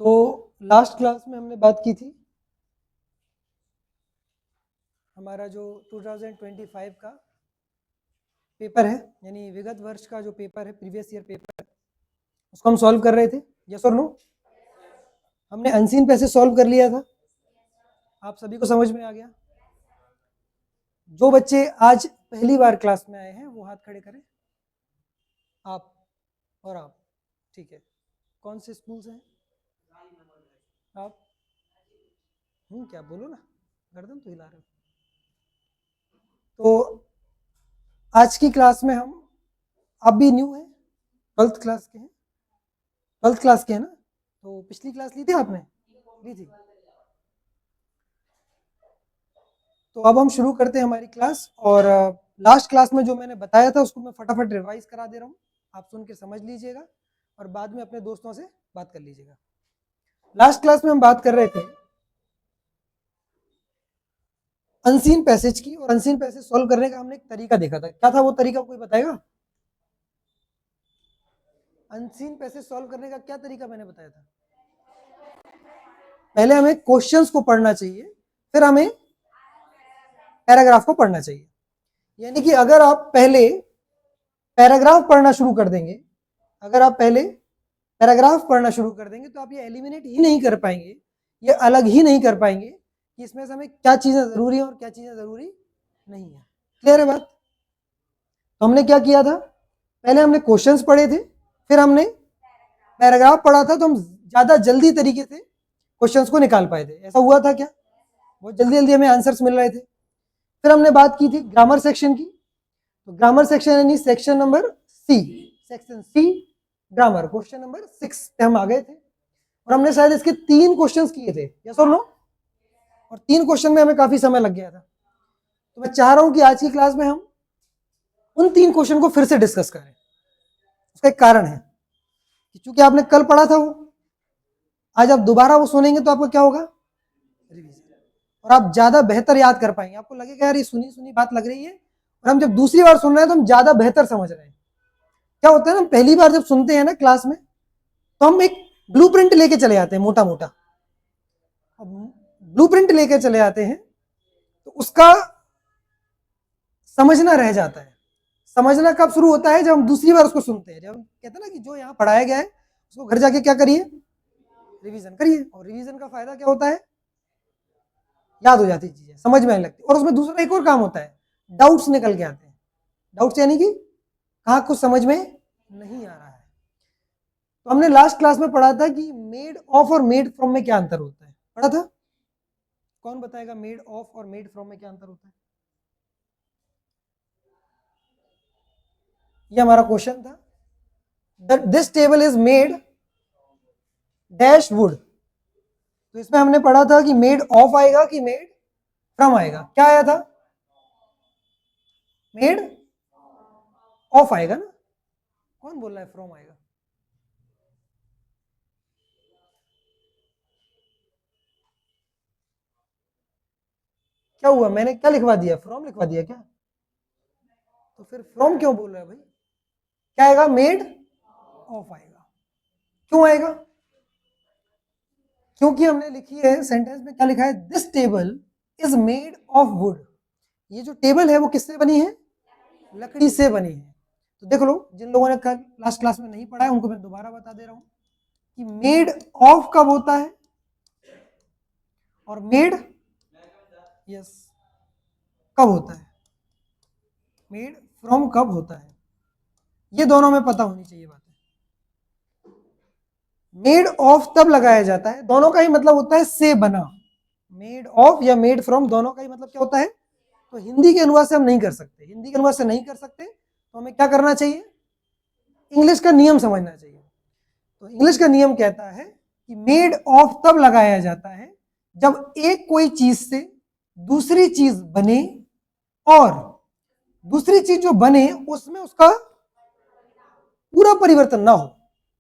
तो last class में हमने बात की थी हमारा जो 2025 का पेपर है, यानी विगत वर्ष का जो पेपर है, प्रीवियस ईयर पेपर है, उसको हम सॉल्व कर रहे थे। यस और नो? हमने अनसीन पैसे सॉल्व कर लिया था। आप सभी को समझ में आ गया? जो बच्चे आज पहली बार क्लास में आए हैं वो हाथ खड़े करें। आप और आप, ठीक है। कौन से स्कूल से हैं आप? क्या बोलो ना, गर्दन तो हिला रहे हो। तो आज की क्लास में हम, आप भी न्यू हैं, 12th क्लास के हैं, 12th क्लास के हैं ना? तो पिछली क्लास ली थी आपने? ली थी। तो अब हम शुरू करते हैं हमारी क्लास। और लास्ट क्लास में जो मैंने बताया था उसको मैं फटाफट रिवाइज करा दे रहा हूँ, आप सुन के समझ लीजिएगा और बाद में अपने दोस्तों से बात कर लीजिएगा। लास्ट क्लास में हम बात कर रहे थे अनसीन पैसेज की, और अनसीन पैसेज सॉल्व करने का हमने एक तरीका देखा था। क्या था वो तरीका, कोई बताएगा? अनसीन पैसेज सॉल्व करने का क्या तरीका मैंने बताया था? पहले हमें क्वेश्चंस को पढ़ना चाहिए, फिर हमें पैराग्राफ को पढ़ना चाहिए। यानी कि अगर आप पहले पैराग्राफ पढ़ना शुरू कर देंगे, अगर आप पहले पैराग्राफ पढ़ना शुरू कर देंगे तो आप ये एलिमिनेट ही नहीं कर पाएंगे, ये अलग ही नहीं कर पाएंगे कि इसमें से हमें क्या चीजें जरूरी है और क्या चीजें जरूरी नहीं है। क्लियर है बात? तो हमने क्या किया था, पहले हमने क्वेश्चंस पढ़े थे, फिर हमने पैराग्राफ पढ़ा था, तो हम ज्यादा जल्दी तरीके से क्वेश्चंस को निकाल पाए थे। ऐसा हुआ था क्या? बहुत जल्दी जल्दी हमें आंसर्स मिल रहे थे। फिर हमने बात की थी ग्रामर सेक्शन की। तो ग्रामर सेक्शन यानी section number C, section C grammar, question number 6 पे हम आ गए थे और हमने शायद इसके 3 क्वेश्चंस किए थे। यस और नो? और 3 क्वेश्चन में हमें काफी समय लग गया था। तो मैं चाह रहा हूं कि आज की क्लास में हम उन 3 क्वेश्चन को फिर से डिस्कस करें। उसका एक कारण है कि चूंकि आपने कल पढ़ा था वो, आज आप दोबारा वो सुनेंगे तो आपको क्या होगा, रिवीजन, और आप ज्यादा बेहतर याद कर पाएंगे। आपको लगेगा यार ये सुनी सुनी बात लग रही है, और हम जब दूसरी बार सुन रहे हैं तो हम ज्यादा बेहतर समझ रहे हैं। क्या होता है ना, पहली बार जब सुनते हैं ना क्लास में तो हम एक ब्लूप्रिंट लेके चले आते हैं, मोटा मोटा ब्लूप्रिंट लेके चले आते हैं, तो उसका समझना रह जाता है। समझना कब शुरू होता है? जब हम दूसरी बार उसको सुनते हैं। जब हम कहते हैं ना कि जो यहाँ पढ़ाया गया है उसको घर जाके क्या करिए, रिवीजन करिए। और रिवीजन का फायदा क्या होता है, याद हो जाती चीजें, समझ में आने लगती। और उसमें दूसरा एक और काम होता है, डाउट्स निकल के आते हैं। डाउट्स यानी कि कहाँ कुछ समझ में नहीं आ रहा है। तो हमने लास्ट क्लास में पढ़ा था कि मेड ऑफ और मेड फ्रॉम में क्या अंतर होता है, पढ़ा था? कौन बताएगा मेड ऑफ और मेड फ्रॉम में क्या अंतर होता है? ये हमारा क्वेश्चन था। This table is made dash would. तो इसमें हमने पढ़ा था कि मेड ऑफ आएगा कि मेड फ्रॉम आएगा। क्या आया था? मेड ऑफ आएगा ना। कौन बोल रहा है फ्रॉम आएगा? क्या हुआ, मैंने क्या लिखवा दिया, फ्रॉम लिखवा दिया क्या? तो फिर फ्रॉम क्यों बोल रहा है भाई? क्या आएगा? मेड ऑफ आएगा। क्यों आएगा? क्योंकि हमने लिखी है सेंटेंस में, क्या लिखा है, this table is made of would. ये जो टेबल है वो किससे बनी है? लकड़ी से बनी है। तो देख लो, जिन लोगों ने कल लास्ट क्लास में नहीं पढ़ा है उनको मैं दोबारा बता दे रहा हूं कि मेड ऑफ कब होता है और मेड यस कब होता है, मेड फ्रॉम कब होता है। ये दोनों में पता होनी चाहिए बात है। मेड ऑफ तब लगाया जाता है, दोनों का ही मतलब होता है से बना। मेड ऑफ या मेड फ्रॉम दोनों का ही मतलब क्या होता है? तो हिंदी के अनुवाद से हम नहीं कर सकते, हिंदी के अनुवाद से नहीं कर सकते, तो हमें क्या करना चाहिए, इंग्लिश का नियम समझना चाहिए। तो इंग्लिश का नियम कहता है कि मेड ऑफ तब लगाया जाता है जब एक कोई चीज से दूसरी चीज बने और दूसरी चीज जो बने उसमें उसका पूरा परिवर्तन ना हो।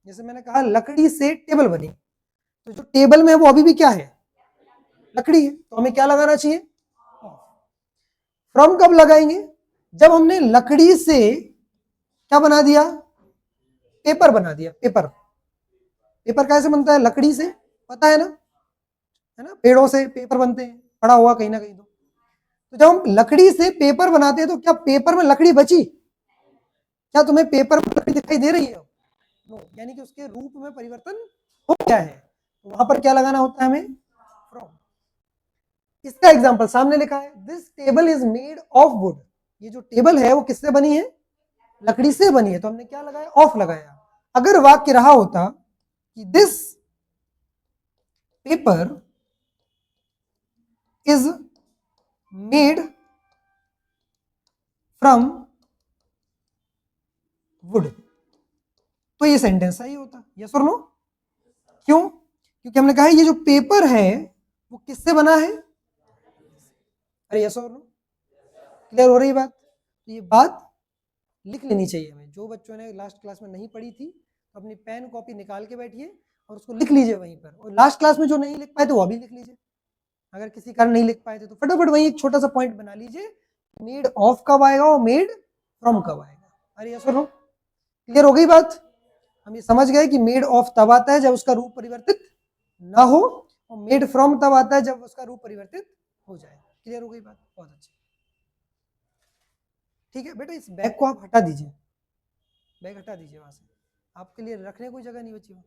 जैसे मैंने कहा लकड़ी से टेबल बनी, तो जो टेबल में है वो अभी भी क्या है, लकड़ी है, तो हमें क्या लगाना चाहिए, फ्रॉम कब लगाएंगे, जब हमने लकड़ी से क्या बना दिया, पेपर बना दिया। पेपर, पेपर कैसे बनता है, लकड़ी से, पता है ना, पेड़ों से पेपर बनते हैं, पढ़ा हुआ कहीं ना कहीं। तो जब हम लकड़ी से पेपर बनाते हैं तो क्या पेपर में लकड़ी बची? क्या तुम्हें पेपर में लकड़ी दिखाई दे रही है? नो, यानी कि उसके रूप में परिवर्तन हो गया है। तो वहां पर क्या लगाना होता है हमें? फ्रॉम। इसका एग्जांपल सामने लिखा है, this table is made of would. ये जो टेबल है वो किससे बनी है? लकड़ी से बनी है। तो हमने क्या लगाया? ऑफ लगाया। अगर वाक्य रहा होता कि this paper is made from would, तो ये सेंटेंस सही होता। यस और नो? क्यों? क्योंकि हमने कहा ये जो पेपर है वो किससे बना है? अरे यस और नो? क्लियर हो रही बात? तो ये बात लिख लेनी चाहिए हमें। जो बच्चों ने लास्ट क्लास में नहीं पढ़ी थी तो अपनी पेन कॉपी निकाल के बैठिए और उसको लिख लीजिए वहीं पर। और लास्ट क्लास में जो नहीं लिख पाए तो वो भी लिख लीजिए। अगर किसी कारण नहीं लिख पाए थे तो फटाफट वहीं एक छोटा सा पॉइंट बना लीजिए, मेड ऑफ कब आएगा और मेड फ्रॉम कब आएगा। अरे यस और नो? क्लियर हो गई बात? हम ये समझ गए कि मेड ऑफ तब आता है जब उसका रूप परिवर्तित ना हो, और मेड फ्रॉम तब आता है जब उसका रूप परिवर्तित हो जाए। क्लियर हो गई बात? बहुत अच्छी। ठीक है बेटा, इस बैग को आप हटा दीजिए, बैग हटा दीजिए वहां से, आपके लिए रखने कोई जगह नहीं बची हो।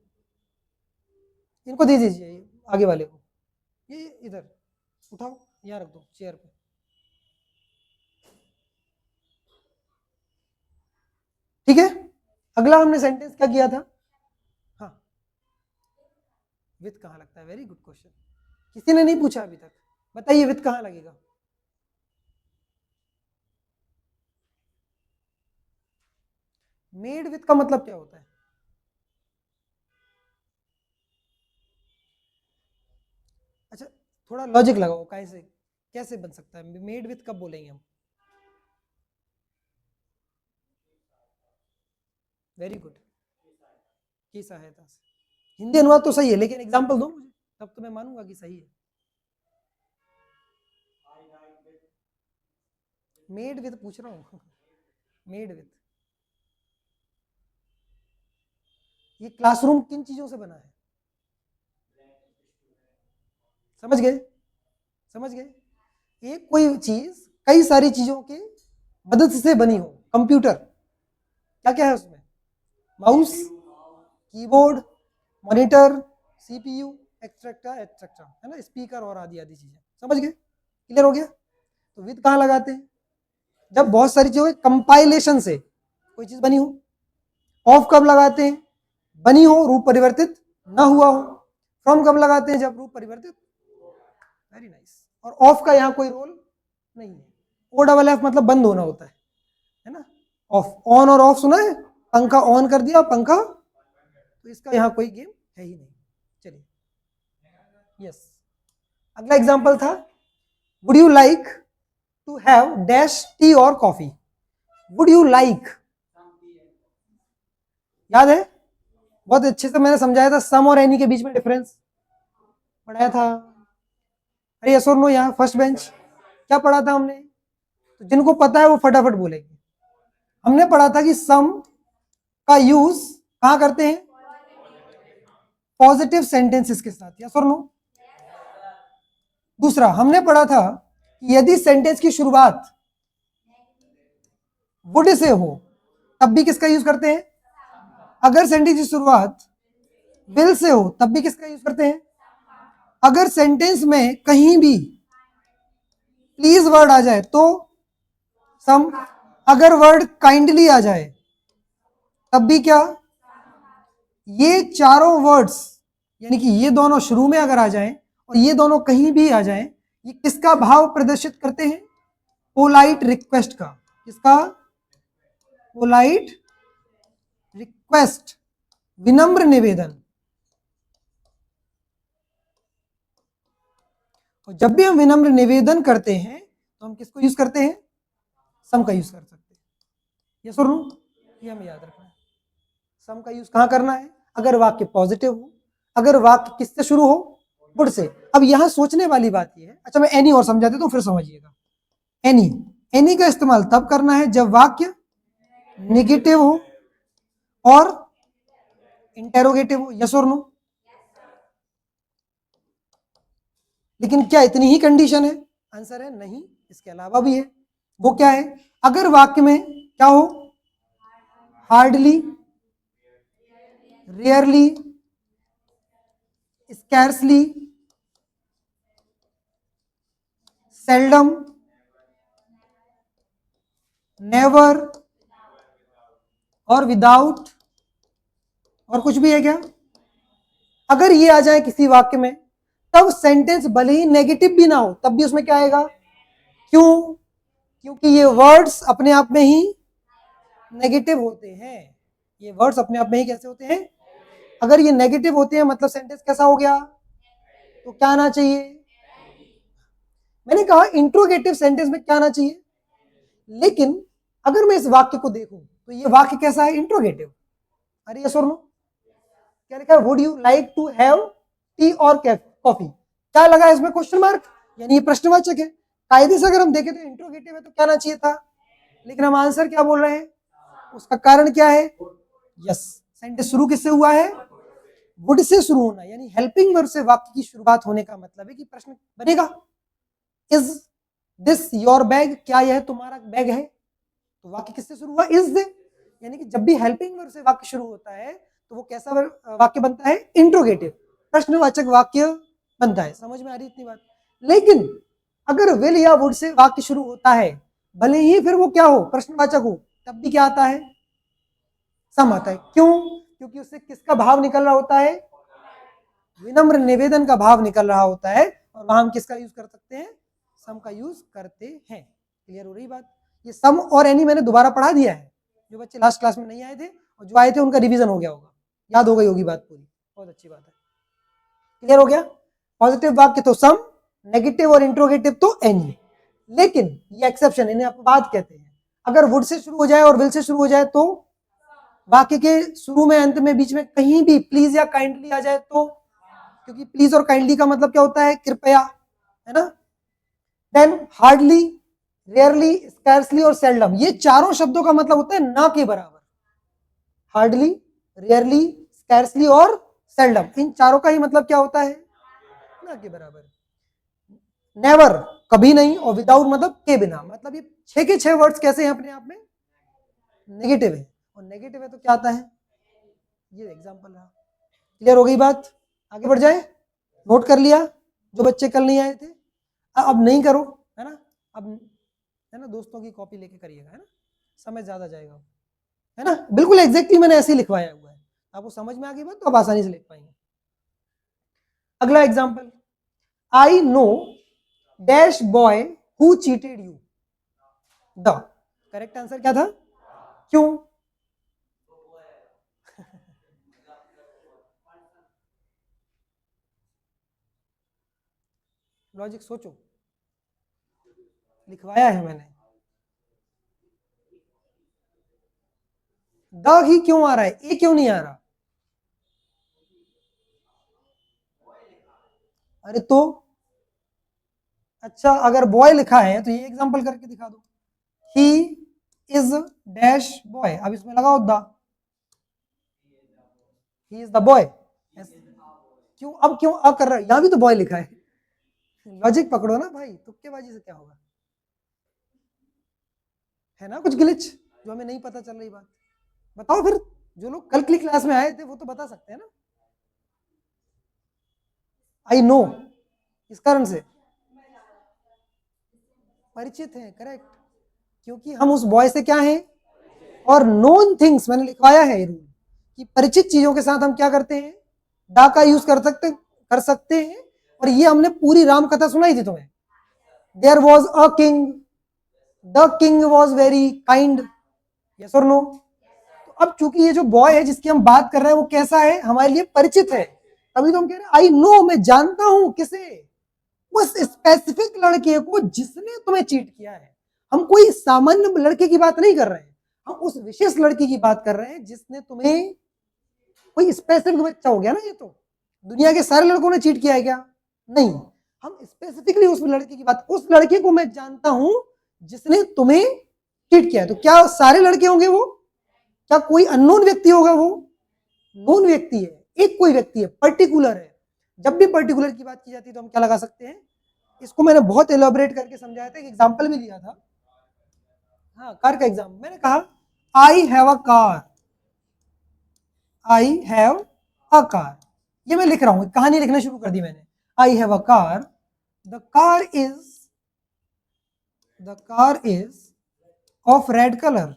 इनको दे दीजिए आगे वाले को, ये इधर उठाओ, यहाँ रख दो चेयर पे। ठीक है, अगला हमने सेंटेंस क्या किया था? हाँ, विथ कहाँ लगता है? वेरी गुड क्वेश्चन, किसी ने नहीं पूछा अभी तक। बताइए विथ कहाँ लगेगा? मेड विथ का मतलब क्या होता है? अच्छा, थोड़ा लॉजिक लगाओ, कैसे कैसे बन सकता है? मेड विथ कब बोलेंगे हम? वेरी गुड, की सहायता से। हिंदी अनुवाद तो सही है, लेकिन एग्जांपल दो मुझे, तब तो मैं मानूंगा कि सही है। मेड विथ पूछ रहा हूँ मेड विथ। ये क्लासरूम किन चीजों से बना है? समझ गए? समझ गए? एक कोई चीज कई सारी चीजों के मदद से बनी हो। कंप्यूटर क्या क्या है उसमें? Mouse, keyboard, monitor, CPU, etcetera etcetera, है ना, स्पीकर और आदि आदि चीजें। समझ गए? क्लियर हो गया? तो विद कहाँ लगाते हैं? जब बहुत सारी चीजों के कंपाइलेशन से कोई चीज बनी हो। ऑफ कब लगाते हैं? बनी हो, रूप परिवर्तित ना हुआ हो। फ्रॉम कब लगाते हैं? जब रूप परिवर्तित। Very nice. और ऑफ का यहाँ कोई रोल नहीं है। ओ डबल एफ मतलब बंद होना होता है ना। ऑफ, ऑन और ऑफ सुना है? पंखा ऑन कर दिया, पंखा, तो इसका यहाँ कोई गेम है ही नहीं। चलिए, यस। अगला एग्जांपल था, would you like to have dash tea और कॉफी। वुड यू लाइक, याद है? बहुत अच्छे से मैंने समझाया था सम और एनी के बीच में डिफरेंस पढ़ाया था। अरे यस और नो? यहाँ फर्स्ट बेंच क्या पढ़ा था हमने? तो जिनको पता है वो फटाफट बोलेंगे। हमने पढ़ा था कि सम का यूज कहां करते हैं? पॉजिटिव सेंटेंसेस के साथ। यस और नो? दूसरा हमने पढ़ा था कि यदि सेंटेंस की शुरुआत वुड से हो तब भी किसका यूज करते हैं? अगर सेंटेंस की शुरुआत विल से हो तब भी किसका यूज करते हैं? अगर सेंटेंस में कहीं भी प्लीज वर्ड आ जाए तो सम, अगर वर्ड काइंडली आ जाए तब भी क्या? ये चारों वर्ड्स, यानी कि ये दोनों शुरू में अगर आ जाएं और ये दोनों कहीं भी आ जाएं, ये किसका भाव प्रदर्शित करते हैं? पोलाइट रिक्वेस्ट का। किसका? पोलाइट रिक्वेस्ट, विनम्र निवेदन। और जब भी हम विनम्र निवेदन करते हैं तो हम किसको यूज करते हैं? सम का यूज कर सकते हैं। यस और नो? ये हमें याद रखना है। सम का यूज कहां करना है? अगर वाक्य पॉजिटिव हो, अगर वाक्य किससे शुरू हो? Would say. अब यहां सोचने वाली बात यह है, अच्छा मैं एनी और समझा देता हूं फिर समझिएगा। एनी, एनी का इस्तेमाल तब करना है जब वाक्य नेगेटिव हो और इंटेरोगेटिव हो। यस और नो? लेकिन क्या इतनी ही कंडीशन है? आंसर है नहीं, इसके अलावा भी है। वो क्या है? अगर वाक्य में क्या हो, hardly, rarely, scarcely, seldom, never और विदाउट, और कुछ भी है क्या? अगर ये आ जाए किसी वाक्य में, तब सेंटेंस भले ही नेगेटिव भी ना हो, तब भी उसमें क्या आएगा? क्यों? क्योंकि ये वर्ड्स अपने आप में ही नेगेटिव होते हैं। ये वर्ड्स अपने आप में ही कैसे होते हैं? अगर ये नेगेटिव होते हैं मतलब सेंटेंस कैसा हो गया? तो क्या आना चाहिए? मैंने कहा इंट्रोगेटिव सेंटेंस में क्या आना चाहिए, लेकिन अगर मैं इस वाक्य को देखूं तो ये वाक्य कैसा है? इंट्रोगेटिव। अरे यस और नो? क्या लिखा है? Would you like to have tea और कॉफी? क्या लगा है इसमें? क्वेश्चन मार्क, यानी ये प्रश्नवाचक है। कायदे से अगर हम देखें तो इंट्रोगेटिव है तो क्या आना चाहिए था, लेकिन हम आंसर क्या बोल रहे हैं? उसका कारण क्या है? यस, सेंटेंस शुरू किससे हुआ है? वुड से शुरू होना, यानी हेल्पिंग वर्ब से वाक्य की शुरुआत होने का मतलब है कि प्रश्न बनेगा, इज दिस योर बैग? क्या यह तुम्हारा बैग है? तो वाक्य किससे शुरू हुआ? इज से। यानी कि जब भी हेल्पिंग वर्ब से वाक्य शुरू होता है तो वो कैसा वाक्य बनता है? इंट्रोगेटिव, प्रश्नवाचक वाक्य बनता है। समझ में आ रही इतनी बात? लेकिन अगर विल या वुड से वाक्य शुरू होता है, भले ही फिर वो क्या हो? प्रश्नवाचक हो, तब भी क्या आता है? सम आता है। क्यों? क्योंकि उससे किसका भाव निकल रहा होता है? विनम्र निवेदन का भाव निकल रहा होता है, और वहां हम किसका यूज कर सकते हैं? सम का यूज करते हैं। क्लियर हो रही बात? ये सम और एनी मैंने दोबारा पढ़ा दिया है, जो बच्चे लास्ट क्लास में नहीं आए थे और जो आए थे उनका रिवीजन हो गया होगा, याद हो गई होगी बात पूरी। बहुत अच्छी बात है। क्लियर हो गया? पॉजिटिव वाक्य तो सम, नेगेटिव और इंट्रोगेटिव तो एनी। लेकिन ये एक्सेप्शन, इन्हें अपवाद कहते हैं। अगर वुड से शुरू हो जाए और विल से शुरू हो जाए तो वाक्य के शुरू में, अंत में, बीच में कहीं भी प्लीज या काइंडली आ जाए तो, क्योंकि प्लीज और काइंडली का मतलब क्या होता है? कृपया, है ना? देन हार्डली, रेयरली, स्कैर्सली और सेल्डम, ये चारों शब्दों का मतलब होता है ना के बराबर। हार्डली, रेयरली, स्कैर्सली और सेल्डम, इन चारों का ही मतलब क्या होता है? ना के बराबर। नेवर, कभी नहीं, और विदाउट मतलब के बिना। मतलब ये 6 के 6 वर्ड्स कैसे हैं? अपने आप में नेगेटिव है, और नेगेटिव है तो क्या आता है? ये एग्जांपल रहा। क्लियर हो गई बात? आगे बढ़ जाए? नोट कर लिया जो बच्चे कल नहीं आए थे? अब नहीं करो, है ना? अब है ना, दोस्तों की कॉपी लेके करिएगा, है ना? समय ज्यादा जाएगा, है ना? बिल्कुल एग्जैक्टली मैंने ऐसे ही लिखवाया हुआ है। आपको समझ में आ गई बात तो आप आसानी से लिख पाएंगे। अगला example, I know dash boy who cheated you. The correct answer क्या था? क्यों? लॉजिक सोचो, लिखवाया है मैंने। द ही क्यों आ रहा है? ए क्यों नहीं आ रहा? अरे तो अच्छा, अगर बॉय लिखा है तो ये एग्जांपल करके दिखा दो। ही इज डैश बॉय, अब इसमें लगाओ the, he is the boy. क्यों? अब क्यों अ कर रहा है? यहां भी तो बॉय लिखा है। लॉजिक पकड़ो ना भाई, तुक्केबाजी से क्या होगा? है ना कुछ ग्लिच जो हमें नहीं पता चल रही बात? बताओ फिर, जो लोग कल की क्लास में आए थे वो तो बता सकते हैं ना। आई नो, इस कारण से परिचित है, करेक्ट, क्योंकि हम उस बॉय से क्या हैं? और नोन थिंग्स मैंने लिखवाया है रूल कि परिचित चीजों के साथ हम क्या करते हैं? दा का यूज कर सकते हैं। और ये हमने पूरी राम कथा सुनाई थी तुम्हें। There was a king, the king was very kind, yes और नो? तो अब चूंकि ये जो बॉय है जिसकी हम बात कर रहे हैं वो कैसा है? हमारे लिए परिचित है, तभी तो हम कह रहे हैं आई नो, मैं जानता हूं। किसे? उस स्पेसिफिक लड़के को जिसने तुम्हें चीट किया है। हम कोई सामान्य लड़के की बात नहीं कर रहे हैं, हम उस विशेष लड़के की बात कर रहे हैं जिसने तुम्हें, कोई स्पेसिफिक बच्चा हो गया ना ये तो। दुनिया के सारे लड़कों ने चीट किया है क्या? नहीं, हम स्पेसिफिकली उस लड़के की बात, उस लड़के को मैं जानता हूं जिसने तुम्हें चीट किया है। तो क्या सारे लड़के होंगे वो? क्या कोई अननोन व्यक्ति होगा वो? नोन व्यक्ति है, एक कोई व्यक्ति है, पर्टिकुलर है। जब भी पर्टिकुलर की बात की जाती है तो हम क्या लगा सकते हैं? इसको मैंने बहुत एलोबरेट करके समझाया था, एक एग्जाम्पल भी दिया था। हाँ, कार का एग्जाम्पल मैंने कहा, I have a car, I have a car, ये मैं लिख रहा हूं, कहानी लिखना शुरू कर दी मैंने। I have a car, the car is of red colour,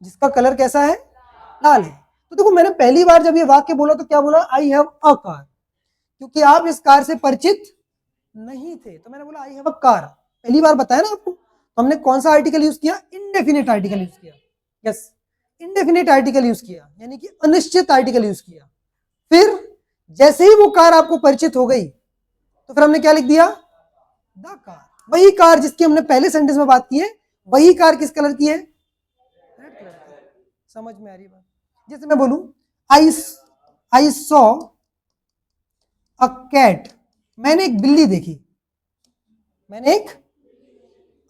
जिसका कलर कैसा है, लाल है। तो देखो मैंने पहली बार जब ये वाक्य बोला तो क्या बोला, आई हैव अ कार, क्योंकि आप इस कार से परिचित नहीं थे, तो मैंने बोला आई हैव अ कार, पहली बार बताया ना आपको। तो हमने कौन सा आर्टिकल यूज किया, इनडेफिनिट आर्टिकल यूज किया। यस, इनडेफिनिट आर्टिकल यूज किया, यानी कि अनिश्चित आर्टिकल यूज किया। फिर जैसे ही वो कार आपको परिचित हो गई, तो फिर हमने क्या लिख दिया, द कार। वही कार जिसकी हमने पहले सेंटेंस में बात की है, वही कार किस कलर की है, रेड कलर की। समझ में आ रही बात? जैसे मैं बोलूं, आई सॉ अ कैट, मैंने एक बिल्ली देखी,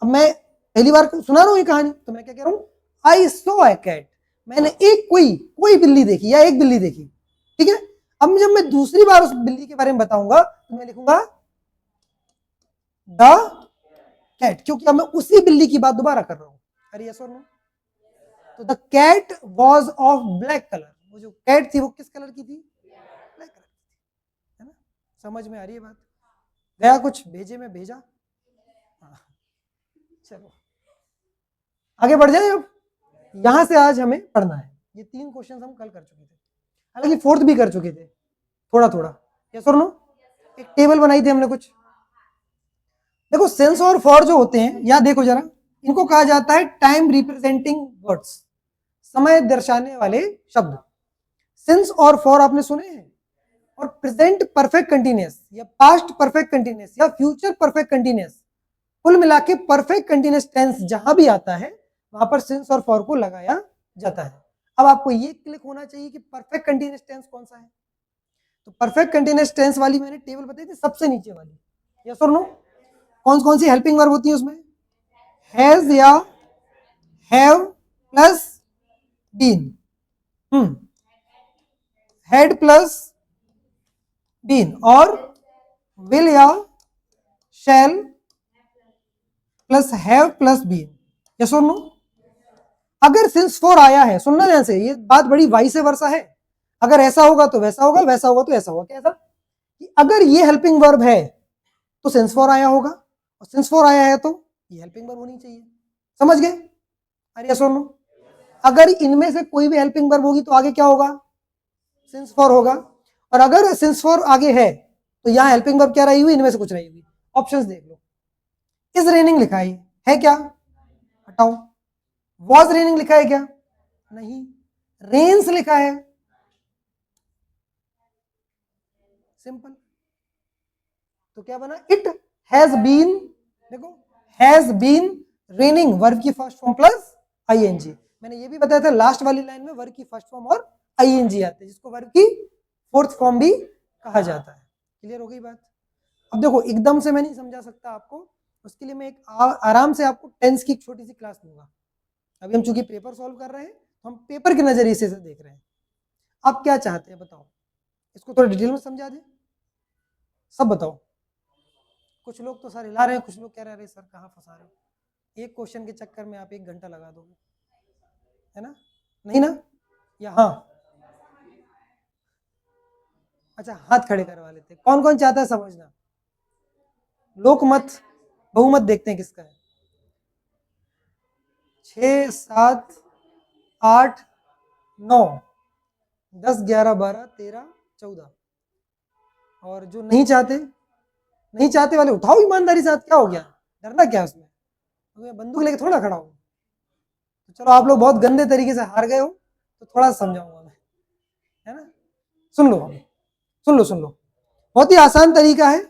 अब मैं पहली बार सुना रहा हूं ये कहानी, तो मैं क्या कह रहा हूं, आई सॉ अ कैट, मैंने एक कोई बिल्ली देखी या एक बिल्ली देखी, ठीक है। अब जब मैं दूसरी बार उस बिल्ली के बारे में बताऊंगा तो मैं लिखूंगा द कैट, क्योंकि अब मैं उसी बिल्ली की बात दोबारा कर रहा हूं। अरे यस और नो? तो the cat was of black colour, वो जो कैट थी वो किस कलर की थी, ब्लैक कलर की थी, है ना। समझ में आ रही है बात? गया कुछ भेजे में भेजा। हाँ। चलो आगे बढ़ जाए। अब यहां से आज हमें पढ़ना है, ये 3 क्वेश्चन हम कल कर चुके थे, हालांकि 4th भी कर चुके थे थोड़ा थोड़ा। यस और नो? एक टेबल बनाई थी हमने कुछ। देखो सिंस और फॉर जो होते हैं, या देखो जरा, इनको कहा जाता है टाइम रिप्रेजेंटिंग वर्ड्स, समय दर्शाने वाले शब्द। सिंस और फॉर आपने सुने हैं, और प्रेजेंट परफेक्ट कंटिन्यूअस या पास्ट परफेक्ट कंटिन्यूअस या फ्यूचर परफेक्ट कंटिन्यूअस, कुल मिला के परफेक्ट कंटिन्यूअस टेंस जहां भी आता है वहां पर सिंस और फॉर को लगाया जाता है। अब आपको ये क्लिक होना चाहिए कि परफेक्ट कंटिन्यूअस टेंस कौन सा है। तो परफेक्ट कंटिन्यूअस टेंस वाली मैंने टेबल बताई थी, सबसे नीचे वाली। यस और नो? कौन कौन सी हेल्पिंग वर्ब होती है उसमें, हैज या have plus been, had plus been, और विल या shall plus have plus been. Yes और नो? अगर सिंस फॉर आया है, सुनना ध्यान से, ये बात बड़ी वाइस वर्षा है, अगर ऐसा होगा तो वैसा होगा, वैसा होगा तो ऐसा होगा। कैसा कि अगर ये हेल्पिंग वर्ब है तो सिंस फॉर आया होगा, और सिंस फॉर आया है तो ये हेल्पिंग वर्ब होनी चाहिए। समझ गए? अरे यस और नो? अगर इनमें से कोई भी हेल्पिंग वर्ब होगी तो आगे क्या होगा, सिंस फॉर होगा। और अगर सिंस फॉर आगे है तो यहाँ हेल्पिंग वर्ब क्या रही हुई, इनमें से कुछ रही हुई। ऑप्शंस देख लो, इज रेनिंग लिखा है क्या, हटाओ। वॉज रेनिंग लिखा है क्या, नहीं। रेन्स लिखा है, सिंपल। तो क्या बना, इट हैज बीन, देखो हैज बीन रेनिंग, वर्ब की फर्स्ट फॉर्म प्लस आईएनजी। मैंने ये भी बताया था लास्ट वाली लाइन में वर्ब की फर्स्ट फॉर्म और आईएनजी आते हैं, जिसको वर्ब की 4th फॉर्म भी कहा जाता है। क्लियर हो गई बात? अब देखो एकदम से मैं नहीं समझा सकता आपको, उसके लिए मैं एक आराम से आपको टेंस की छोटी सी क्लास दूंगा। अभी हम चूंकि पेपर सॉल्व कर रहे हैं तो हम पेपर के नजरिए से देख रहे हैं। आप क्या चाहते हैं बताओ, इसको थोड़ा डिटेल में समझा दें, सब बताओ। कुछ लोग तो सर हिला रहे हैं, कुछ लोग कह रहे हैं सर कहाँ फंसा रहे हो, एक क्वेश्चन के चक्कर में आप 1 घंटा लगा दोगे, है ना? नहीं ना? या हाँ? अच्छा हाथ खड़े करवा लेते, कौन कौन चाहता है समझना। लोकमत बहुमत देखते हैं किसका है। 6 7 8 9 10 11 12 13 14, और जो नहीं चाहते वाले उठाओ ईमानदारी से हाथ, क्या हो गया, डरना क्या उसमें, मैं बंदूक लेके थोड़ा खड़ा हूँ। तो चलो आप लोग बहुत गंदे तरीके से हार गए हो, तो थोड़ा सा समझाऊंगा मैं, है ना? सुन लो, बहुत ही आसान तरीका है।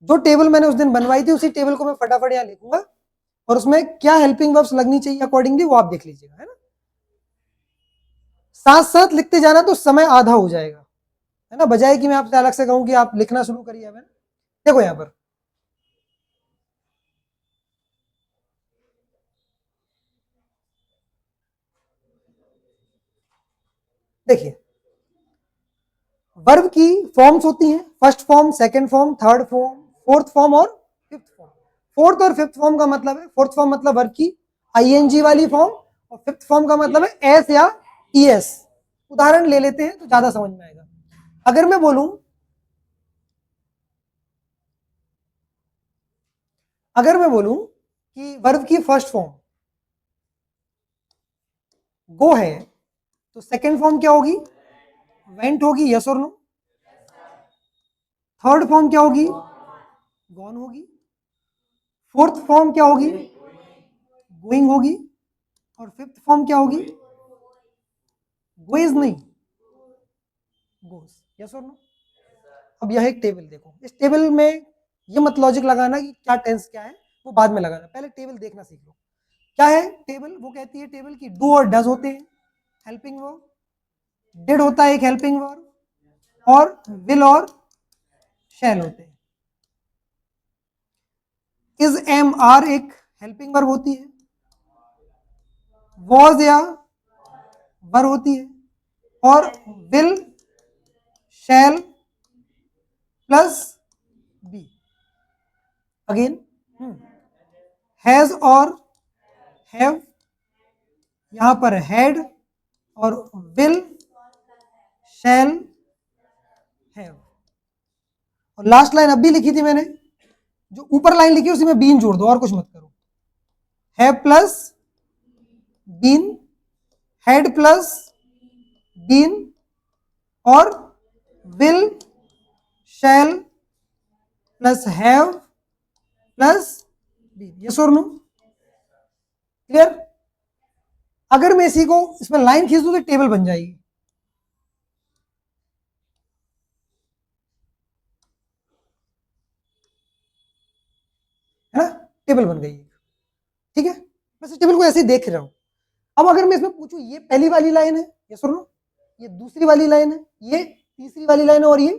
जो टेबल मैंने उस दिन बनवाई थी उसी टेबल को मैं फटाफट यहाँ लिखूंगा, और उसमें क्या हेल्पिंग वर्ब्स लगनी चाहिए अकॉर्डिंगली वो आप देख लीजिएगा, है ना? साथ साथ लिखते जाना तो समय आधा हो जाएगा, है ना, बजाय कि मैं आपसे अलग से कहूं कि आप लिखना शुरू करिए। अब देखो यहां पर देखिए, वर्ब की फॉर्म्स होती हैं, first form, second form, third form, fourth form और फिफ्थ फॉर्म। फोर्थ और फिफ्थ फॉर्म का मतलब है, फोर्थ फॉर्म मतलब वर्ब की आईएनजी वाली फॉर्म, और फिफ्थ फॉर्म का मतलब है एस या ईएस। उदाहरण ले लेते हैं तो ज्यादा समझ में आएगा। अगर मैं बोलूं, कि वर्ब की फर्स्ट फॉर्म गो है, तो सेकंड फॉर्म क्या होगी? वेंट होगी, यस और नो। थर्ड फॉर्म क्या होगी? गॉन होगी। फोर्थ फॉर्म क्या होगी? गोइंग होगी। और फिफ्थ फॉर्म क्या होगी? गोइज नहीं, गोज, यस और नो। अब यह एक टेबल देखो, इस टेबल में ये मत लॉजिक लगाना कि क्या टेंस क्या है, वो बाद में लगाना, पहले टेबल देखना सीख लो। क्या है टेबल? वो कहती है टेबल की डू और डज होते हैं हेल्पिंग वर्ब, डिड होता है एक हेल्पिंग वर्ब, और विल और शैल होते हैं। इज एम आर एक हेल्पिंग वर्ब होती है, वॉज या वर होती है, और will, shall plus be. Again has और हैव, यहां पर हैड और विल, शैल, हैव। और लास्ट लाइन अभी लिखी थी मैंने, जो ऊपर लाइन लिखी उसी में बीन जोड़ दो और कुछ मत करो। Have plus been, had plus been, और will, shall plus have plus been, yes और नो। क्लियर? अगर मैं इसी को इसमें लाइन खींच दूं तो टेबल बन जाएगी। है ना, टेबल बन गई। ठीक है, बस इस टेबल को ऐसे ही देख रहा हूं। अब अगर मैं इसमें पूछूं ये पहली वाली लाइन है, ये सुन लो, ये दूसरी वाली लाइन है, ये तीसरी वाली लाइन है, और ये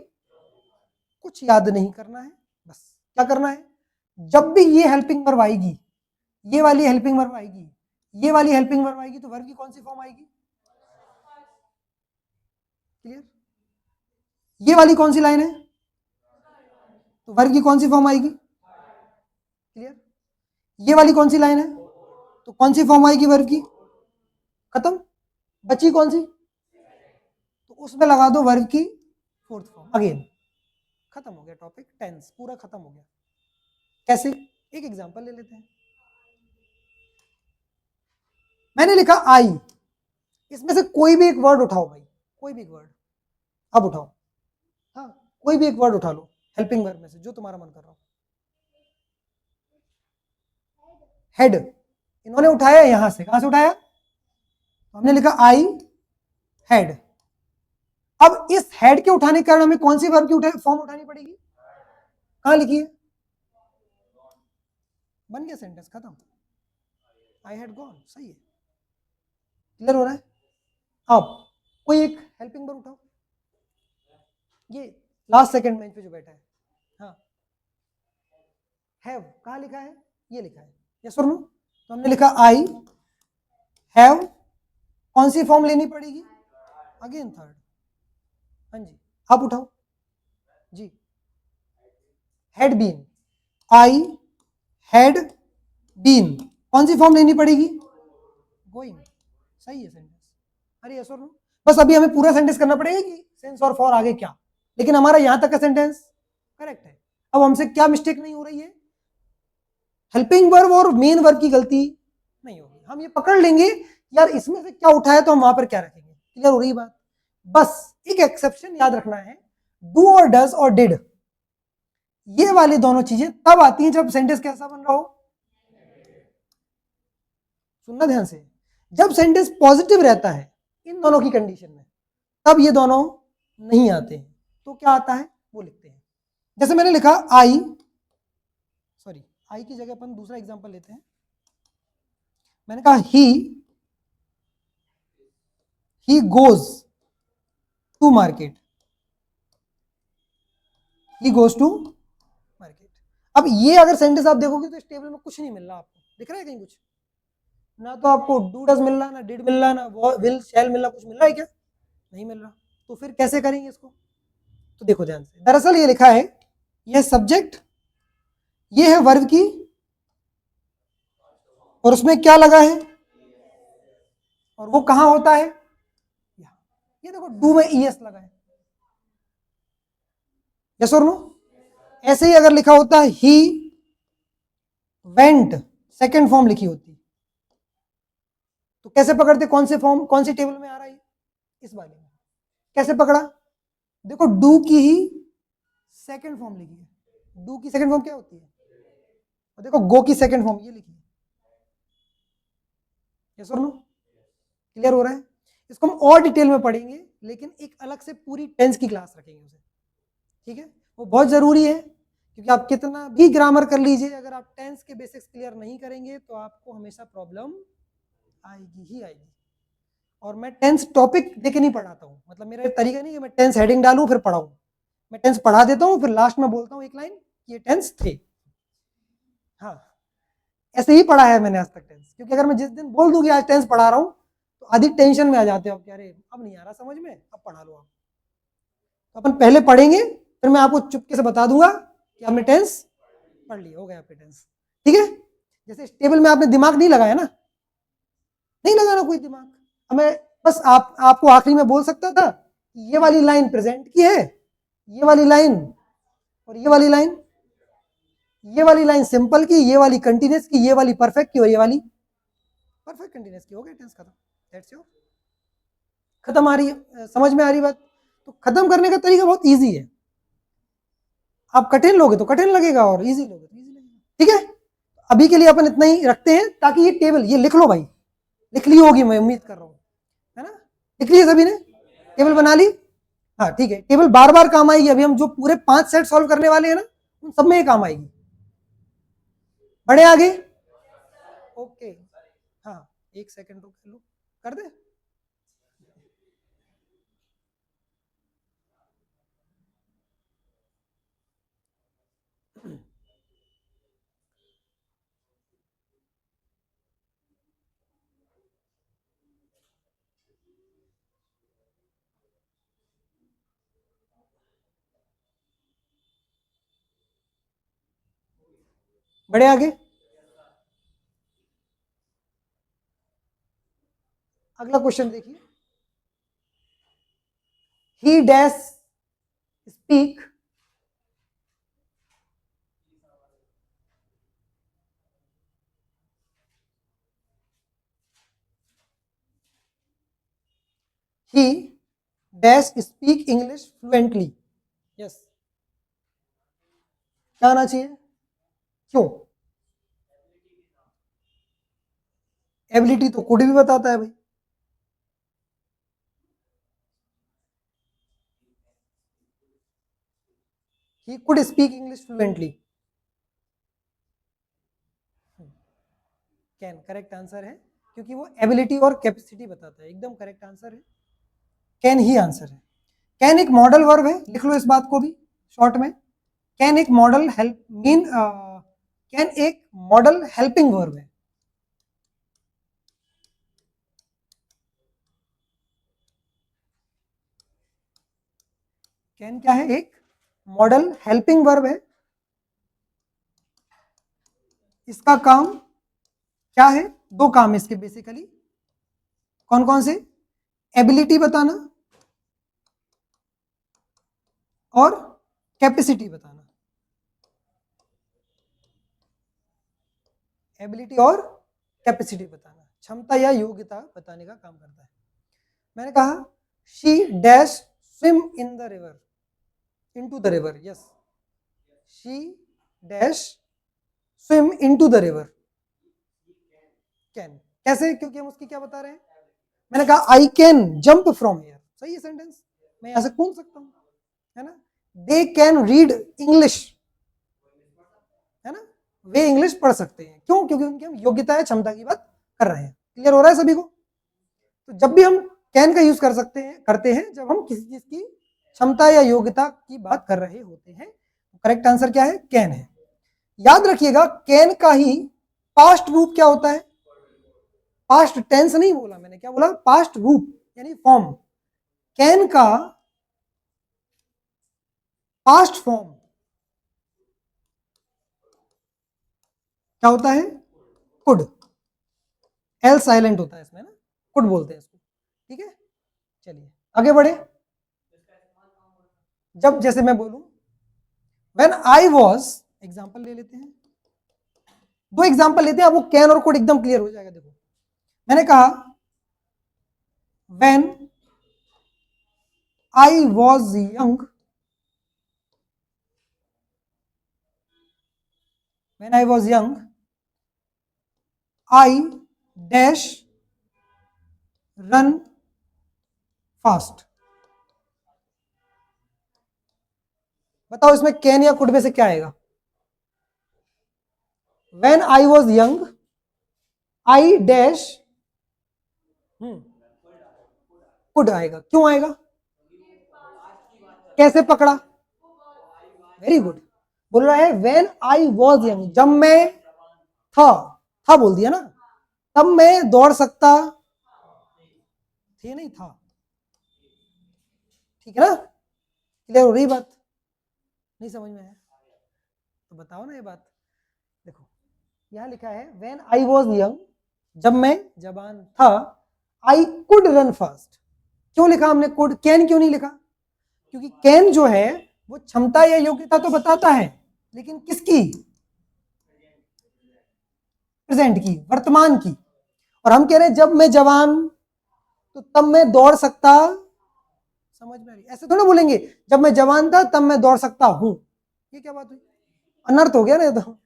कुछ याद नहीं करना है। बस क्या करना है, जब भी ये हेल्पिंग वर्ब आएगी, ये वाली हेल्पिंग वर्ब आएगी, ये वाली हेल्पिंग वर्ब आएगी, तो वर्ब की कौन सी फॉर्म आएगी? क्लियर? ये वाली कौन सी लाइन है, तो वर्ब की कौन सी फॉर्म आएगी? क्लियर? ये वाली कौन सी लाइन है, तो कौन सी फॉर्म आएगी वर्ब की? खत्म। बची कौन सी? तो उसमें लगा दो वर्ब की फोर्थ फॉर्म। अगेन खत्म हो गया टॉपिक, टेंस पूरा खत्म हो गया। कैसे? एक एग्जांपल ले लेते हैं। मैंने लिखा आई, इसमें से कोई भी एक वर्ड उठाओ भाई, कोई भी एक वर्ड अब उठाओ। हाँ, कोई भी एक वर्ड उठा लो हेल्पिंग वर्ब में से, जो तुम्हारा मन कर रहा हो। हेड इन्होंने उठाया यहां से, कहां से उठाया? तो हमने लिखा आई हेड। अब इस हेड के उठाने के कारण हमें कौन सी वर्ब की फॉर्म उठानी पड़ेगी? कहां लिखी है? बन गया सेंटेंस, खत्म। आई हैड गॉन, सही है। क्लियर हो रहा है? अब कोई एक हेल्पिंग वर्ब उठाओ, ये लास्ट सेकंड बेंच पे जो बैठा है। हाँ, हैव कहां लिखा है? ये लिखा है, यस और नो। तो हमने लिखा आई हैव, कौन सी फॉर्म लेनी पड़ेगी? Again third. हाँ जी, आप उठाओ जी। Had been, I had been, कौन सी फॉर्म लेनी पड़ेगी? गोइंग, सही है सेंटेंस। अरे यस और नो। बस अभी हमें पूरा सेंटेंस करना पड़ेगा कि सेंस और फॉर आगे क्या, लेकिन हमारा यहां तक का सेंटेंस करेक्ट है। अब हमसे क्या मिस्टेक नहीं हो रही है? हेल्पिंग वर्ब और मेन वर्ब की गलती नहीं होगी। हम ये पकड़ लेंगे यार इसमें से क्या उठाया तो हम वहां पर क्या रखेंगे। क्लियर हो रही बात? बस एक एक्सेप्शन याद रखना है, डू और डज और डिड, ये वाली दोनों चीजें तब आती हैं जब सेंटेंस कैसा बन रहा हो। सुनना ध्यान से, जब सेंटेंस पॉजिटिव रहता है इन दोनों की कंडीशन में, तब ये दोनों नहीं आते हैं। तो क्या आता है वो लिखते हैं। जैसे मैंने लिखा आई, सॉरी आई की जगह अपन दूसरा एग्जांपल लेते हैं। मैंने कहा he goes to market, he goes to market. अब ये अगर सेंटेंस आप देखोगे तो इस टेबल में कुछ नहीं मिल रहा आपको, दिख रहा है कहीं कुछ? ना तो आपको डू डज मिल रहा, ना डिड मिल रहा, ना विल शैल मिल रहा, कुछ मिल रहा है क्या? नहीं मिल रहा। तो फिर कैसे करेंगे इसको? तो देखो ध्यान से, दरअसल ये लिखा है, ये सब्जेक्ट, ये है वर्ब की, और उसमें क्या लगा है, और वो कहां होता है, ये देखो डू में ईएस लगा है, यस और नो। ऐसे ही अगर लिखा होता है ही वेंट, सेकंड फॉर्म लिखी होती, तो कैसे पकड़ते, कौन से फॉर्म, कौन सी टेबल में आ रहा है, इस वाले में। कैसे पकड़ा, देखो डू की ही सेकंड फॉर्म लिखी है, डू की सेकंड फॉर्म क्या होती है, और देखो गो की सेकंड फॉर्म ये लिखी है, यस और नो, क्लियर हो रहा है। इसको हम और डिटेल में पढ़ेंगे, लेकिन एक अलग से पूरी टेंस की क्लास रखेंगे उसे, ठीक है, वो बहुत जरूरी है, क्योंकि आप कितना भी ग्रामर कर लीजिए, अगर आप टेंस के बेसिक्स क्लियर नहीं करेंगे तो आपको हमेशा प्रॉब्लम आएगी ही आएगी। और मैं टेंस टॉपिक देके नहीं पढ़ाता हूँ, मतलब मेरा तरीका नहीं कि मैं टेंस हेडिंग डालूं फिर पढ़ाऊं, मैं टेंस पढ़ा देता हूँ, फिर लास्ट में बोलता हूँ एक लाइन, ये टेंस थे। हाँ, ऐसे ही पढ़ा है मैंने आज तक टेंस, क्योंकि अगर मैं जिस दिन बोल दूं कि आज टेंस पढ़ा रहा हूँ, तो अधिक टेंशन में आ जाते हो, अरे अब नहीं आ रहा समझ में, अब पढ़ा लो आप। तो अपन पहले पढ़ेंगे, फिर मैं आपको चुपके से बता दूंगा कि आपने टेंस पढ़ लिया, हो गया आपके टेंस, ठीक है। जैसे इस टेबल में आपने दिमाग नहीं लगाया ना, नहीं लगाना कोई दिमाग, हमें बस आपको आखिरी में बोल सकता था ये वाली लाइन प्रेजेंट की है, ये वाली लाइन और ये वाली लाइन, ये वाली लाइन सिंपल की, ये वाली कंटिन्यूस की, ये वाली परफेक्ट की और ये वाली परफेक्ट कंटिन्यूस की, हो गया टेंस खत्म, दैट्स योर, खत्म। आ रही है समझ में, आ रही बात। तो खत्म करने का तरीका बहुत इजी है, आप कठिन लोगे तो कठिन लगेगा और इजी लोगे तो इजी लगेगा, ठीक है। अभी के लिए अपन इतना ही रखते हैं, ताकि ये टेबल ये लिख लो भाई, लिख ली होगी मैं उम्मीद कर रहा हूँ, है ना, लिख ली सभी ने, टेबल बना ली, हाँ ठीक है, टेबल बार बार काम आएगी, अभी हम जो पूरे 5 सेट सॉल्व करने वाले हैं ना, उन सब में ये काम आएगी। बढ़े आगे, ओके, हाँ एक सेकंड रुक लो, कर दे, बढ़े आगे। अगला क्वेश्चन देखिए, ही dash speak he dash speak English fluently, yes, क्या आना चाहिए, क्यों, एबिलिटी तो कुड भी बताता है भाई, he could speak English fluently, can correct answer है, क्योंकि वो एबिलिटी और कैपेसिटी बताता है, एकदम करेक्ट आंसर है, कैन ही आंसर है। कैन एक मॉडल वर्ब है, लिख लो इस बात को भी शॉर्ट में, कैन एक मॉडल हेल्प मीन, कैन एक मॉडल हेल्पिंग वर्ब है, कैन क्या है, एक मॉडल हेल्पिंग वर्ब है। इसका काम क्या है, दो काम है इसके बेसिकली, कौन कौन से, एबिलिटी बताना और कैपेसिटी बताना, एबिलिटी और कैपेसिटी बताना, क्षमता या योग्यता बताने का काम करता है। मैंने कहा she dash swim in the river, into the river, yes, she dash swim into the river, can, कैसे, क्योंकि हम उसकी क्या बता रहे हैं, मैंने कहा I can jump from here, सही है सेंटेंस, मैं यहां से कूद सकता हूं, है ना, दे कैन रीड इंग्लिश, है ना, वे इंग्लिश पढ़ सकते हैं, क्यों, क्योंकि उनकी हम योग्यता है, क्षमता की बात कर रहे हैं, क्लियर हो रहा है सभी को। तो जब भी हम कैन का यूज कर सकते हैं, करते हैं जब हम किसी चीज की क्षमता या योग्यता की बात कर रहे होते हैं, तो करेक्ट आंसर क्या है, कैन है। याद रखिएगा कैन का ही पास्ट रूप क्या होता है, पास्ट टेंस नहीं बोला मैंने, क्या बोला, पास्ट रूप यानी फॉर्म, कैन का पास्ट फॉर्म क्या होता है? कुड। एल साइलेंट होता है इसमें ना, कुड बोलते हैं इसको। ठीक है, चलिए आगे बढ़े। जब जैसे मैं बोलूं व्हेन आई वॉज, एग्जाम्पल ले लेते हैं, 2 एग्जाम्पल लेते हैं, अब वो कैन और कुड एकदम क्लियर हो जाएगा। देखो मैंने कहा when I was young, when I was young I dash run fast. बताओ इसमें कैन या कुड में से क्या आएगा? When I was young I dash could आएगा। क्यों आएगा? कैसे पकड़ा? Very good. बोल रहा है व्हेन आई वॉज यंग, जब मैं था बोल दिया ना, तब मैं दौड़ सकता थे, नहीं था। ठीक है ना, क्लियर हो रही बात? नहीं समझ में है तो बताओ ना ये बात। देखो यहां लिखा है व्हेन आई वॉज यंग, जब मैं जवान था, आई कुड रन फास्ट। क्यों लिखा हमने कुड, कैन क्यों नहीं लिखा? क्योंकि कैन जो है वो क्षमता या योग्यता तो बताता है, लेकिन किसकी? प्रेजेंट की, वर्तमान की। और हम कह रहे हैं जब मैं जवान, तो तब मैं दौड़ सकता। समझ में आ रही? ऐसे थोड़ा बोलेंगे जब मैं जवान था तब मैं दौड़ सकता हूं। ये क्या बात हुई? अनर्थ हो गया ना, ये तो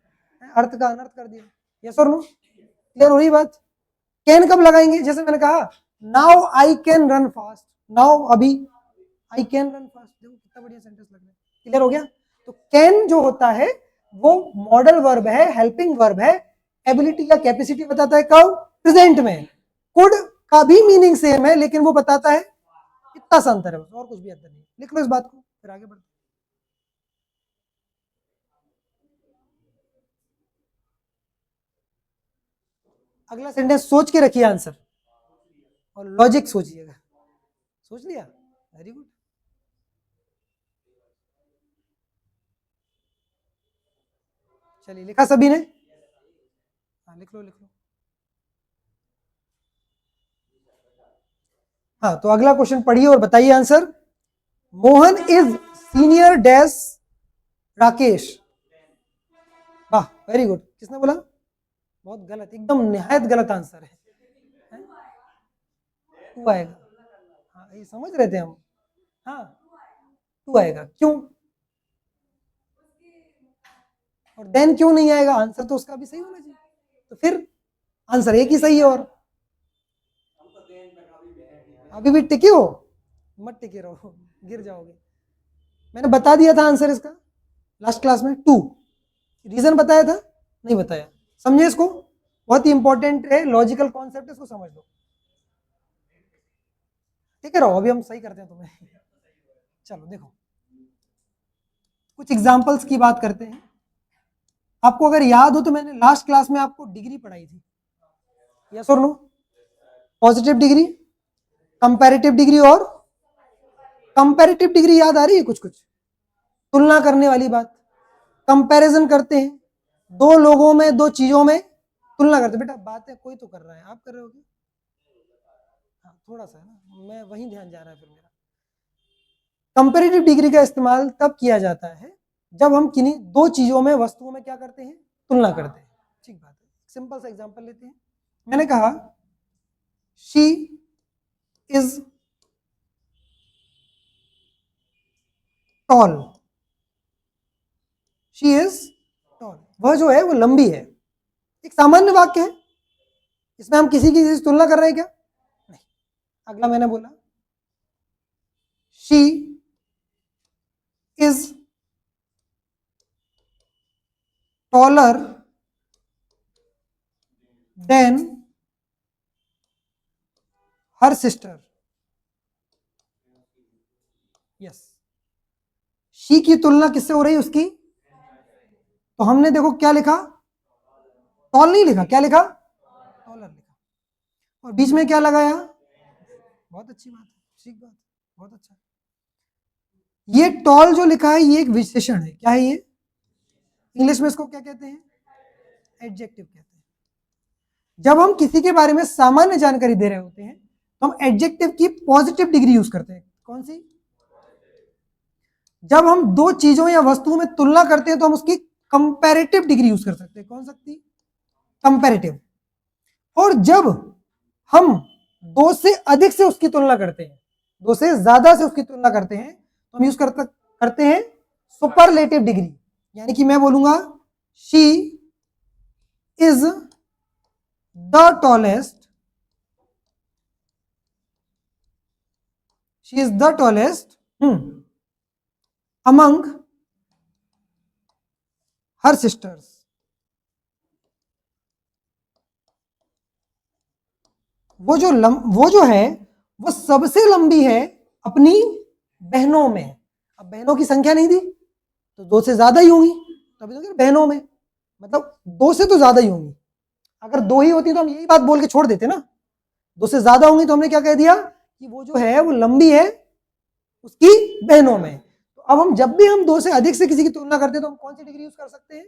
अर्थ का अनर्थ कर दिया। यस और नो, क्लियर हो रही बात? कैन कब लगाएंगे? जैसे मैंने कहा now I can run fast, now अभी आई कैन रन फास्ट। देखो कितना बढ़िया सेंटेंस लग रहा है। क्लियर हो गया? तो कैन जो होता है वो मॉडल वर्ब है, हेल्पिंग वर्ब है, एबिलिटी या कैपेसिटी बताता है कब? प्रेजेंट में। कुड का भी मीनिंग सेम है, लेकिन वो बताता है इतना सा अंतर है बस, और कुछ भी अंतर नहीं। लिख लो इस बात को, फिर आगे बढ़ते। अगला सेंटेंस सोच के रखिए आंसर, और लॉजिक सोचिएगा। सोच लिया? Very good. चलिए लिखा सभी ने? हाँ लिख लो लिख लो। हाँ तो अगला क्वेश्चन पढ़िए और बताइए answer. Mohan is senior dash Rakesh. वाह वेरी गुड। किसने बोला? बहुत गलत, एकदम निहायत गलत आंसर है। टू आएगा। हाँ ये समझ रहे थे हम। हाँ टू आएगा। क्यों? और देन क्यों नहीं आएगा? आंसर तो उसका भी सही होना चाहिए। तो फिर आंसर एक ही सही है। और अभी भी टिके हो? मत टिके रहो, गिर जाओगे। मैंने बता दिया था आंसर इसका लास्ट क्लास में, टू। रीजन बताया था? नहीं बताया। समझे इसको? बहुत ही इंपॉर्टेंट है, लॉजिकल कॉन्सेप्ट है, इसको समझ लो। ठीक है रहो, अभी हम सही करते हैं तुम्हें। चलो देखो कुछ एग्जांपल्स की बात करते हैं। आपको अगर याद हो तो मैंने लास्ट क्लास में आपको डिग्री पढ़ाई थी, यस और no? Positive degree, comparative degree और कंपैरेटिव डिग्री याद आ रही है? कुछ कुछ तुलना करने वाली बात, कंपैरिजन करते हैं दो लोगों में, दो चीजों में तुलना करते। बेटा बात है कोई तो कर रहा है, आप कर रहे हो क्या? हाँ थोड़ा सा है ना, मैं वहीं ध्यान जा रहा है फिर मेरा। कंपैरेटिव डिग्री का इस्तेमाल तब किया जाता है जब हम किन्हीं दो चीजों में, वस्तुओं में क्या करते हैं? तुलना करते हैं। ठीक बात है, सिंपल सा एग्जांपल लेते हैं। मैंने कहा she is tall, she is tall. वह जो है वो लंबी है। एक सामान्य वाक्य है, इसमें हम किसी की तुलना कर रहे हैं क्या? नहीं। अगला मैंने बोला she is taller than her sister. Yes, she की तुलना किससे हो रही है? उसकी। तो हमने देखो क्या लिखा? टॉल नहीं लिखा, क्या लिखा? टॉलर लिखा। और बीच में क्या लगाया? बहुत अच्छी बात है, ठीक बात, बहुत अच्छा। ये टॉल जो लिखा है ये एक विशेषण है, क्या है ये? इंग्लिश में इसको क्या कहते हैं? एडजेक्टिव कहते हैं। जब हम किसी के बारे में सामान्य जानकारी दे रहे होते हैं तो हम एडजेक्टिव की पॉजिटिव डिग्री यूज करते हैं। कौन सी? जब हम दो चीजों या वस्तुओं में तुलना करते हैं तो हम उसकी कंपैरेटिव डिग्री यूज कर सकते हैं। कौन सकती? कंपैरेटिव। और जब हम दो से अधिक से उसकी तुलना करते हैं, दो से ज्यादा से उसकी तुलना करते हैं तो हम यूज करते हैं सुपरलेटिव डिग्री। यानी कि मैं बोलूंगा she is the tallest, she is the tallest among her sisters। वो जो है वो सबसे लंबी है अपनी बहनों में। अब बहनों की संख्या नहीं दी तो दो से ज्यादा ही होंगी, तभी तो बहनों में मतलब दो से तो ज्यादा ही होंगी। अगर दो ही होती तो हम यही बात बोल के छोड़ देते ना, दो से ज्यादा होंगी तो हमने क्या कह दिया कि वो जो है वो लंबी है उसकी बहनों में। तो अब हम जब भी हम दो से अधिक से किसी की तुलना करते हैं तो हम कौन सी डिग्री यूज कर सकते हैं?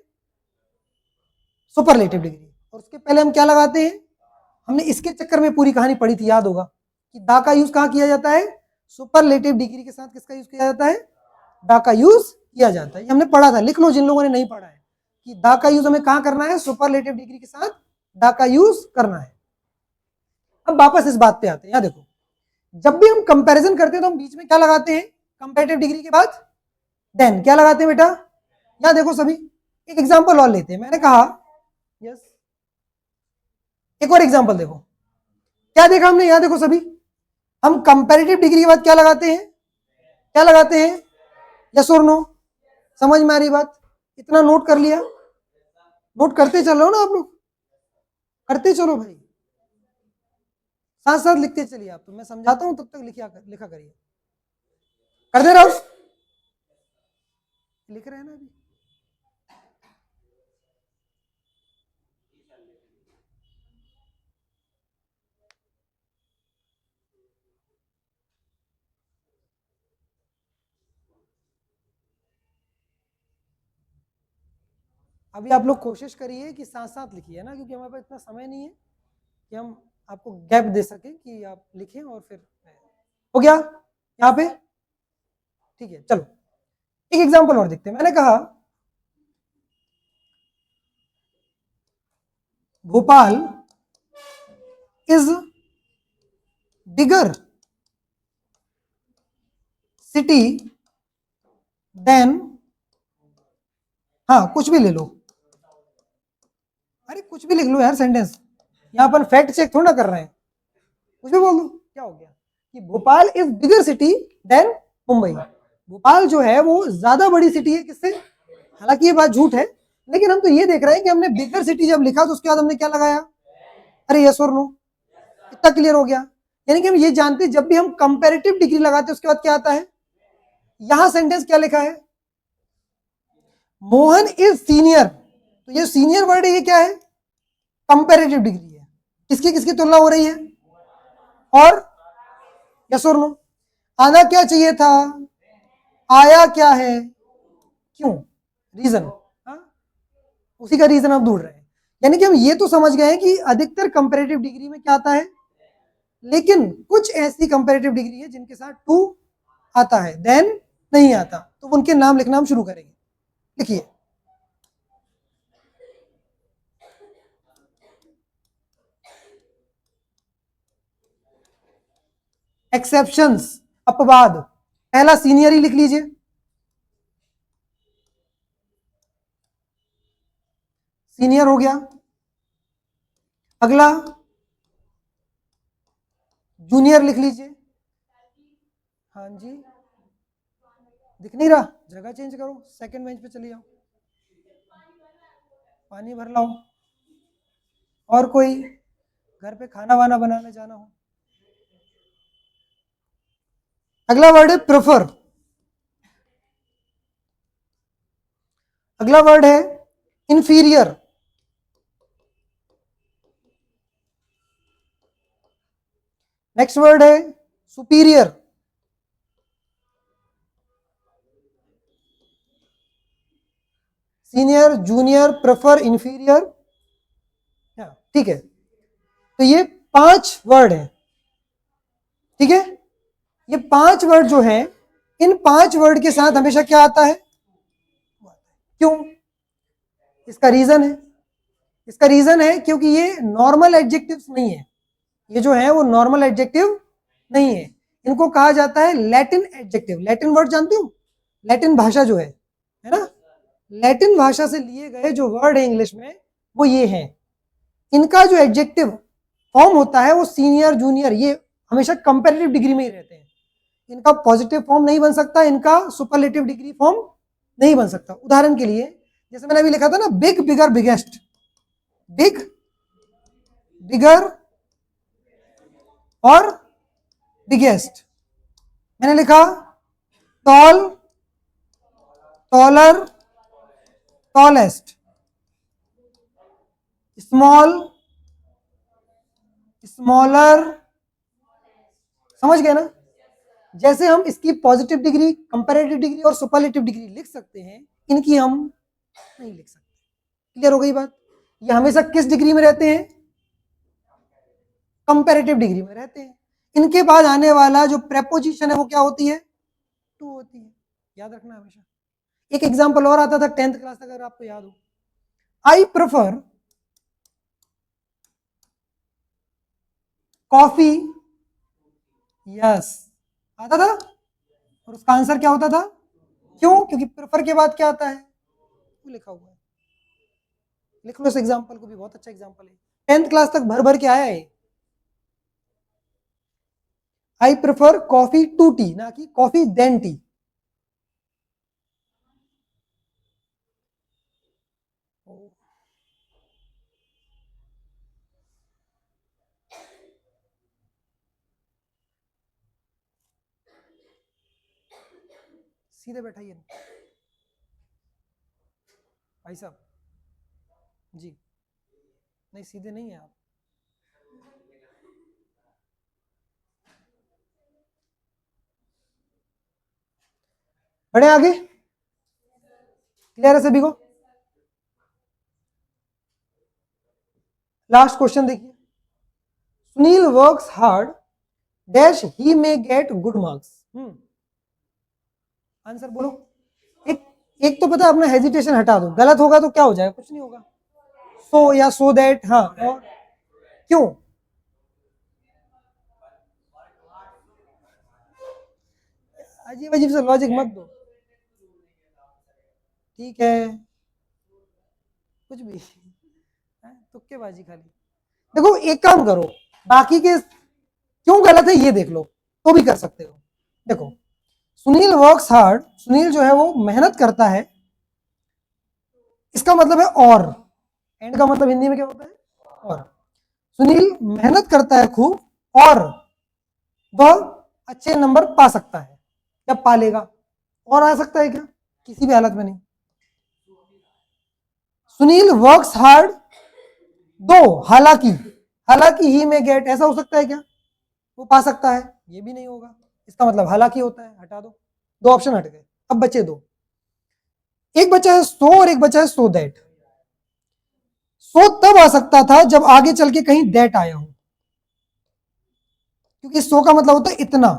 Superlative degree. और उसके पहले हम क्या लगाते हैं? हमने इसके चक्कर में पूरी कहानी पढ़ी थी, याद होगा कि दा का यूज कहां किया जाता है? सुपरलेटिव डिग्री के साथ किसका यूज किया जाता है? दा का यूज किया जाता है। हमने पढ़ा था, लिख लो जिन लोगों ने नहीं पढ़ा है, कि दा का यूज हमें कहां करना है? सुपरलेटिव डिग्री के साथ दा का यूज करना है। अब वापस इस बात पे आते हैं। यहां देखो, जब भी हम कंपैरिजन करते हैं तो हम बीच में क्या लगाते हैं? कंपैरेटिव डिग्री के बाद देन क्या लगाते हैं बेटा? यहां देखो सभी, एक एग्जांपल और लेते हैं। मैंने कहा यस, एक और एग्जांपल देखो, क्या देखा हमने? यहां देखो सभी, हम कंपैरेटिव डिग्री के बाद क्या लगाते हैं? क्या लगाते हैं? यस और नो? समझ में आ रही बात? इतना नोट कर लिया? नोट करते चलो ना आप लोग, करते चलो भाई, साथ साथ लिखते चलिए। आप तो मैं समझाता हूं तब तक लिखा करिए। कर दे रहा हूं, लिख रहे हैं ना अभी? अभी आप लोग कोशिश करिए कि साथ साथ लिखिए ना, क्योंकि हमारे पास इतना समय नहीं है कि हम आपको गैप दे सके कि आप लिखें। और फिर हो गया यहाँ पे? ठीक है, चलो एक एग्जांपल और देखते हैं। मैंने कहा Bhopal is bigger city than, हाँ कुछ भी ले लो, अरे कुछ भी लिख लो यार सेंटेंस, यहाँ पर फैक्ट चेक थोड़ा कर रहे हैं, कुछ भी बोल दो। क्या हो गया कि Bhopal is bigger city than Mumbai. Bhopal जो है वो ज्यादा बड़ी सिटी है किससे? हालांकि ये बात झूठ है, लेकिन हम तो ये देख रहे हैं कि हमने बिगर सिटी जब लिखा तो उसके बाद हमने क्या लगाया? अरे यस और नो, इतना क्लियर हो गया। यानी कि हम ये जानते हैं जब भी हम कंपैरेटिव डिग्री लगाते हैं उसके बाद क्या आता है? यहां सेंटेंस क्या लिखा है? मोहन इज सीनियर, तो ये सीनियर वर्ड है, ये क्या है? कंपैरेटिव डिग्री है। किसकी किसकी तुलना हो रही है? और यस और नो? आना क्या चाहिए था, आया क्या है, क्यों? रीजन, उसी का रीजन आप ढूंढ रहे हैं। यानी कि हम ये तो समझ गए हैं कि अधिकतर कंपैरेटिव डिग्री में क्या आता है, लेकिन कुछ ऐसी कंपैरेटिव डिग्री है जिनके साथ टू आता है देन नहीं आता, तो उनके नाम लिखना हम शुरू करेंगे। लिखिए, एक्सेप्शंस, अपवाद। पहला सीनियर ही लिख लीजिए, सीनियर हो गया। अगला जूनियर लिख लीजिए। हाँ जी, दिख नहीं रहा? जगह चेंज करो, सेकंड बेंच पे चले जाओ, पानी भर लाओ। और कोई घर पे खाना वाना बनाने जाना हो? अगला वर्ड है प्रेफर। अगला वर्ड है इंफीरियर। नेक्स्ट वर्ड है superior. Senior, junior, prefer, inferior, ठीक है। तो ये 5 वर्ड है, ठीक है। ये 5 वर्ड जो है, इन 5 वर्ड के साथ हमेशा क्या आता है? क्यों? इसका रीजन है, इसका रीजन है क्योंकि ये नॉर्मल एडजेक्टिव्स नहीं है, ये जो है वो नॉर्मल एडजेक्टिव नहीं है, इनको कहा जाता है लैटिन एडजेक्टिव। लैटिन वर्ड जानते हो? लैटिन भाषा जो है ना, लैटिन भाषा से लिए गए जो वर्ड है इंग्लिश में वो ये है। इनका जो एडजेक्टिव फॉर्म होता है वो सीनियर, जूनियर, ये हमेशा कंपैरेटिव डिग्री में ही रहते हैं। इनका पॉजिटिव फॉर्म नहीं बन सकता, इनका सुपरलेटिव डिग्री फॉर्म नहीं बन सकता। उदाहरण के लिए जैसे मैंने अभी लिखा था ना, big, bigger, biggest, big, bigger और बिगेस्ट। मैंने लिखा tall, taller, tallest, small, smaller, समझ गए ना? जैसे हम इसकी पॉजिटिव डिग्री, कंपैरेटिव डिग्री और सुपरलेटिव डिग्री लिख सकते हैं, इनकी हम नहीं लिख सकते। क्लियर हो गई बात? ये हमेशा किस डिग्री में रहते हैं? कंपैरेटिव डिग्री में रहते हैं। इनके बाद आने वाला जो प्रेपोजिशन है वो क्या होती है? टू होती है, याद रखना हमेशा। एक एग्जांपल और आता था 10th क्लास तक, अगर आपको याद हो, आई प्रेफर कॉफी, यस, आता था। और उसका आंसर क्या होता था? क्यों? क्योंकि प्रेफर के बाद क्या आता है? वो लिखा हुआ है। लिख लो इस एग्जांपल को भी, बहुत अच्छा एग्जांपल है, 10th क्लास तक भर भर के आया है। I prefer coffee to tea, ना कि कॉफी देन टी। सीधे बैठाइए भाई साहब जी, नहीं सीधे नहीं है आप। बढ़े आगे, क्लियर है सभी को? लास्ट क्वेश्चन देखिए, Sunil works hard dash he may get good marks. Answer बोलो। एक एक तो पता है, अपना हेजिटेशन हटा दो, गलत होगा तो क्या हो जाएगा? कुछ नहीं होगा। सो या सो दैट, हाँ, और क्यों? अजीब अजीब से लॉजिक मत दो, ठीक है, कुछ भी तुक्केबाजी खाली। देखो एक काम करो, बाकी के क्यों गलत है ये देख लो, तो भी कर सकते हो। देखो, सुनील वर्क्स हार्ड, सुनील जो है वो मेहनत करता है, इसका मतलब है और, एंड का मतलब हिंदी में क्या होता है? और। सुनील मेहनत करता है खूब और वह अच्छे नंबर पा सकता है, या पा लेगा। और आ सकता है क्या? किसी भी हालत में नहीं। सुनील वर्क्स हार्ड दो, हालांकि, हालांकि ही में गेट, ऐसा हो सकता है क्या? वो पा सकता है, ये भी नहीं होगा। इसका मतलब हालांकि होता है, हटा दो, दो ऑप्शन हट गए, अब बचे दो। एक बचा है सो और एक बचा है सो दैट। सो तब आ सकता था जब आगे चल के कहीं दैट आया हो, क्योंकि सो का मतलब होता है इतना,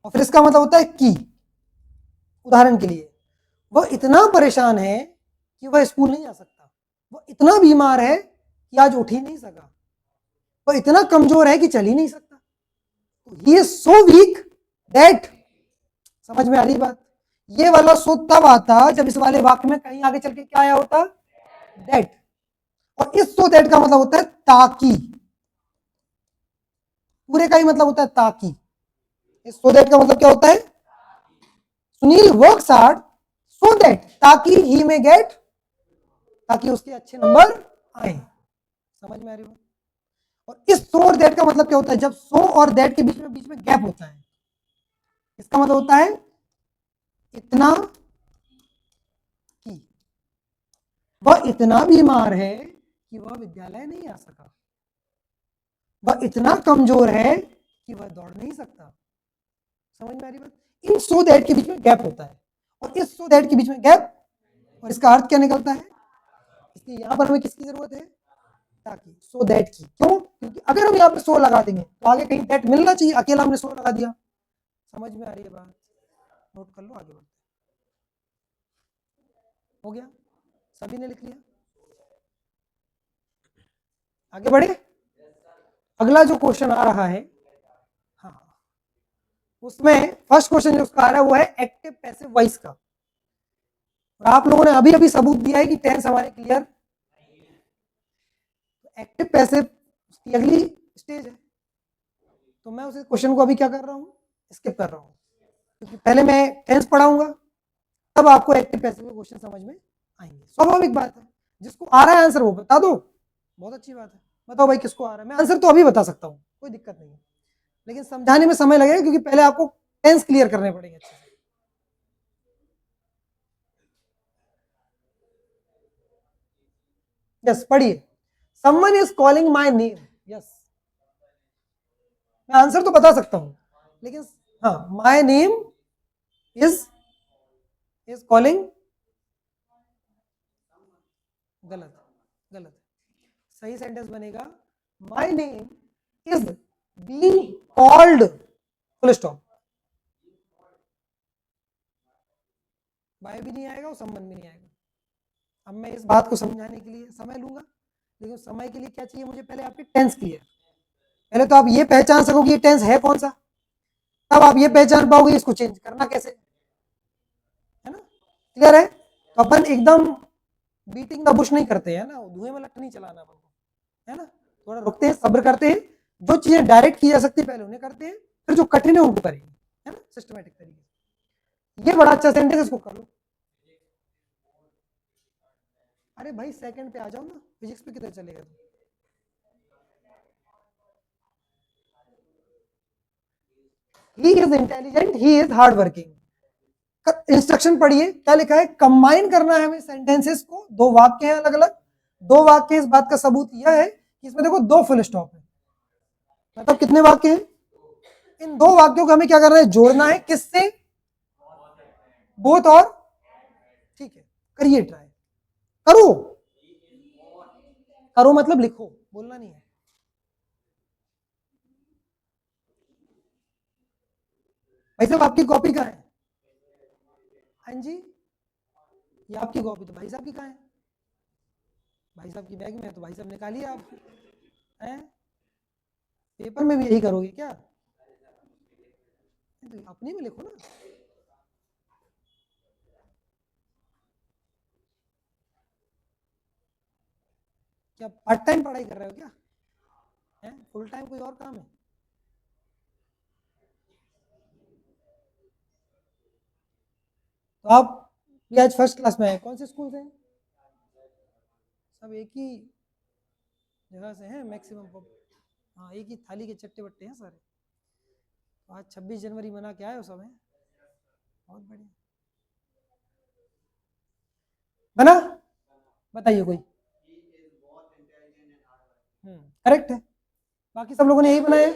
और फिर इसका मतलब होता है कि। उदाहरण के लिए, वह इतना परेशान है कि वह स्कूल नहीं आ सकता, वह इतना बीमार है कि आज उठ ही नहीं सका, वह इतना कमजोर है कि चल ही नहीं सकता, ही इज सो वीक दैट। समझ में आ रही बात? ये वाला सो तब आता जब इस वाले वाक्य में कहीं आगे चल के क्या आया होता? दैट। और इस सो दैट का मतलब होता है ताकि, पूरे का ही मतलब होता है ताकि। इस सो दैट का मतलब क्या होता है? Sunil works hard so that, ताकि ही में गेट, ताकि उसके अच्छे नंबर आए। समझ में आ रही बात? और इस सो और दैट का मतलब क्या होता है? जब सो और दैट के बीच में गैप होता है, इसका मतलब होता है इतना कि वह इतना बीमार है कि वह विद्यालय नहीं आ सका, वह इतना कमजोर है कि वह दौड़ नहीं सकता। समझ में आ रही बात? इन सो दैट के बीच में गैप होता है, और इस सो दैट के बीच में गैप और इसका अर्थ क्या निकलता है, इसलिए यहां पर हमें किसकी जरूरत है, ताकि, सो दैट की। क्यों, क्योंकि अगर हम यहाँ पे सो लगा देंगे तो आगे कहीं दैट मिलना चाहिए, अकेला हमने सो लगा दिया। समझ में आ रही है बात, नोट कर लो, आगे बढ़ते। हो गया, सभी ने लिख लिया, आगे बढ़े। अगला जो क्वेश्चन आ रहा है, हाँ, उसमें फर्स्ट क्वेश्चन जो उसका आ रहा है वो है एक्टिव पैसिव वॉइस का। और आप लोगों ने अभी अभी सबूत दिया है कि टेंस हमारे क्लियर, एक्टिव पैसिव उसकी अगली स्टेज है। तो मैं उस क्वेश्चन को अभी क्या कर रहा हूँ, स्किप कर रहा हूँ, क्योंकि पहले मैं टेंस पढ़ाऊंगा, तब आपको एक्टिव पैसिव के क्वेश्चन समझ में आएंगे। स्वाभाविक बात है, जिसको आ रहा है आंसर वो बता दो, बहुत अच्छी बात है। बताओ भाई किसको आ रहा है, मैं आंसर तो अभी बता सकता हूँ, कोई दिक्कत नहीं है, लेकिन समझाने में समय लगेगा, क्योंकि पहले आपको टेंस क्लियर करने पड़ेंगे अच्छे से। यस, पढ़िए, someone is calling my name. Yes, मैं आंसर तो बता सकता हूं, लेकिन हाँ, my name is is calling, गलत, गलत, सही सेंटेंस बनेगा my name is being called, full stop. By भी नहीं आएगा और संबंध भी नहीं आएगा। अब मैं इस बात को समझाने के लिए समय लूंगा, लेकिन समय के लिए क्या चाहिए मुझे, पहले आपके टेंस क्लियर, पहले तो आप ये पहचान सकोगे ये टेंस है कौन सा, तब आप ये पहचान पाओगे इसको चेंज करना कैसे, है ना, क्लियर है। तो अपन एकदम बीटिंग द बुश नहीं करते हैं ना, धुएं में लट नहीं चलाना अपन को, है ना, थोड़ा रुकते हैं, सब्र करते हैं, जो चीजें डायरेक्ट की जा सकती है पहले उन्हें करते हैं, फिर जो कठिन है उनको करेंगे, है ना, सिस्टमेटिक तरीके। ये बड़ा अच्छा सेंटेंस, इसको कर लो। अरे भाई सेकंड पे आ जाओ ना, फिजिक्स पे किधर चलेगा तुम। He is intelligent, he is hard working. Instruction पढ़िए, क्या लिखा है, कंबाइन करना है हमें सेंटेंसेस को, दो वाक्य हैं अलग अलग, दो वाक्य। इस बात का सबूत यह है कि इसमें देखो दो फुल स्टॉप है, मतलब कितने वाक्य हैं, इन दो वाक्यों को हमें क्या करना है, जोड़ना है, किससे, बोथ और, ठीक है, करिए ट्राई, करो, करो मतलब लिखो, बोलना नहीं है। भाई साहब आपकी कॉपी कहाँ है, हाँ जी, ये आपकी कॉपी तो भाई साहब की कहाँ है, भाई साहब की बैग में है, तो भाई साहब निकालिए आप, हैं, पेपर में भी यही करोगे क्या, अपनी में लिखो ना। क्या पार्ट टाइम पढ़ाई कर रहे हो क्या, है फुल टाइम कोई और काम है। तो आप भी आज फर्स्ट क्लास में आए, कौन से स्कूल से हैं, सब एक ही जगह से हैं मैक्सिमम, हाँ एक ही थाली के चट्टे बट्टे हैं सारे। तो आज 26 जनवरी मना के आए हो सब, हैं, बहुत बढ़िया, बना, बताइए कोई, करेक्ट है, बाकी सब लोगों ने यही बनाया,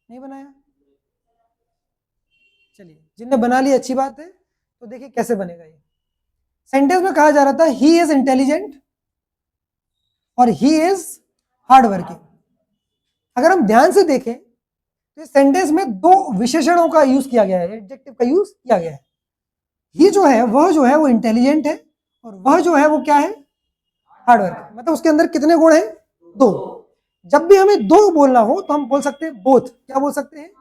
नहीं बनाया, चलिए जिनने बना लिया अच्छी बात है। तो देखिए कैसे बनेगा ये सेंटेंस में, कहा जा रहा था ही इज इंटेलिजेंट और ही इज हार्ड वर्किंग। अगर हम ध्यान से देखें तो इस सेंटेंस में दो विशेषणों का यूज किया गया है, एडजेक्टिव का यूज किया गया है। ही जो है वो इंटेलिजेंट है, और वह जो है वो क्या है, हार्ड वर्क, मतलब उसके अंदर कितने गुण हैं, दो। जब भी हमें दो बोलना हो तो हम बोल सकते हैं बोथ, क्या बोल सकते हैं,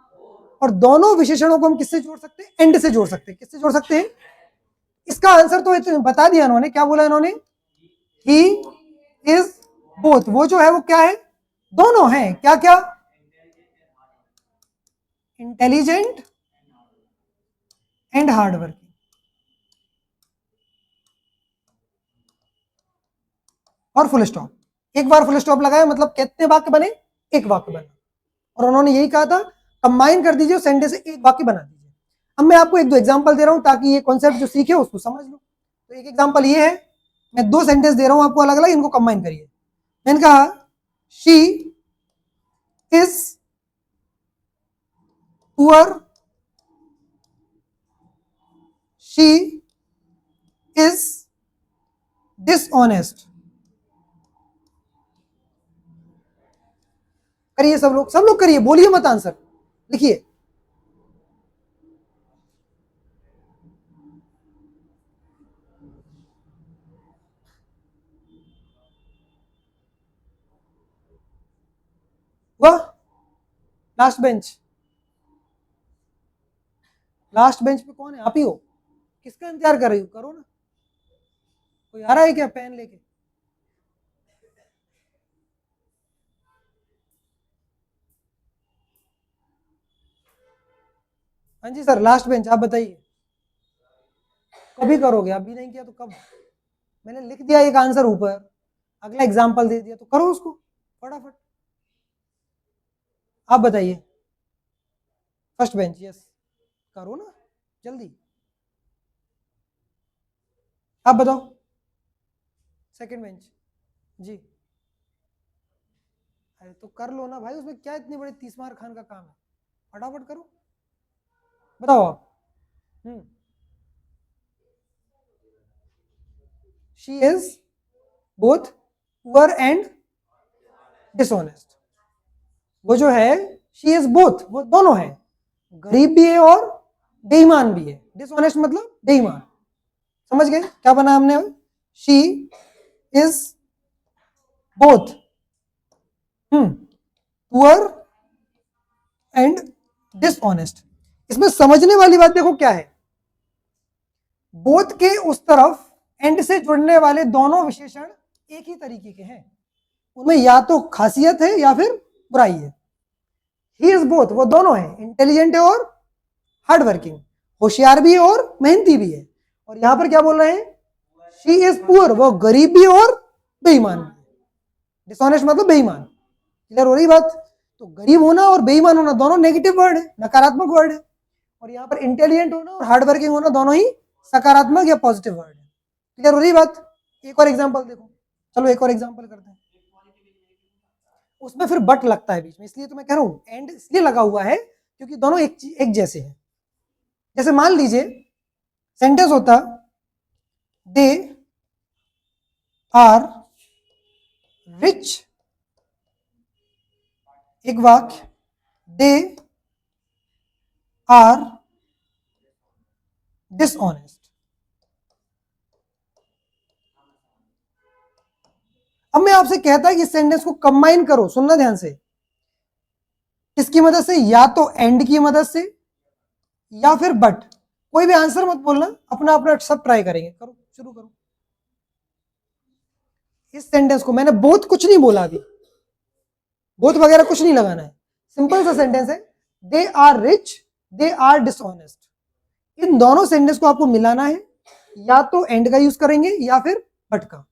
और दोनों विशेषणों को हम किससे जोड़ सकते हैं, एंड से जोड़ सकते हैं, किससे जोड़ सकते हैं। इसका आंसर तो बता दिया इन्होंने, क्या बोला इन्होंने, ही इज बोथ, वो जो है वो क्या है, दोनों हैं, क्या क्या, इंटेलिजेंट एंड हार्ड वर्किंग। और फुल स्टॉप, एक बार फुल स्टॉप लगाया मतलब कितने वाक्य बने, एक वाक्य बना, और उन्होंने यही कहा था कंबाइन कर दीजिए सेंटेंस से एक वाक्य बना दीजिए। अब मैं आपको एक दो एग्जांपल दे रहा हूं ताकि ये कॉन्सेप्ट जो सीखे उसको समझ लो। तो एक एग्जांपल ये है, मैं दो सेंटेंस दे रहा हूं आपको अलग अलग, इनको कंबाइन करिए। मैंने कहा she is poor, she is dishonest. करिए सब लोग करिए, बोलिए मत आंसर, लिखिए। वाह, लास्ट बेंच, लास्ट बेंच पे कौन है? आप ही हो? किसका इंतजार कर रही हो? करो ना, कोई आ रहा है क्या पेन लेके? हाँ जी सर, लास्ट बेंच, आप बताइए। कभी करोगे? अभी नहीं किया तो कब? मैंने लिख दिया एक आंसर ऊपर, अगला एग्जाम्पल दे दिया, तो करो उसको फटाफट। आप बताइए। फर्स्ट बेंच, यस, करो ना जल्दी। आप बताओ। सेकंड बेंच, जी। अरे तो कर लो ना भाई, उसमें क्या इतनी बड़ी 30 मार खान का काम है, फटाफट करो। बताओ आप। She is both poor and dishonest. वो जो है, शी इज बोथ, वो दोनों है, गरीब भी है और बेईमान भी है। डिसऑनेस्ट मतलब बेईमान, समझ गए क्या बना हमने? She is both poor and dishonest. इसमें समझने वाली बात देखो क्या है, बोथ के उस तरफ एंड से जुड़ने वाले दोनों विशेषण एक ही तरीके के हैं, उनमें या तो खासियत है या फिर बुराई है। ही इज बोथ, वो दोनों है, इंटेलिजेंट है और हार्ड वर्किंग, होशियार भी है और मेहनती भी है। और यहां पर क्या बोल रहे हैं? शी इज पुअर, वो गरीब भी और बेईमान भी। डिसऑनेस्ट मतलब बेईमान, क्लियर हो रही बात? तो गरीब होना और बेईमान होना दोनों नेगेटिव वर्ड है, नकारात्मक वर्ड है। और यहाँ पर इंटेलिजेंट होना और हार्ड वर्किंग होना दोनों ही सकारात्मक या पॉजिटिव वर्ड है। क्लियर हो रही बात? एक और एग्जांपल देखो, चलो एक और एग्जांपल करते हैं। उसमें फिर बट लगता है बीच में, इसलिए तो मैं कह रहा हूं एंड इसलिए लगा हुआ है क्योंकि दोनों एक जैसे हैं। जैसे मान लीजिए सेंटेंस होता दे आर रिच, एक वाक्य दे आर डिसऑनेस्ट। अब मैं आपसे कहता है कि सेंटेंस को कंबाइन करो, सुनना ध्यान से, किसकी मदद से? या तो एंड की मदद से या फिर बट। कोई भी आंसर मत बोलना, अपना अपना सब ट्राई करेंगे। करो, शुरू करो। इस सेंटेंस को मैंने बहुत कुछ नहीं बोला अभी, बहुत वगैरह कुछ नहीं लगाना है, सिंपल सा सेंटेंस है, they are rich, they are dishonest. इन दोनों सेंटेंस को आपको मिलाना है, या तो एंड का यूज करेंगे या फिर बट का।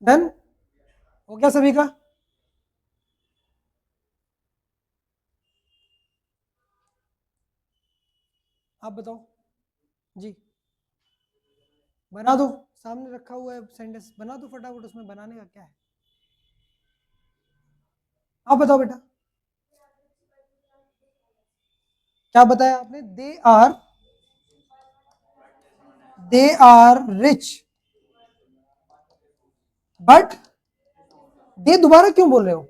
डन हो गया सभी का? आप बताओ जी। बना दो, सामने रखा हुआ है सेंटेंस, बना दो फटाफट, उसमें बनाने का क्या है? आप बताओ बेटा, क्या बताया आपने? दे आर रिच बट, दे दोबारा क्यों बोल रहे हो?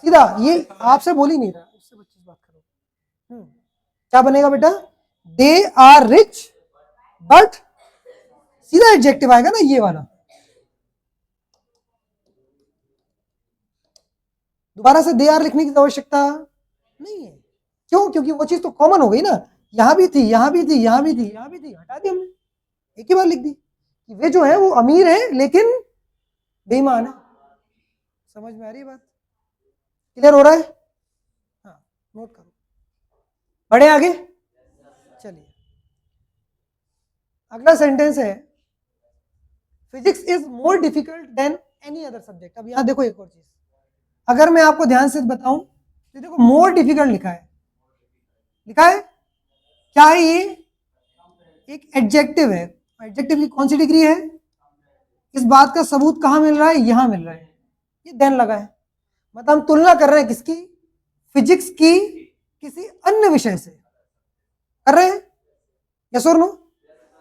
सीधा ये आपसे बोल ही नहीं रहा, उससे बच्चे बात करो। क्या बनेगा बेटा? दे आर रिच बट, सीधा एडजेक्टिव आएगा ना ये वाला। दोबारा से दे आर लिखने की आवश्यकता नहीं है। क्यों? क्योंकि वो चीज तो कॉमन हो गई ना, यहां भी थी, यहां भी थी, यहां भी थी, यहां भी थी, हटा दी हमने, एक ही बार लिख दी कि वे जो है वो अमीर है लेकिन बेईमान है। समझ में आ रही है बात? क्लियर हो रहा है? हाँ, नोट करो। बढ़े आगे, चलिए अगला सेंटेंस है, physics is more difficult than any other subject. अब यहां देखो एक और चीज, अगर मैं आपको ध्यान से बताऊं तो देखो मोर डिफिकल्ट लिखा है, लिखा है क्या है ये, एक एडजेक्टिव है। एडजेक्टिव की कौन सी डिग्री है, इस बात का सबूत कहां मिल रहा है, यहां मिल रहा है, ये देन लगा है। मतलब हम तुलना कर रहे हैं किसकी, फिजिक्स की किसी अन्य विषय से कर रहे हैं, यस और नो।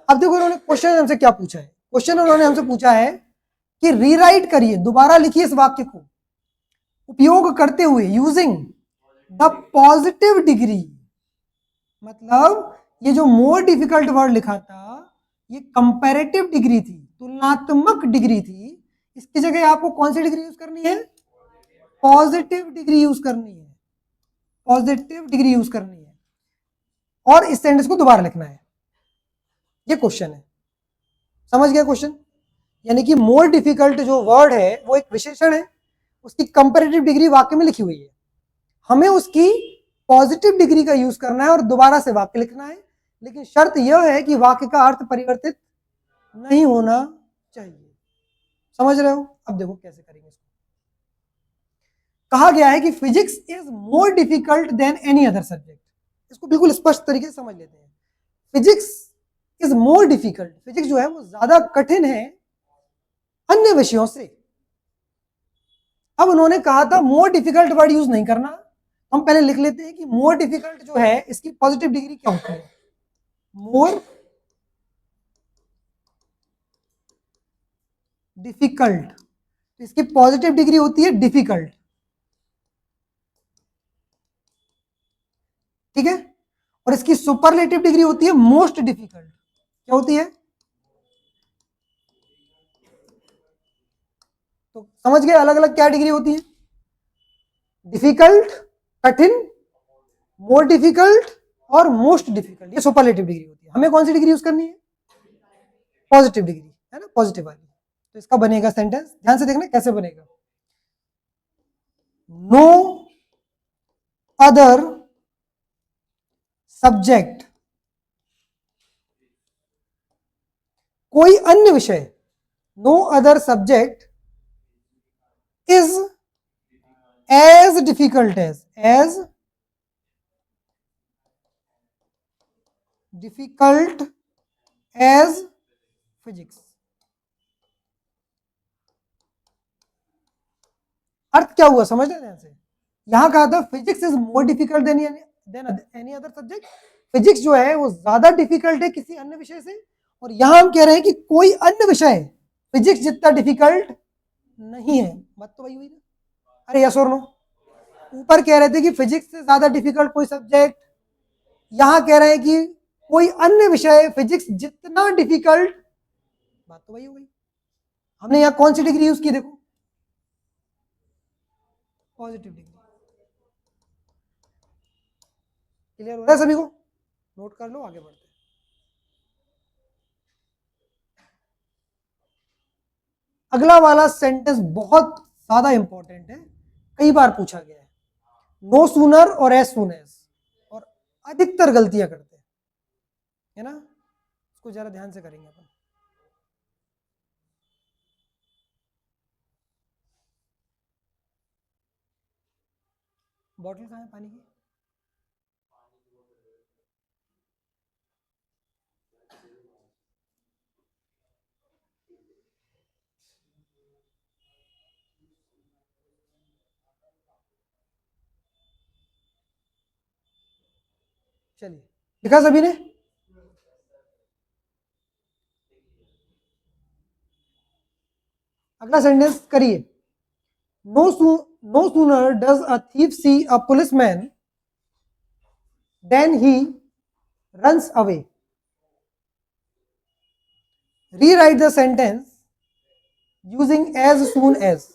अब देखो उन्होंने क्वेश्चन हमसे क्या पूछा है, क्वेश्चन उन्होंने हमसे पूछा है कि रीराइट करिए, दोबारा लिखिए इस वाक्य को उपयोग करते हुए यूजिंग द पॉजिटिव डिग्री। मतलब ये जो मोर डिफिकल्ट वर्ड लिखा था ये कंपैरेटिव डिग्री थी, तुलनात्मक डिग्री थी, इसकी जगह आपको कौन सी डिग्री यूज करनी है, पॉजिटिव डिग्री यूज करनी है, पॉजिटिव डिग्री यूज करनी है और इस सेंटेंस को दोबारा लिखना है। ये क्वेश्चन है, समझ गया क्वेश्चन। यानी कि मोर डिफिकल्ट जो वर्ड है वो एक विशेषण है, उसकी कंपैरेटिव डिग्री वाक्य में लिखी हुई है, हमें उसकी पॉजिटिव डिग्री का यूज करना है और दोबारा से वाक्य लिखना है, लेकिन शर्त यह है कि वाक्य का अर्थ परिवर्तित नहीं होना चाहिए। समझ रहे हो। अब देखो कैसे करेंगे इसको। कहा गया है कि physics is more difficult than any other subject, इसको बिल्कुल स्पष्ट तरीके से समझ लेते हैं। Physics is more difficult, physics जो है वो ज्यादा कठिन है अन्य विषयों से। अब उन्होंने कहा था मोर डिफिकल्ट वर्ड यूज नहीं करना, हम पहले लिख लेते हैं कि मोर डिफिकल्ट जो है इसकी पॉजिटिव डिग्री क्या होती है, मोर डिफिकल्ट, तो इसकी पॉजिटिव डिग्री होती है डिफिकल्ट, ठीक है। और इसकी सुपरलेटिव डिग्री होती है मोस्ट डिफिकल्ट, क्या होती है, तो समझ गए अलग अलग क्या डिग्री होती है, डिफिकल्ट, कठिन, मोर डिफिकल्ट और मोस्ट डिफिकल्ट, ये सुपरलेटिव डिग्री होती है। हमें कौन सी डिग्री यूज करनी है, पॉजिटिव डिग्री, है ना, पॉजिटिव वाली। तो इसका बनेगा सेंटेंस, ध्यान से देखना कैसे बनेगा, नो अदर सब्जेक्ट, कोई अन्य विषय, no other subject is as difficult as difficult as physics. अर्थ क्या हुआ समझ रहे हैं, यहां कहा था physics is more difficult than any other subject, physics जो है वो ज्यादा डिफिकल्ट है किसी अन्य विषय से, और यहां हम कह रहे हैं कि कोई अन्य विषय फिजिक्स जितना डिफिकल्ट नहीं है। बात तो वही हुई ना, अरे यस और नो। ऊपर कह रहे थे कि फिजिक्स से ज्यादा डिफिकल्ट कोई सब्जेक्ट, यहां कह रहे हैं कि कोई अन्य विषय फिजिक्स जितना डिफिकल्ट, बात तो वही हो गई। हमने यहां कौन सी डिग्री यूज की, देखो पॉजिटिव डिग्री। क्लियर हो रहा है सभी को, नोट कर लो, आगे बढ़ते हैं। अगला वाला सेंटेंस बहुत ज्यादा इंपॉर्टेंट है, कई बार पूछा गया है, नो सूनर और एज सून एज, और अधिकतर गलतियां करते हैं, है ना, इसको जरा ध्यान से करेंगे अपन। बॉटल कहाँ है पानी की, चलिए लिखा सभी ने, अगला सेंटेंस करिए, no sooner does a thief see a policeman than he runs away. Rewrite the sentence using as soon as.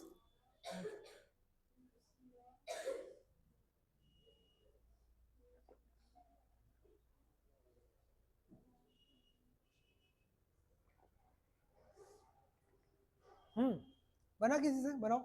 बना किसी से, बनाओ।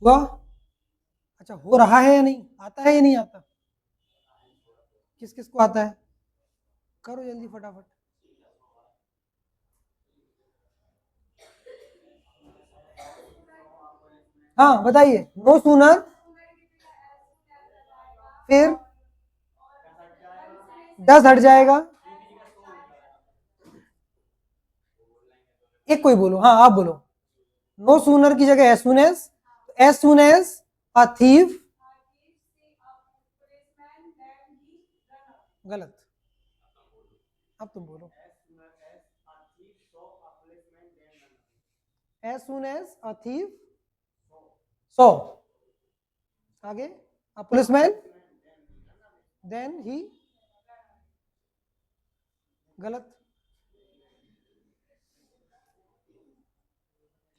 हुआ? अच्छा, हो रहा है या नहीं, आता है या नहीं आता? किस किस को आता है? करो जल्दी फटाफट। हाँ बताइए। नो सूनर, फिर डस हट जाएगा। एक कोई बोलो, हाँ आप बोलो। नो सूनर की जगह as soon as a thief. गलत, अब तुम बोलो। As soon as a thief so, आगे अ पुलिसमैन देन ही। गलत।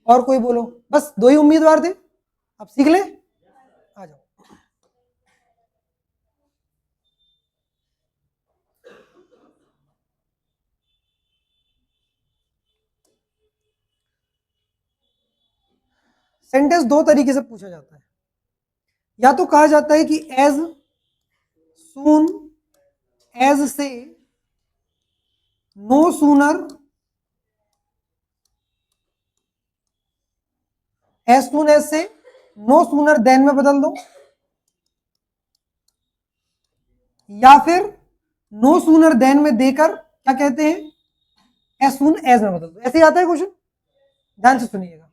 और कोई बोलो, बस दो ही उम्मीदवार थे, अब सीख ले, आ जाओ। सेंटेंस दो तरीके से पूछा जाता है। या तो कहा जाता है कि एज सून एज से no sooner, as soon as से नो सूनर देन में बदल दो, या फिर नो सूनर देन में देकर क्या कहते हैं, एज सून एज में बदल दो। ऐसे ही आता है क्वेश्चन, ध्यान से सुनिएगा,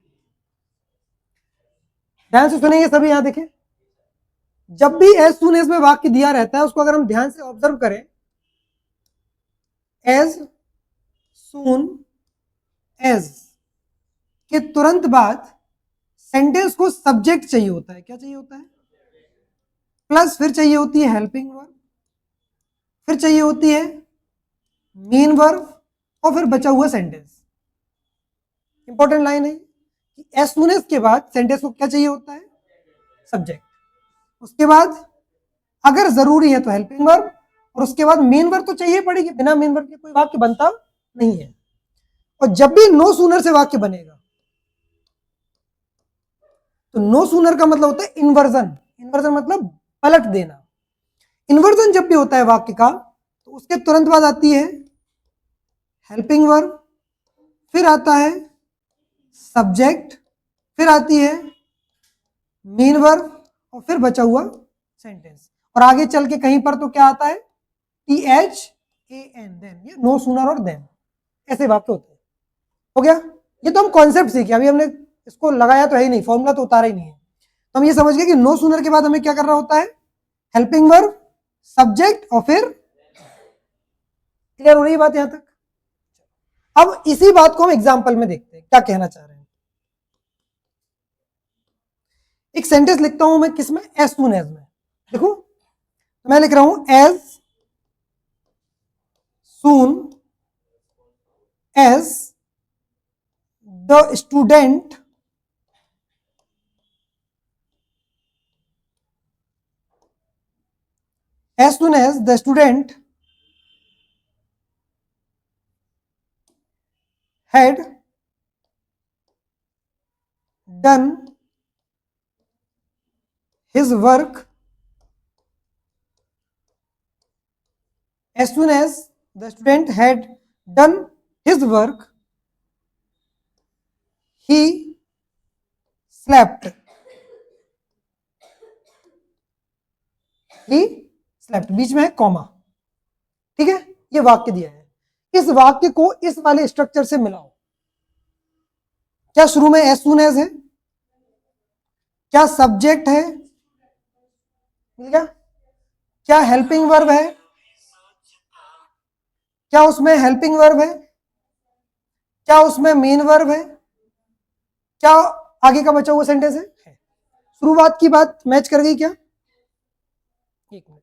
ध्यान से सुनिए सभी। यहां देखें, जब भी एज सून एज में वाक्य दिया रहता है, उसको अगर हम ध्यान से ऑब्जर्व करें, एज सून एज के तुरंत बाद सेंटेंस को सब्जेक्ट चाहिए होता है। क्या चाहिए होता है? प्लस फिर चाहिए होती है हेल्पिंग वर्ब, फिर चाहिए होती है मेन वर्ब, और फिर बचा हुआ सेंटेंस। इंपॉर्टेंट लाइन है कि एज सून एज के बाद सेंटेंस को क्या चाहिए होता है? सब्जेक्ट। उसके बाद अगर जरूरी है तो हेल्पिंग वर्ब, और उसके बाद मेन वर्ब तो चाहिए पड़ेगी, बिना मेन वर्ब के कोई वाक्य बनता नहीं है। और जब भी नो सूनर से वाक्य बनेगा, तो नो सूनर का मतलब होता है इन्वर्जन। इन्वर्जन मतलब पलट देना। इन्वर्जन जब भी होता है वाक्य का, तो उसके तुरंत बाद आती है हेल्पिंग वर्ब, फिर आता है सब्जेक्ट, फिर आती है मेन वर्ब, और फिर बचा हुआ सेंटेंस। और आगे चल के कहीं पर तो क्या आता है? THAN, than. ये नो सूनर और देन, ऐसे वाक्य होते हैं। हो गया? ये तो हम कॉन्सेप्ट सीखे, अभी हमने इसको लगाया तो है ही नहीं, फॉर्मूला तो उतारा ही नहीं है। तो हम ये समझ गए कि नो सूनर के बाद हमें क्या करना होता है? हेल्पिंग वर्ब, सब्जेक्ट, और फिर। क्लियर हो रही है बात यहां तक? अब इसी बात को हम एग्जाम्पल में देखते हैं, क्या कहना चाह रहे हैं। एक सेंटेंस लिखता हूं मैं, किसमें? एज सून एज में। देखो, मैं लिख रहा हूं as soon as the student as soon as the student had done his work, as soon as the student had done his work, he slept. He slept, बीच में है कॉमा। ठीक है, ये वाक्य दिया है। इस वाक्य को इस वाले स्ट्रक्चर से मिलाओ। क्या शुरू में एज सून एज है? क्या सब्जेक्ट है? मिल गया? क्या हेल्पिंग वर्ब है? क्या उसमें हेल्पिंग वर्ब है? क्या उसमें मेन वर्ब है? क्या आगे का बचा हुआ सेंटेंस है? शुरुआत की बात मैच कर गई क्या? एक मिनट।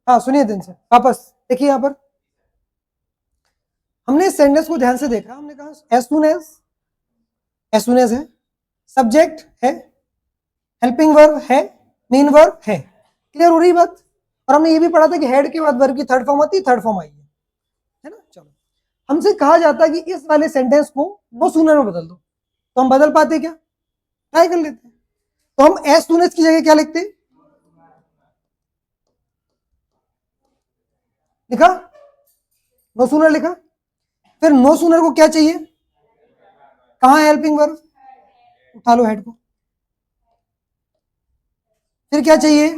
हाँ सुनिए दिन से वापस देखिए यहां पर हमने इस सेंटेंस को ध्यान से देखा, हमने कहा एज सुन एज है, सब्जेक्ट है, हेल्पिंग वर्ब है, मेन वर्ब है। क्लियर हो रही बात? और हमने ये भी पढ़ा था कि हेड के बाद वर्ब की थर्ड फॉर्म आती है, थर्ड फॉर्म आई है ना। चलो हमसे कहा जाता है कि इस वाले सेंटेंस को नो सूनर में बदल दो, तो हम बदल पाते क्या? ट्राई कर लेते हैं। तो हम एज सून एज की जगह क्या लिखते? लिखा नो सूनर लिखा। फिर नो सूनर को क्या चाहिए? कहां है हेल्पिंग वर्ब? उठा लो हेड को। फिर क्या चाहिए?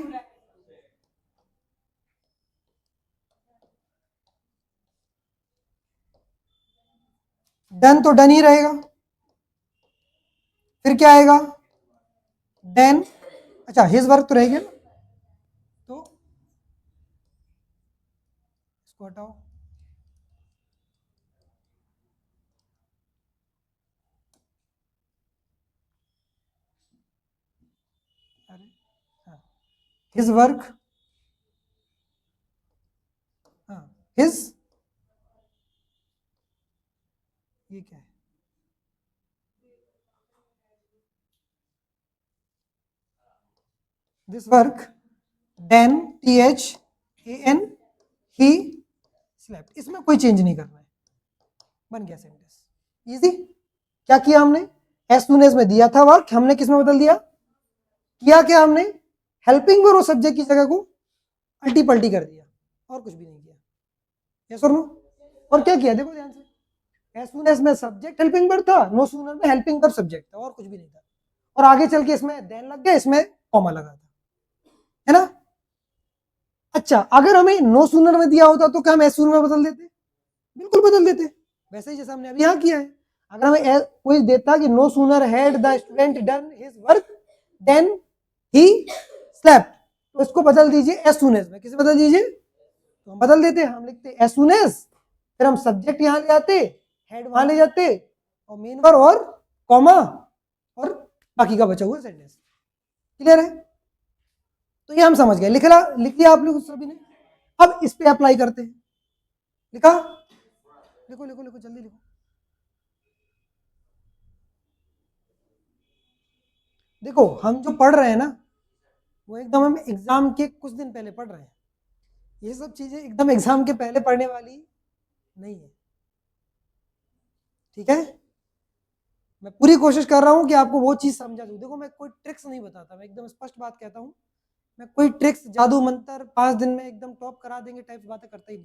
डन, तो डन ही रहेगा। फिर क्या आएगा? देन, अच्छा हिज वर्क तो रहेगा ना, तो इसको हटाओ। हिज वर्क, हाँ हिज, ये क्या है? This work, than THAN, he slept. इसमें कोई चेंज नहीं करना है, बन गया सेंटेंस इजी। क्या किया हमने? एज सून एज में दिया था वर्क, हमने किस में बदल दिया? किया क्या हमने? हेल्पिंग वर्ब और सब्जेक्ट की जगह को अल्टी पल्टी कर दिया, और कुछ भी नहीं किया। यस और नो? और क्या किया देखो ध्यान से, एज सून एज में सब्जेक्ट हेल्पिंग वर्ब था, नो सूनर में हेल्पिंग वर्ब सब्जेक्ट था, और कुछ भी नहीं था। और आगे चल के इसमें देन लग गया, इसमें कॉमा लगा था, है ना। अच्छा अगर हमें नो सूनर में दिया होता तो क्या हम एज सूनर में बदल देते? बिल्कुल बदल देते, वैसे ही जैसा हमने अभी यहां किया है। अगर हमें कोई देता कि no sooner had the student done his work than he slept, तो इसको बदल दीजिए एज सून एज में। किसे बदल दीजिए? तो हम बदल देते, हम लिखते एज सून एज, फिर हम सब्जेक्ट यहां ले आते, हेड वहां ले जाते, और मेन वर्ब और कॉमा और बाकी का बचा हुआ सेंटेंस। क्लियर है? तो ये हम समझ गए, लिख लिया आप लोग सभी ने। अब इस पे अप्लाई करते हैं। लिखा? लिखो लिखो लिखो जल्दी लिखो। देखो हम जो पढ़ रहे हैं ना, वो एकदम हम एग्जाम के कुछ दिन पहले पढ़ रहे हैं। ये सब चीजें एकदम एग्जाम के पहले पढ़ने वाली नहीं है, ठीक है। मैं पूरी कोशिश कर रहा हूं कि आपको वो चीज समझा दूं। देखो मैं कोई ट्रिक्स नहीं बताता, मैं एकदम स्पष्ट बात कहता हूं। मैं कोई ट्रिक्स जादू मंत्र 5 दिन में एकदम टॉप करा देंगे टाइप बातें करता ही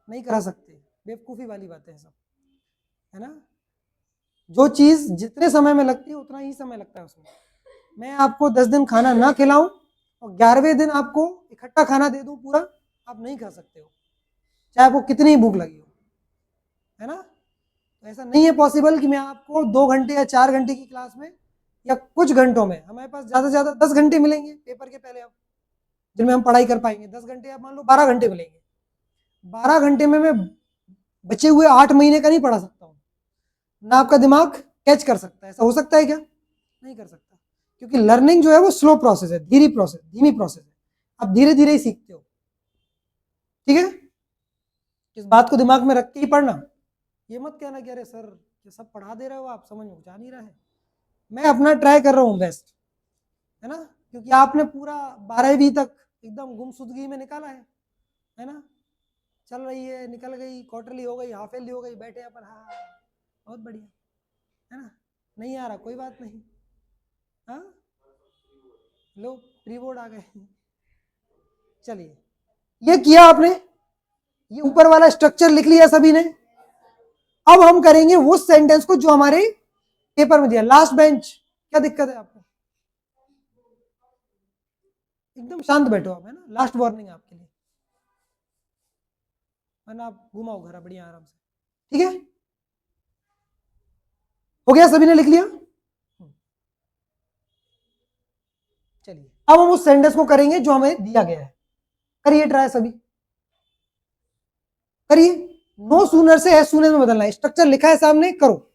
नहीं करा सकते, बेवकूफी वाली बातें हैं सब, है ना। जो चीज जितने समय में लगती है उतना ही समय लगता है उसमें। मैं आपको 10 दिन खाना ना खिलाऊं और 11वें दिन आपको इकट्ठा खाना दे दूं पूरा, आप नहीं खा सकते हो, चाहे आपको कितनी भूख लगी हो, है ना। तो ऐसा नहीं है पॉसिबल कि मैं आपको 2 घंटे या 4 घंटे की क्लास में या कुछ घंटों में, हमारे पास ज्यादा से ज्यादा 10 घंटे मिलेंगे पेपर के पहले, अब जिनमें हम पढ़ाई कर पाएंगे। 10 घंटे आप मान लो 12 घंटे मिलेंगे, 12 घंटे में मैं बचे हुए 8 महीने का नहीं पढ़ा सकता हूँ ना। आपका दिमाग कैच कर सकता है, ऐसा हो सकता है क्या? नहीं कर सकता, क्योंकि लर्निंग जो है वो स्लो प्रोसेस है, धीमी प्रोसेस है। आप धीरे धीरे ही सीखते हो, ठीक है। इस बात को दिमाग में रख के ही पढ़ना। ये मत कहना कि अरे सर ये सब पढ़ा दे रहे हो आप, समझ में जा नहीं रहा है। मैं अपना ट्राई कर रहा हूँ बेस्ट, है ना, क्योंकि आपने पूरा 12वीं तक एकदम गुमशुदगी में निकाला है ना। चल रही है, निकल गई, क्वार्टरली हो गई, हाफ ईयरली हो गई, बैठे अपन हाँ बहुत बढ़िया, है ना। नहीं आ रहा कोई बात नहीं, हाँ लो प्री बोर्ड आ गए। चलिए ये किया आपने, ये ऊपर वाला स्ट्रक्चर लिख लिया सभी ने। अब हम करेंगे वो सेंटेंस को जो हमारे पेपर में दिया, लास्ट बेंच। क्या दिक्कत है आपको? एकदम शांत बैठो आप, है ना, लास्ट वार्निंग आपके लिए, वरना आप घुमाओ घर बढ़िया आराम से, ठीक है। हो गया, सभी ने लिख लिया? चलिए अब हम उस सेंटेंस को करेंगे जो हमें दिया गया है। करिए ट्राई सभी, करिए। नो सूनर से एज सूनर में बदलना है, स्ट्रक्चर लिखा है सामने, करो।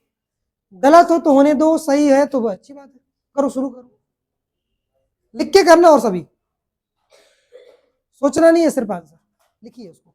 गलत हो तो होने दो, सही है तो अच्छी बात है, करो, शुरू करो, लिख के करना। और सभी सोचना नहीं है, सिर्फ आंसर लिखिए उसको।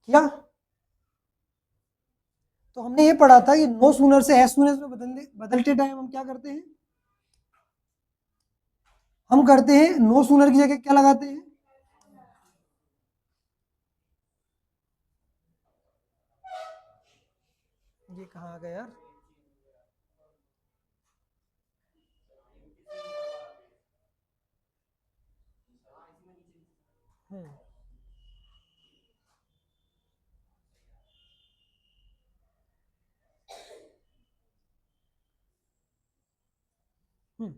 क्या? तो हमने ये पढ़ा था कि नो सूनर से एज सूनर में बदलते टाइम हम क्या करते हैं? हम करते हैं नो सूनर की जगह क्या लगाते हैं? ये कहाँ आ गया यार? हम्म, हम्म।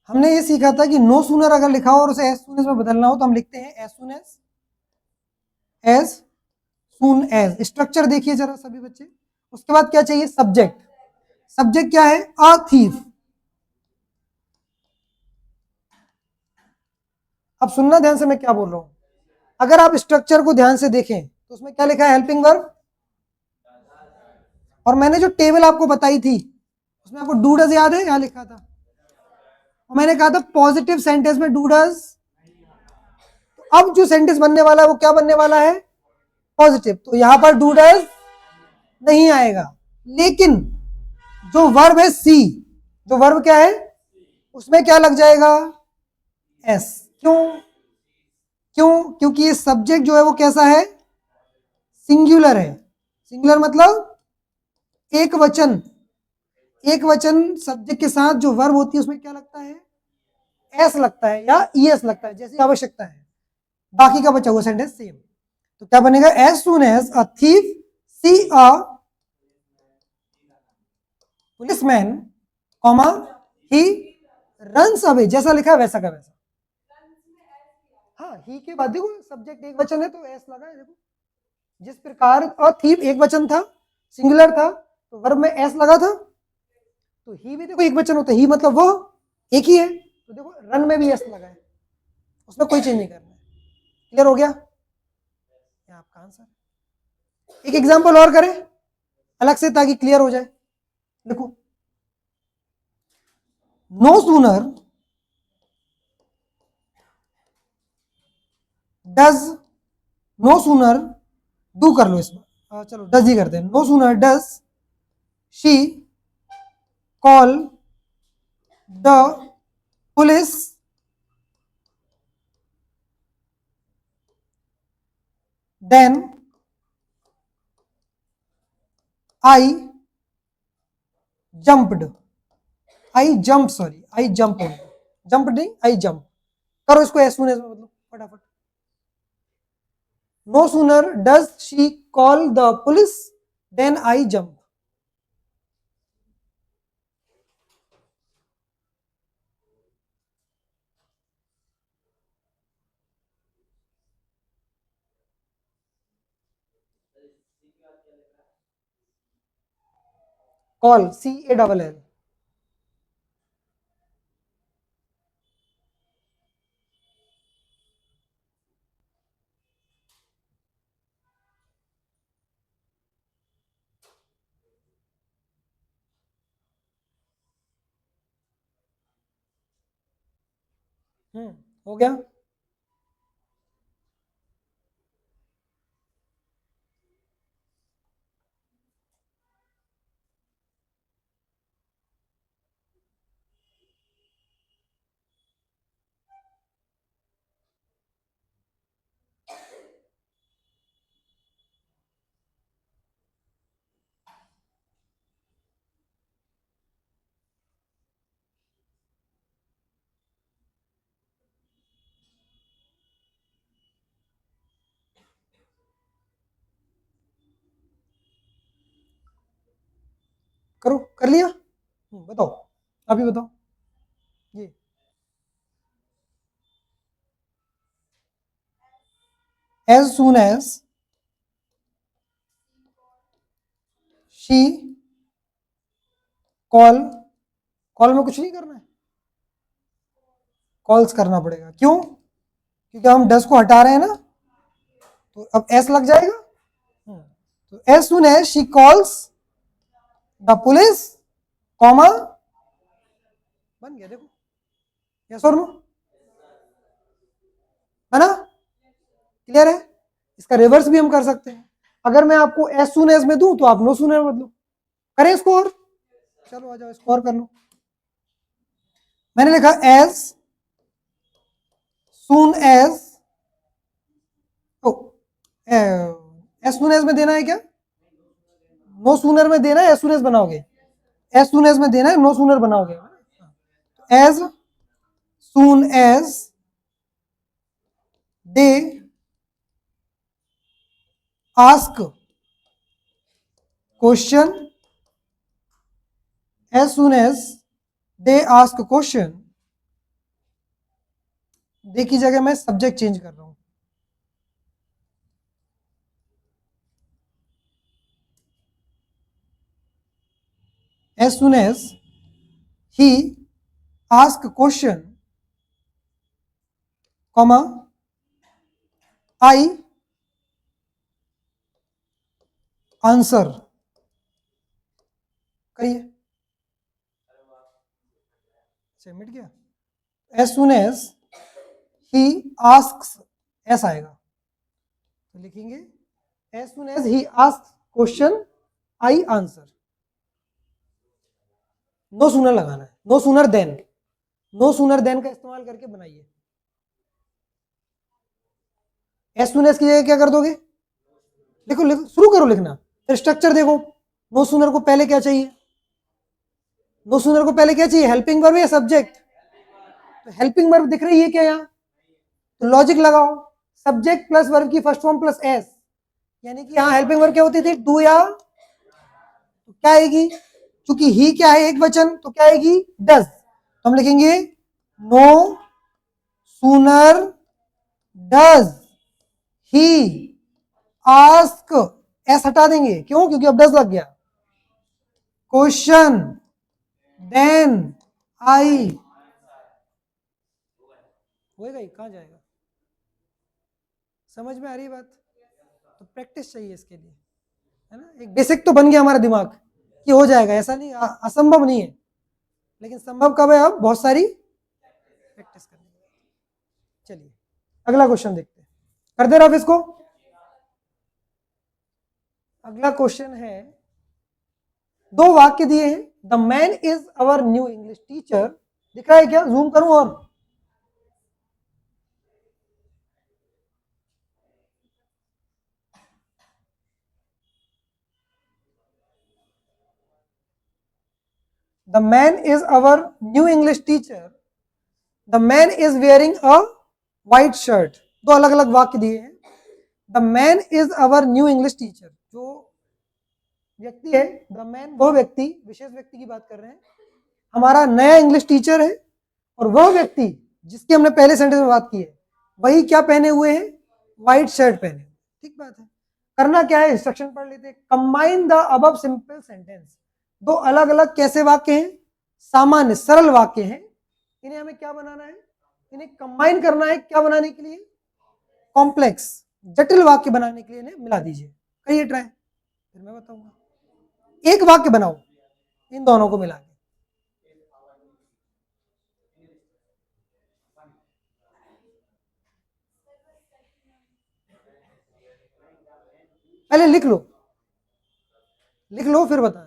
हमने ये सीखा था कि नो सूनर अगर लिखा हो और उसे एज सून एज में बदलना हो तो हम लिखते हैं as soon as. As soon as structure देखिए जरा सभी बच्चे। उसके बाद क्या चाहिए? सब्जेक्ट। सब्जेक्ट क्या है? A thief. अब सुनना ध्यान से मैं क्या बोल रहा हूं। अगर आप स्ट्रक्चर को ध्यान से देखें तो उसमें क्या लिखा है? Helping verb. और मैंने जो टेबल आपको बताई थी उसमें आपको डू डज याद है? यहां लिखा था और मैंने कहा था पॉजिटिव सेंटेंस में डू डज। अब जो सेंटेंस बनने वाला है वो क्या बनने वाला है? पॉजिटिव। तो यहां पर डू डज नहीं आएगा, लेकिन जो वर्ब है सी, जो वर्ब क्या है उसमें क्या लग जाएगा? एस। क्यों? क्यों? क्योंकि ये सब्जेक्ट जो है वो कैसा है? सिंगुलर है। सिंगुलर मतलब एक वचन। एक वचन सब्जेक्ट के साथ जो वर्ब होती है उसमें क्या लगता है? एस लगता है या ईएस लगता है, जैसी आवश्यकता है। बाकी का बचा हुआ सेंटेंस सेम। तो क्या बनेगा? As soon as a thief see a policeman comma he runs away, जैसा लिखा है वैसा का वैसा। हाँ, ही के बाद देखो सब्जेक्ट एक वचन है तो एस लगा है। देखो जिस प्रकार अ थीफ एक वचन था, सिंगुलर था, तो वर्ब में एस लगा था। तो ही भी देखो एक वचन होता है, ही मतलब वो एक ही है, तो देखो रन में भी एस लगा है, उसमें कोई चेंज नहीं करना है। क्लियर हो गया? ये आपका आंसर। एक एग्जांपल और करें अलग से ताकि क्लियर हो जाए। देखो, no sooner does, no sooner do कर लो इसमें, चलो डज ही करते हैं। No sooner does she call the police than I jumped. I jump, sorry I jump, jump नहीं आई जंप। करो इसको एज सून एज में मतलब फटाफट। No sooner does she call the police than I jump. Call C A double L. हो गया? करो, कर लिया? बताओ, अभी बताओ। ये as soon as she call में कुछ नहीं करना है, कॉल्स करना पड़ेगा। क्यों? क्योंकि हम डस को हटा रहे हैं ना, तो अब एस लग जाएगा। तो as soon as she calls the police, comma बन गया। देखो, यस और नो, है ना? क्लियर है? इसका रिवर्स भी हम कर सकते हैं। अगर मैं आपको एज सुन एज में दूं तो आप नो सूनर बदलो। करें इसको और? चलो आ जाओ, इसको और कर लो। मैंने लिखा as soon as, as soon as में देना है क्या? नो सूनर में देना है, एज सून एज बनाओगे? एज सून एज में देना है, नो सूनर बनाओगे? As soon as they ask question, as soon as they ask question, they की जगह मैं सब्जेक्ट चेंज कर रहा हूं। as soon as he ask question, comma I answer। करिए, अच्छा मिट गया। as soon as he asks, ऐसा आएगा तो लिखेंगे as soon as he asks question I answer। No sooner लगाना है, no sooner than, no sooner than का इस्तेमाल करके बनाइए। as soon as की जगह क्या कर दोगे? लिखो लिखो, शुरू करो लिखना, फिर स्ट्रक्चर देखो। नो सूनर को पहले क्या चाहिए? नो सूनर को पहले क्या चाहिए? हेल्पिंग वर्ब या सब्जेक्ट? तो हेल्पिंग वर्ब दिख रही है क्या यहाँ? तो लॉजिक लगाओ, सब्जेक्ट प्लस वर्ब की फर्स्ट फॉर्म प्लस एस, यानी कि यहाँ हेल्पिंग वर्ब क्या होती थी? डू या, तो क्या आएगी? क्योंकि ही क्या है? एक वचन, तो क्या आएगी? डज। तो हम लिखेंगे no sooner does he ask, S हटा देंगे, क्यों? क्योंकि अब डज लग गया। क्वेश्चन देन आई, होएगा ही, कहां जाएगा? समझ में आ रही बात? तो प्रैक्टिस चाहिए इसके लिए, है ना? एक बेसिक तो बन गया हमारा दिमाग कि हो जाएगा, ऐसा नहीं, असंभव नहीं है, लेकिन संभव कब है? अब बहुत सारी प्रैक्टिस करनी है। चलिए अगला क्वेश्चन देखते हैं, कर दे रहा इसको। अगला क्वेश्चन है, दो वाक्य दिए हैं, the man is our new English teacher, दिख रहा है क्या? जूम करूं और? The man is our new English teacher, the man is wearing a white shirt. दो अलग अलग वाक्य दिए हैं। The man is our new English teacher, जो व्यक्ति है, द मैन वो व्यक्ति, विशेष व्यक्ति की बात कर रहे हैं, हमारा नया इंग्लिश टीचर है। और वह व्यक्ति जिसकी हमने पहले सेंटेंस में बात की है, वही क्या पहने हुए हैं? व्हाइट शर्ट पहने। ठीक बात है। करना क्या है? इंस्ट्रक्शन पढ़ लेते हैं। Combine the above simple sentence, दो अलग अलग कैसे वाक्य हैं? सामान्य सरल वाक्य हैं। इन्हें हमें क्या बनाना है? इन्हें कंबाइन करना है। क्या बनाने के लिए? कॉम्प्लेक्स, जटिल वाक्य बनाने के लिए इन्हें मिला दीजिए। करिए ट्राई, फिर मैं बताऊंगा। एक वाक्य बनाओ इन दोनों को मिला के। पहले लिख लो, लिख लो फिर बताना।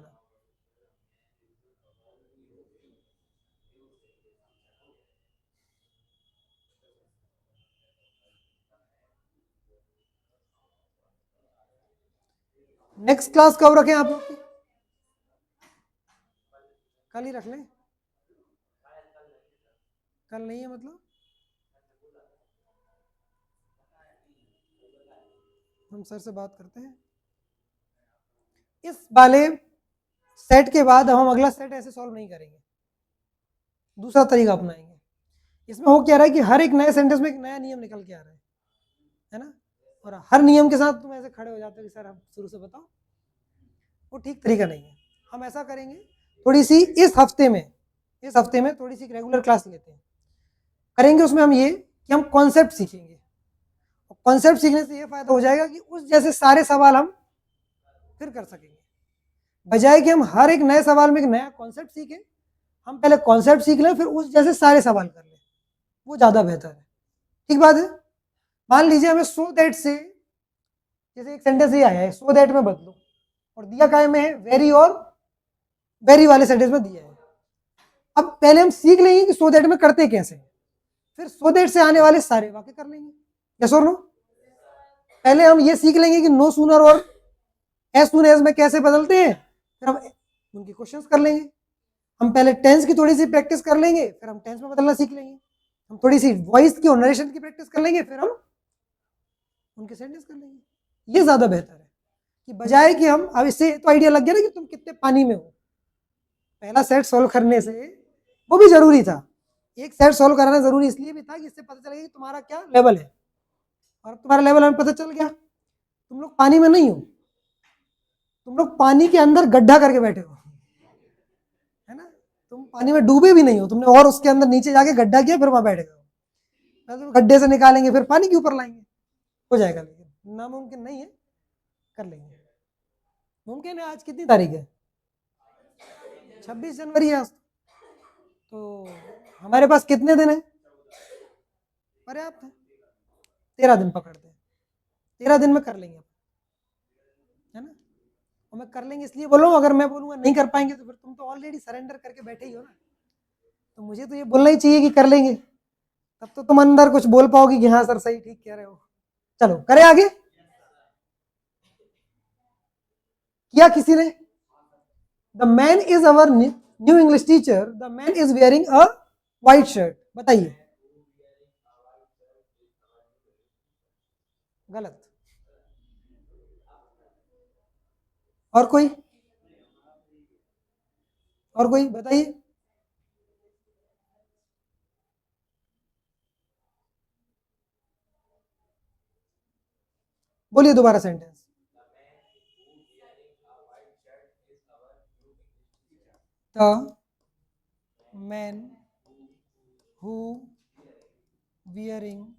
नेक्स्ट क्लास कब रखें आप लोग की? कल ही रख लें? कल नहीं है मतलब? हम सर से बात करते हैं। इस वाले सेट के बाद हम अगला सेट ऐसे सॉल्व नहीं करेंगे, दूसरा तरीका अपनाएंगे। इसमें हो क्या रहा है कि हर एक नए सेंटेंस में एक नया नियम निकल के आ रहा है ना, और हर नियम के साथ तुम ऐसे खड़े हो जाते हो कि सर आप शुरू से बताओ, वो ठीक तरीका नहीं है। हम ऐसा करेंगे, थोड़ी सी इस हफ्ते में थोड़ी सी रेगुलर क्लास लेते हैं, करेंगे उसमें हम ये कि हम कॉन्सेप्ट सीखेंगे, और कॉन्सेप्ट सीखने से ये फायदा हो जाएगा कि उस जैसे सारे सवाल हम फिर कर सकेंगे, बजाय कि हम हर एक नए सवाल में एक नया कॉन्सेप्ट सीखें। हम पहले कॉन्सेप्ट सीख लें, फिर उस जैसे सारे सवाल कर लें, वो ज़्यादा बेहतर है। ठीक बात है। मान लीजिए हमें सो दैट से, जैसे एक सेंटेंस ये आया है सो दैट में बदलो, और दिया काय में है वेरी, और वेरी वाले सेंटेंस में दिया है। अब पहले हम सीख लेंगे कि सो दैट में करते कैसे, फिर सो दैट से आने वाले सारे वाक्य कर लेंगे। यस और नो? पहले हम ये सीख लेंगे कि नो सूनर और एज सून एज में कैसे बदलते हैं, फिर हम उनके क्वेश्चंस कर लेंगे। हम पहले टेंस की थोड़ी सी प्रैक्टिस कर लेंगे, फिर हम टेंस में बदलना सीख लेंगे। हम थोड़ी सी वॉइस की और नरेशन की प्रैक्टिस कर लेंगे, फिर हम उनके सेंटेंस कर लेंगे। ये ज्यादा बेहतर है कि बजाय कि हम, अब इससे तो आइडिया लग गया ना कि तुम कितने पानी में हो। पहला सेट सॉल्व करने से वो भी जरूरी था, एक सेट सॉल्व कराना जरूरी इसलिए भी था कि इससे पता चलेगा कि तुम्हारा क्या लेवल है, और तुम्हारा लेवल हमें पता चल गया। तुम लोग पानी में नहीं हो, तुम लोग पानी के अंदर गड्ढा करके बैठे हो, है ना। तुम पानी में डूबे भी नहीं हो, तुमने और उसके अंदर नीचे जाके गड्ढा किया, फिर वहां बैठ गए। तो गड्ढे से निकालेंगे, फिर पानी के ऊपर लाएंगे, हो जाएगा। लेकिन नामुमकिन नहीं है, कर लेंगे। मुमकिन है। आज कितनी तारीख है? 26 जनवरी है आज। तो हमारे पास कितने दिन है? पर्याप्त है, 13 दिन पकड़ते हैं, 13 दिन में कर लेंगे, है ना। और मैं कर लेंगे इसलिए बोल रहा हूँ, अगर मैं बोलूंगा नहीं कर पाएंगे तो फिर तुम तो ऑलरेडी सरेंडर करके बैठे ही हो ना। तो मुझे तो ये बोलना ही चाहिए कि कर लेंगे, तब तो तुम अंदर कुछ बोल पाओगे कि हाँ सर सही ठीक कह रहे हो। चलो करें आगे। किया किसी ने? The man is our new English teacher, the man is wearing a white shirt. बताइए। गलत। और कोई? और कोई बताइए। बोलिए दोबारा sentence. The man who wearing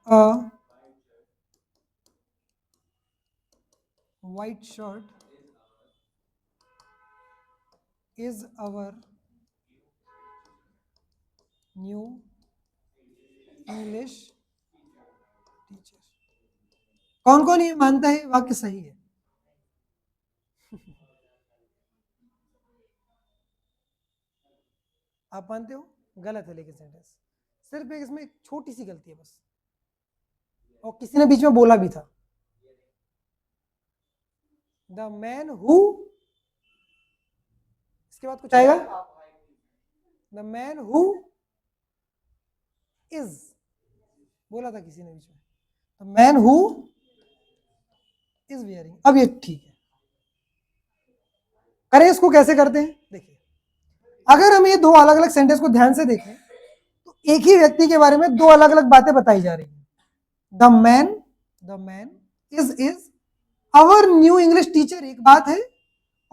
a white shirt is our new English teacher। कौन कौन ये मानता है वाक्य सही है? आप मानते हो? गलत है लेकिन सेंटेंस, सिर्फ एक इसमें छोटी सी गलती है बस, और किसी ने बीच में बोला भी था द मैन हु, इसके बाद कुछ आएगा, द मैन हु इज, बोला था किसी ने बीच में, the man who is wearing. अब ये ठीक है। करें इसको, कैसे करते हैं देखिए। अगर हम ये दो अलग अलग सेंटेंस को ध्यान से देखें तो एक ही व्यक्ति के बारे में दो अलग अलग बातें बताई जा रही हैं। The man is our new English teacher एक बात है,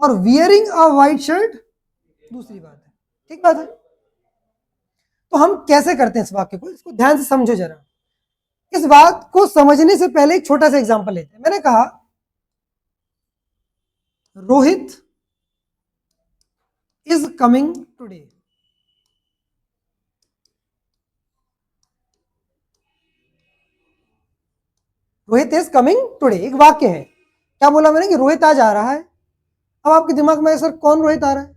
और वियरिंग अ व्हाइट शर्ट दूसरी बात है। ठीक बात है। तो हम कैसे करते हैं इस वाक्य को, इसको ध्यान से समझो जरा। इस बात को समझने से पहले एक छोटा सा एग्जांपल लेते हैं। मैंने कहा Rohit is coming today. Rohit is coming today एक वाक्य है। क्या बोला मैंने? कि रोहित आज आ रहा है। अब आपके दिमाग में सर कौन रोहित आ रहा है?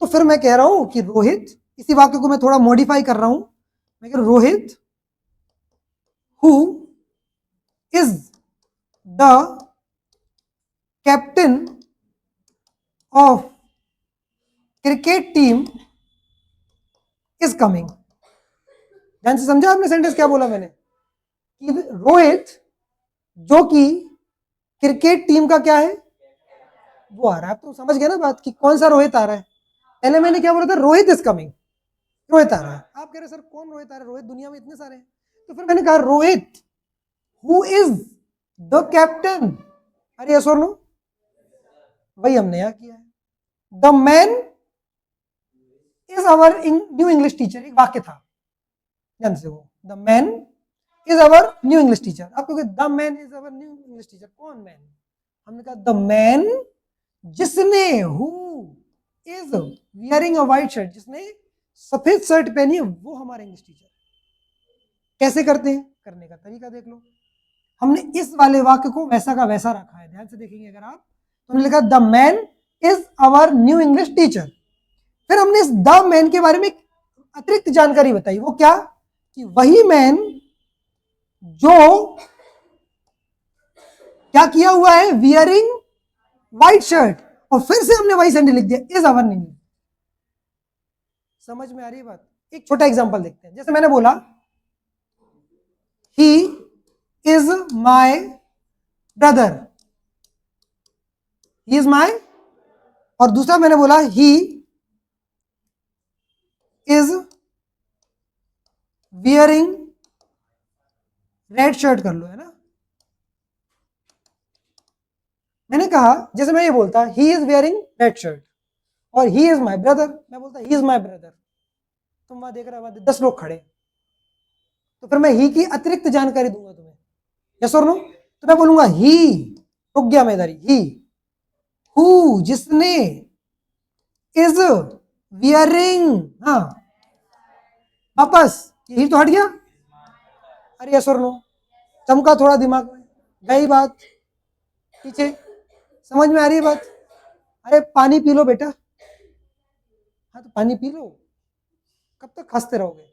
तो फिर मैं कह रहा हूं कि रोहित, इसी वाक्य को मैं थोड़ा मॉडिफाई कर रहा हूं, मैं कह रहा हूं Rohit who is the captain of cricket team is coming. ध्यान से समझा आपने सेंटेंस? क्या बोला मैंने? कि रोहित जो कि क्रिकेट टीम का क्या है? वो आ रहा है। आप तो समझ गए ना बात कि कौन सा रोहित आ रहा है। पहले मैंने क्या बोला था, रोहित इज कमिंग, रोहित आ रहा है। आप कह रहे सर कौन रोहित आ रहा है, रोहित दुनिया में इतने सारे हैं। तो फिर मैंने कहा Rohit who is the captain, अरे यस और नो, वही हमने यहां किया है। The man is our new English teacher, एक वाक्य था ध्यान से, वो the man is our new English teacher. आप कहोगे the man is our new English teacher, कौन मैन? हमने कहा द मैन जिसने, who is wearing a white shirt, जिसने सफेद शर्ट पहनी है, वो हमारा इंग्लिश टीचर। कैसे करते हैं, करने का तरीका देख लो। हमने इस वाले वाक्य को वैसा का वैसा रखा है, ध्यान से देखेंगे अगर आप, तो हमने लिखा the man is our new English teacher. फिर हमने इस द मैन के बारे में अतिरिक्त जानकारी बताई, वो क्या, कि वही मैन जो क्या किया हुआ है, वियरिंग व्हाइट शर्ट, और फिर से हमने वही सेंटेंस लिख दिया, इज आवर न्यू। समझ में आ रही है बात? एक छोटा एग्जांपल देखते हैं। जैसे मैंने बोला he is my brother, he is my, और दूसरा मैंने बोला he is wearing red shirt, कर लो, है ना। मैंने कहा जैसे मैं ये बोलता he is wearing red shirt और ही इज माय ब्रदर, मैं बोलता ही इज माय ब्रदर, तुम वहां देख रहे हो 10 लोग खड़े, तो फिर मैं ही की अतिरिक्त जानकारी दूंगा तुम्हें, यस और नो। तो मैं बोलूंगा ही, रुक गया मैं इधर ही, हु जिसने, इज वियरिंग, हाँ वापस, यही तो हट गया, अरे यस और नो, चमका थोड़ा दिमाग में, गई बात पीछे, समझ में आ रही है बात? अरे पानी पी लो बेटा, हाँ तो पानी पी लो, कब तक खांसते रहोगे।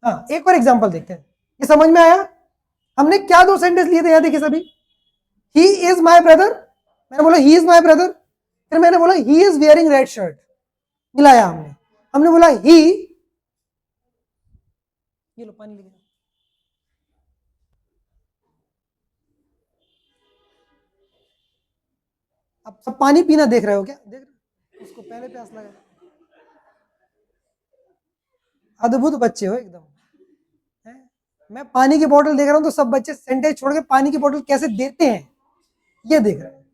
हाँ एक और एग्जांपल देखते हैं, ये समझ में आया? हमने क्या दो सेंटेंस लिए थे, यहां देखिए सभी, ही इज माय ब्रदर, मैंने बोला ही इज माय ब्रदर, फिर मैंने बोला he is wearing red shirt, मिलाया हमने, हमने बोला ही, ये लो पानी लेके, अब सब पानी पीना देख रहे हो क्या, देख रहे उसको पहले प्यास लगा, अद्भुत बच्चे हो एकदम, मैं पानी की बोतल देख रहा हूं तो सब बच्चे सेंटेंस छोड़ के पानी की बोतल कैसे देते हैं ये देख रहे हैं,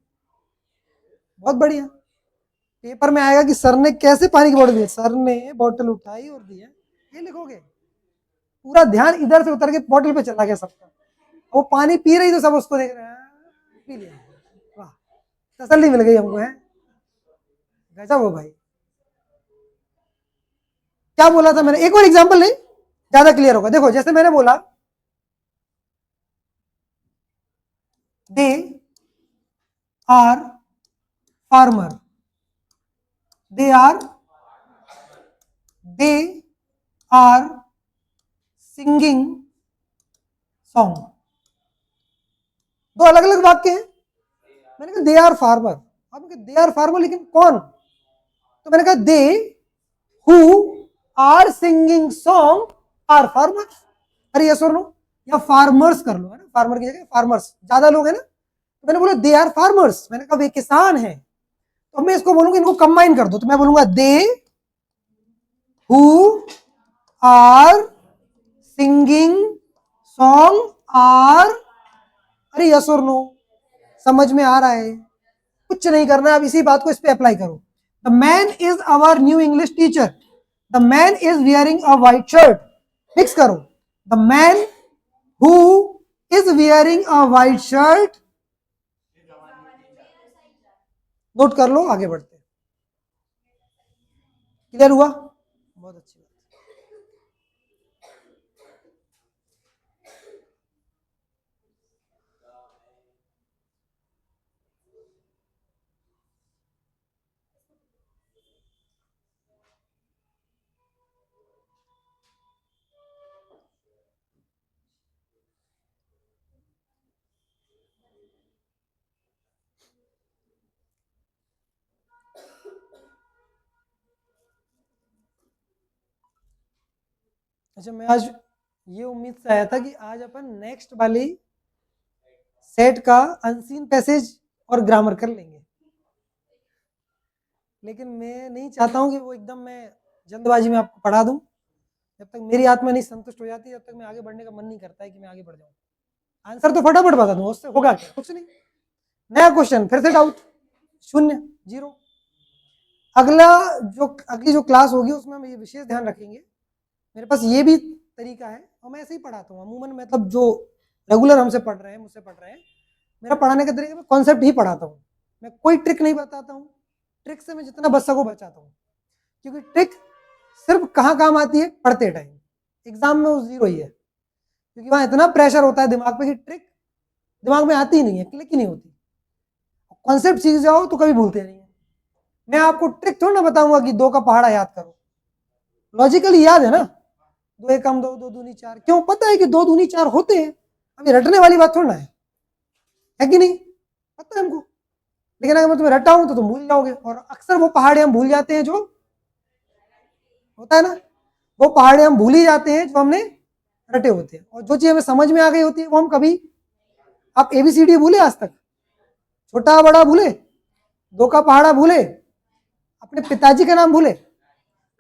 बहुत बढ़िया। पेपर में आएगा कि सर ने कैसे पानी की बोतल दी, सर ने बोतल उठाई और दी है, ये लिखोगे। पूरा ध्यान इधर से उतर के बोतल पे चला गया सबका, वो पानी पी रही तो सब उसको देख रहे हैं, पी लिया, वाह तसल्ली मिल गई हमको, है गजब हो भाई। क्या बोला था मैंने, एक और एग्जांपल नहीं, ज्यादा क्लियर होगा। देखो जैसे मैंने बोला they are farmer, they are singing song, दो अलग अलग वाक्य हैं। मैंने कहा दे आर फार्मर, आपने कहा दे आर फार्मर लेकिन कौन, तो मैंने कहा they who are singing song are farmer, अरे यस और नो, या फार्मर्स कर लो, है ना, फार्मर की जगह फार्मर्स, ज्यादा लोग है ना, तो मैंने बोला दे आर फार्मर्स, मैंने कहा वे किसान हैं, तो मैं इसको बोलूंगा इनको कंबाइन कर दो, तो मैं बोलूंगा they who are singing song are, अरे यस और नो, समझ में आ रहा है? कुछ नहीं करना है, अब इसी बात को इस पे अप्लाई करो। The man is our new English teacher, the man is wearing a white shirt, mix करो, the man who is wearing a white shirt, note कर लो, आगे बढ़ते। क्लियर हुआ? बहुत अच्छी बात। अच्छा मैं आज ये उम्मीद से आया था कि आज अपन नेक्स्ट वाली सेट का अनसीन पैसेज और ग्रामर कर लेंगे। लेकिन मैं नहीं चाहता हूं कि वो एकदम मैं जल्दबाजी में आपको पढ़ा दूं। जब तक मेरी आत्मा नहीं संतुष्ट हो जाती, जब तक मैं आगे बढ़ने का मन नहीं करता है कि मैं आगे बढ़ जाऊं। आंसर तो फटाफट बता दूं, उससे होगा क्या? कुछ नहीं। नया क्वेश्चन, फिर से डाउट, 0 0। अगली जो क्लास होगी उसमें हम ये विशेष ध्यान रखेंगे। मेरे पास ये भी तरीका है और मैं ऐसे ही पढ़ाता हूँ अमूमन, मतलब जो रेगुलर हमसे पढ़ रहे हैं, मुझसे पढ़ रहे हैं, मेरा पढ़ाने का तरीका, मैं कॉन्सेप्ट ही पढ़ाता हूँ। मैं कोई ट्रिक नहीं बताता हूँ। ट्रिक से मैं जितना बच सकूँ बचाता हूँ, क्योंकि ट्रिक सिर्फ कहाँ काम आती है? पढ़ते टाइम। एग्जाम में वो जीरो ही है, क्योंकि वहां इतना प्रेशर होता है दिमाग पे कि ट्रिक दिमाग में आती ही नहीं है, क्लिक ही नहीं होती। कॉन्सेप्ट सीख जाओ तो कभी भूलते नहीं है। मैं आपको ट्रिक थोड़ा ना बताऊंगा कि 2 का पहाड़ा याद करो, लॉजिकली याद है ना, 2 एकम 2, 2 दूनी 4। क्यों? पता है कि 2 दूनी 4 होते हैं। अभी रटने वाली बात थोड़ा है कि नहीं? पता है हमको। लेकिन अगर मैं तुम्हें रटाऊं तो तुम भूल जाओगे, और अक्सर वो पहाड़े हम भूल जाते हैं जो होता है ना, वो पहाड़े हम भूल ही जाते हैं जो हमने रटे होते हैं। और जो चीज हमें समझ में आ गई होती है वो हम कभी, आप एबीसीडी भूले आज तक? छोटा बड़ा भूले? 2 का पहाड़ा भूले? अपने पिताजी का नाम भूले?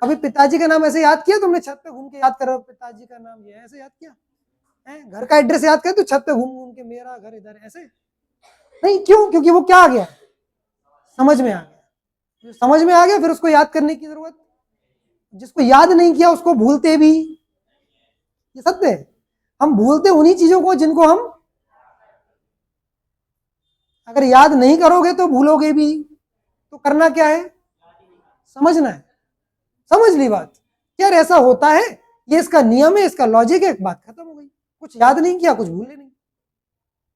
कभी पिताजी का नाम ऐसे याद किया तुमने? छत पे घूम के याद करो पिताजी का नाम, ये ऐसे याद किया है? घर का एड्रेस याद कर तो छत पे घूम घूम के मेरा घर इधर, ऐसे नहीं। क्यों? क्योंकि वो क्या आ गया? समझ में आ गया। समझ में आ गया, फिर उसको याद करने की जरूरत। जिसको याद नहीं किया उसको भूलते भी, ये सत्य है। हम भूलते उन्हीं चीजों को जिनको हम, अगर याद नहीं करोगे तो भूलोगे भी। तो करना क्या है? समझना है। समझ ली बात? यार ऐसा होता है, ये इसका नियम है, इसका लॉजिक है, बात खत्म हो गई। कुछ याद नहीं किया, कुछ भूले नहीं।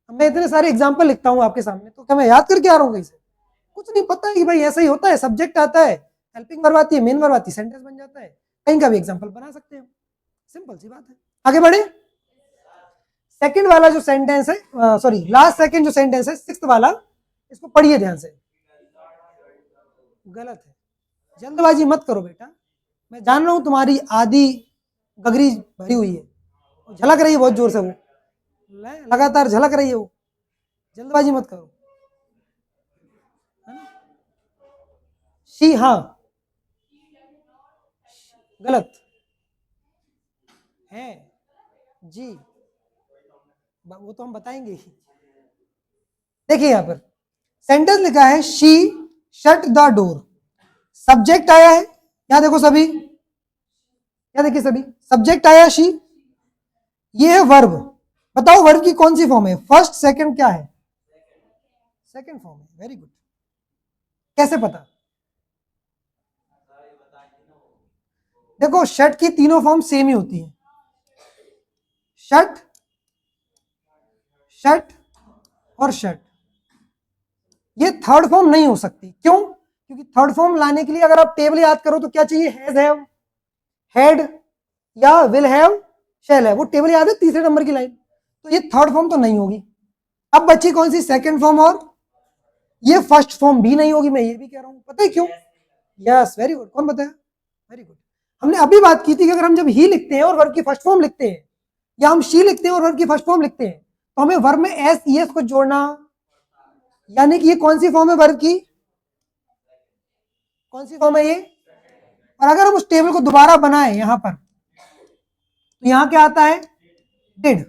अब मैं इतने सारे एग्जाम्पल लिखता हूं आपके सामने, तो क्या मैं याद करके आ रहा हूँ कहीं से? कुछ नहीं, पता है कि भाई ऐसा ही होता है। सब्जेक्ट आता है, हेल्पिंग वर्ब आती है, मेन वर्ब आती है, सेंटेंस बन जाता है। कहीं का भी एग्जाम्पल बना सकते हैं, सिंपल सी बात है। आगे बढ़े। सेकंड वाला जो सेंटेंस है, सॉरी लास्ट सेकंड जो सेंटेंस है, 6th वाला, इसको पढ़िए ध्यान से। गलत है, जल्दबाजी मत करो बेटा। मैं जान रहा हूं तुम्हारी आधी गगरी भरी हुई है, झलक रही है बहुत जोर से, वो लगातार झलक रही है वो। जल्दबाजी मत करो। शी, हाँ गलत है जी, वो तो हम बताएंगे ही। देखिए यहां पर सेंटेंस लिखा है she shut the door. Subject आया है, क्या देखो सभी, क्या देखिए सभी, सब्जेक्ट आया शी, ये है वर्ब। बताओ वर्ब की कौन सी फॉर्म है? फर्स्ट, सेकंड, क्या है? सेकंड फॉर्म है। Very good. कैसे पता? देखो शट की तीनों फॉर्म सेम ही होती है, शट, शट और शट। ये थर्ड फॉर्म नहीं हो सकती। क्यों? क्योंकि थर्ड फॉर्म लाने के लिए अगर आप टेबल याद करो तो क्या चाहिए? हैज हैव, हैड या विल हैव, शैल हैव। वो टेबल याद है, तीसरे नंबर की लाइन। तो ये थर्ड फॉर्म तो नहीं होगी। अब बची कौन सी? Second form. और ये फर्स्ट फॉर्म भी नहीं होगी, मैं ये भी कह रहा हूं। पता है क्यों? Yes, very good. कौन बताया? Very good. हमने अभी बात की थी कि अगर हम जब ही लिखते हैं और वर्ब की फर्स्ट फॉर्म लिखते हैं, या हम शी लिखते हैं और वर्ब की फर्स्ट फॉर्म लिखते हैं, तो हमें वर्ब में एस ई एस को जोड़ना, यानी कि ये कौन सी फॉर्म है वर्ब की? कौन सी फॉर्म है ये? और अगर हम उस टेबल को दोबारा बनाए यहां पर, तो यहां क्या आता है? डिड।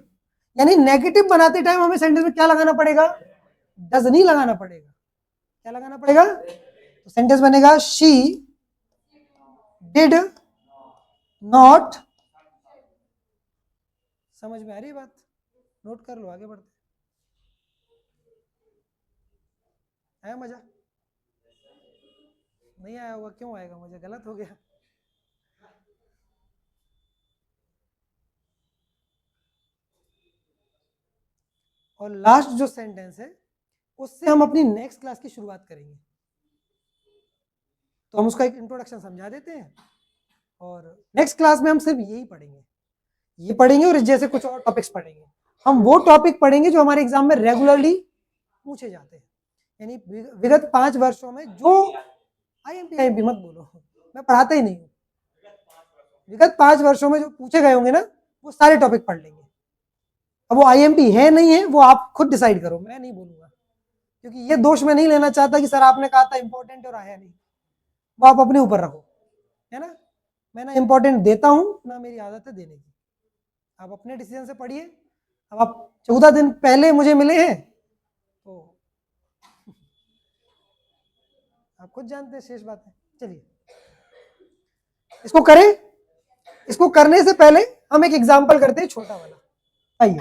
यानी नेगेटिव बनाते टाइम हमें सेंटेंस में क्या लगाना पड़ेगा? डज नहीं लगाना पड़ेगा। क्या लगाना पड़ेगा? तो सेंटेंस बनेगा शी डिड नॉट। समझ में आ रही बात? नोट कर लो, आगे बढ़ते। आया मजा? नहीं आया होगा, क्यों आएगा? मुझे गलत हो गया। और लास्ट जो सेंटेंस है, उससे हम अपनी नेक्स्ट क्लास की शुरुआत करेंगे। तो हम उसका एक इंट्रोडक्शन समझा देते हैं, और नेक्स्ट क्लास में हम सिर्फ यही पढ़ेंगे, ये पढ़ेंगे और जैसे कुछ और टॉपिक्स पढ़ेंगे। हम वो टॉपिक पढ़ेंगे जो हमारे एग्जाम में रेगुलरली पूछे जाते हैं। यानी विगत 5 वर्षों में जो आईएमपी मत बोलो, मैं पढ़ाता ही नहीं हूँ। विगत 5 वर्षों में जो पूछे गए होंगे ना, वो सारे टॉपिक पढ़ लेंगे। अब वो आईएमपी है नहीं है, वो आप खुद डिसाइड करो, मैं नहीं बोलूंगा। क्योंकि ये दोष मैं नहीं लेना चाहता कि सर आपने कहा था इंपॉर्टेंट और आया नहीं, वो आप अपने ऊपर रखो, है ना। मैं ना इंपॉर्टेंट देता हूं ना मेरी आदत है देने की, आप अपने डिसीजन से पढ़िए। अब आप 14 दिन पहले मुझे मिले हैं तो आप खुद जानते हैं, शेष बात है। चलिए इसको करें। इसको करने से पहले हम एक एग्जाम्पल करते हैं छोटा वाला, आइए।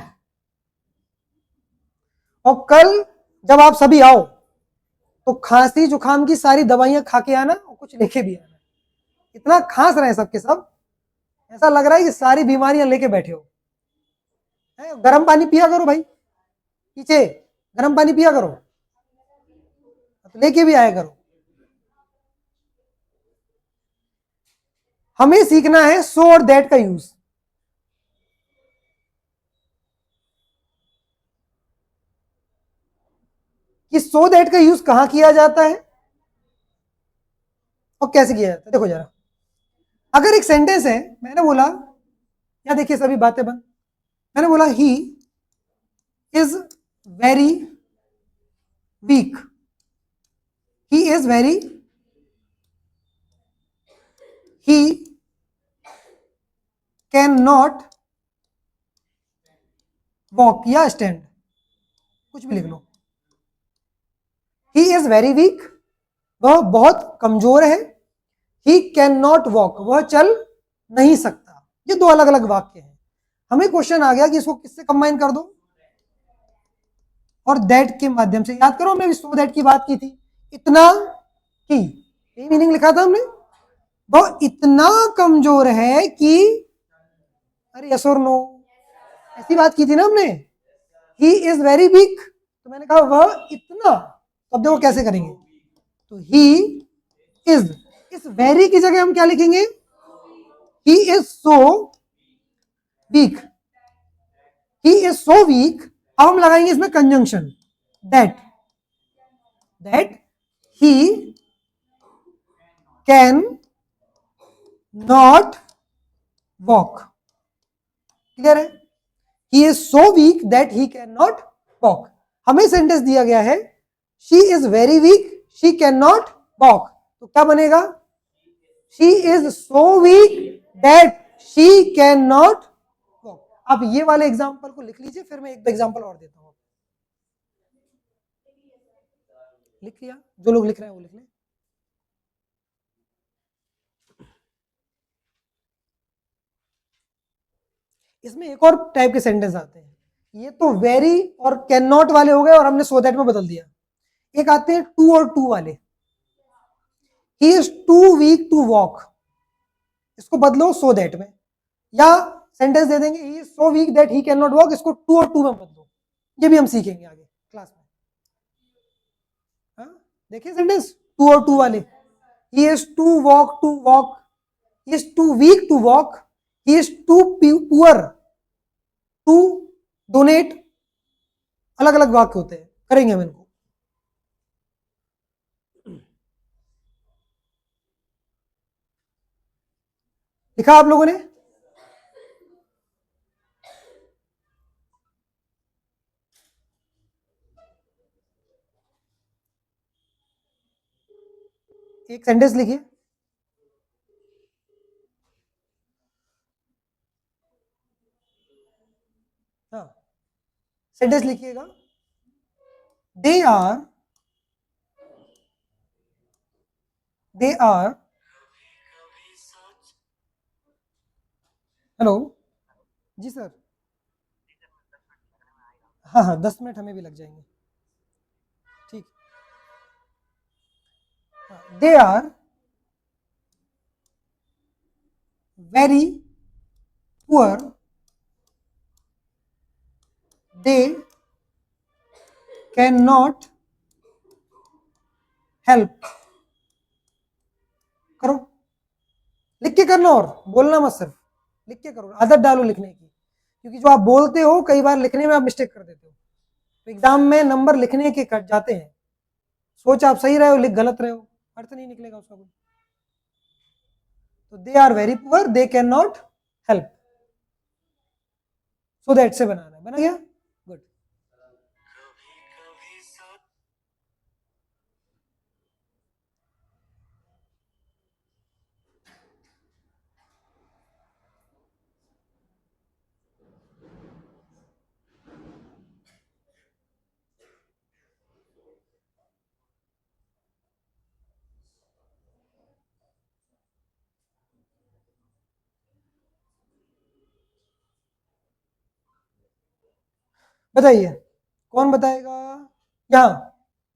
और कल जब आप सभी आओ तो खांसी जुकाम की सारी दवाइयां खा के आना और कुछ लेके भी आना। इतना खांस रहे सबके सब, ऐसा लग रहा है कि सारी बीमारियां लेके बैठे हो। गर्म पानी पिया करो भाई, पीछे गर्म पानी पिया करो, लेके भी आया करो। हमें सीखना है सो और दैट का यूज। कि सो दैट का यूज कहां किया जाता है और कैसे किया जाता है। देखो जरा, अगर एक सेंटेंस है, मैंने बोला, या देखिए सभी बातें बंद, मैंने बोला he is very week, he is very, he can not walk या स्टैंड, कुछ भी लिख लो। ही इज वेरी वीक, वह बहुत कमजोर है। ही कैन नॉट वॉक, वह चल नहीं सकता। ये दो अलग अलग वाक्य हैं। हमें क्वेश्चन आ गया कि इसको किससे कंबाइन कर दो, और दैट के माध्यम से। याद करो हमने सो दैट की बात की थी, इतना की, यही मीनिंग लिखा था हमने। वह इतना कमजोर है कि, अरे यस और नो, ऐसी बात की थी ना हमने। ही इज वेरी वीक, तो मैंने कहा वह इतना, तो अब देखो कैसे करेंगे। तो ही इज, इस वेरी की जगह हम क्या लिखेंगे, he is so weak, he is so weak. अब हम लगाएंगे इसमें conjunction that, that he can not walk. Clear है, he is so weak that he can not walk. हमें सेंटेंस दिया गया है she is very weak, she can not walk, तो क्या बनेगा, she is so weak that she can not walk. आप ये वाले एग्जाम्पल को लिख लीजिए, फिर मैं एक एग्जाम्पल और देता हूं। लिख लिया, जो लोग लिख रहे हैं वो लिख लें। इसमें एक और टाइप के सेंटेंस आते हैं, ये तो वेरी और कैन नॉट वाले हो गए और हमने सो दैट में बदल दिया। एक आते हैं टू और टू वाले, he is too weak to walk, इसको बदलो सो दैट में, या सेंटेंस दे देंगे he is so weak that he can not walk, इसको टू और टू में बदलो। ये भी हम सीखेंगे आगे क्लास में। देखिए सेंटेंस टू और टू वाले, he is too walk, he is too weak to walk, he is too poor to donate। अलग अलग वाक्य होते हैं, करेंगे हम इनको। लिखा आप लोगों ने, एक सेंटेंस लिखिए। हाँ, सेंटेंस लिखिएगा, they are hello ji sir, हाँ हाँ 10 मिनट हमें भी लग जाएंगे, ठीक। They are very poor, they can not help. करो, लिख के करना, और बोलना मत, सिर्फ लिख के करो, आदत डालो लिखने की, क्योंकि जो आप बोलते हो कई बार लिखने में आप मिस्टेक कर देते हो, तो एग्जाम में नंबर लिखने के कट जाते हैं। सोच आप सही रहे हो, लिख गलत रहे हो, अर्थ नहीं निकलेगा उसका कोई। तो they are very poor, they can not help, so that से बनाना है, बना गया, गुड। बताइए कौन बताएगा? यहाँ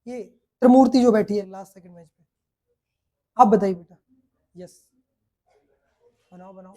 ये त्रिमूर्ति जो बैठी है लास्ट सेकंड मैच पे, आप बताइए बेटा। यस, बनाओ बनाओ।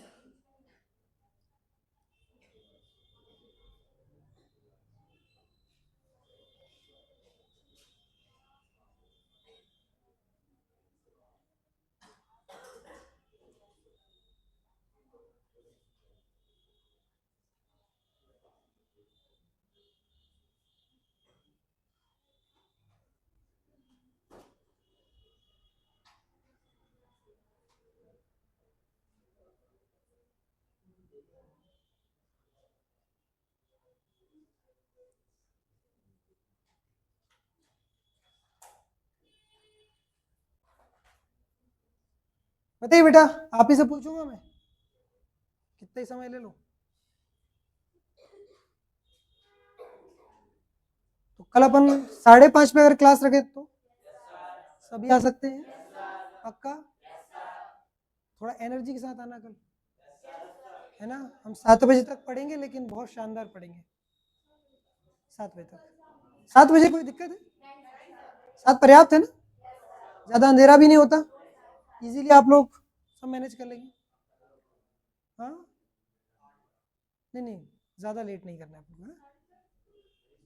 बताइए बेटा, आप ही से पूछूंगा मैं, कितना ही समय ले लो। तो कल अपन 5:30 पे अगर क्लास रखे तो सभी आ सकते हैं? पक्का? थोड़ा एनर्जी के साथ आना कल, है ना? हम 7 बजे तक पढ़ेंगे, लेकिन बहुत शानदार पढ़ेंगे। 7 बजे तक, 7 बजे कोई दिक्कत है? 7 पर्याप्त है ना? ज्यादा अंधेरा भी नहीं होता, इजीली आप लोग सब मैनेज कर लेंगे। हाँ, नहीं नहीं, ज्यादा लेट नहीं करना है आपको, है ना?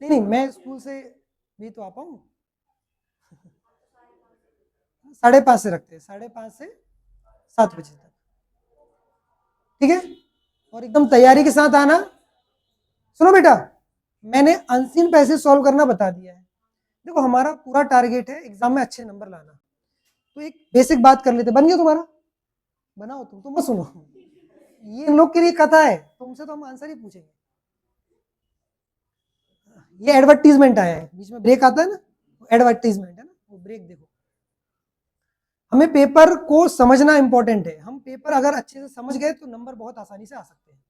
नहीं नहीं, मैं स्कूल से भी तो आ पाऊँ। 5:30 से रखते हैं, 5:30 से 7 बजे तक, ठीक है? और एकदम तैयारी के साथ आना। सुनो बेटा, मैंने अनसीन पैसे सॉल्व करना बता दिया है। देखो, हमारा पूरा टारगेट है एग्जाम में अच्छे नंबर लाना। तो एक बेसिक बात कर लेते, बन गया तुम्हारा? बनाओ तुम मत सुनो, ये इन लोग के लिए कथा है, तुमसे तो हम आंसर ही पूछेंगे। ये एडवर्टीजमेंट आया है, बीच में ब्रेक आता है ना, एडवर्टीजमेंट है ना, वो ब्रेक देखो। हमें पेपर को समझना इंपॉर्टेंट है। हम पेपर अगर अच्छे से समझ गए तो नंबर बहुत आसानी से आ सकते हैं।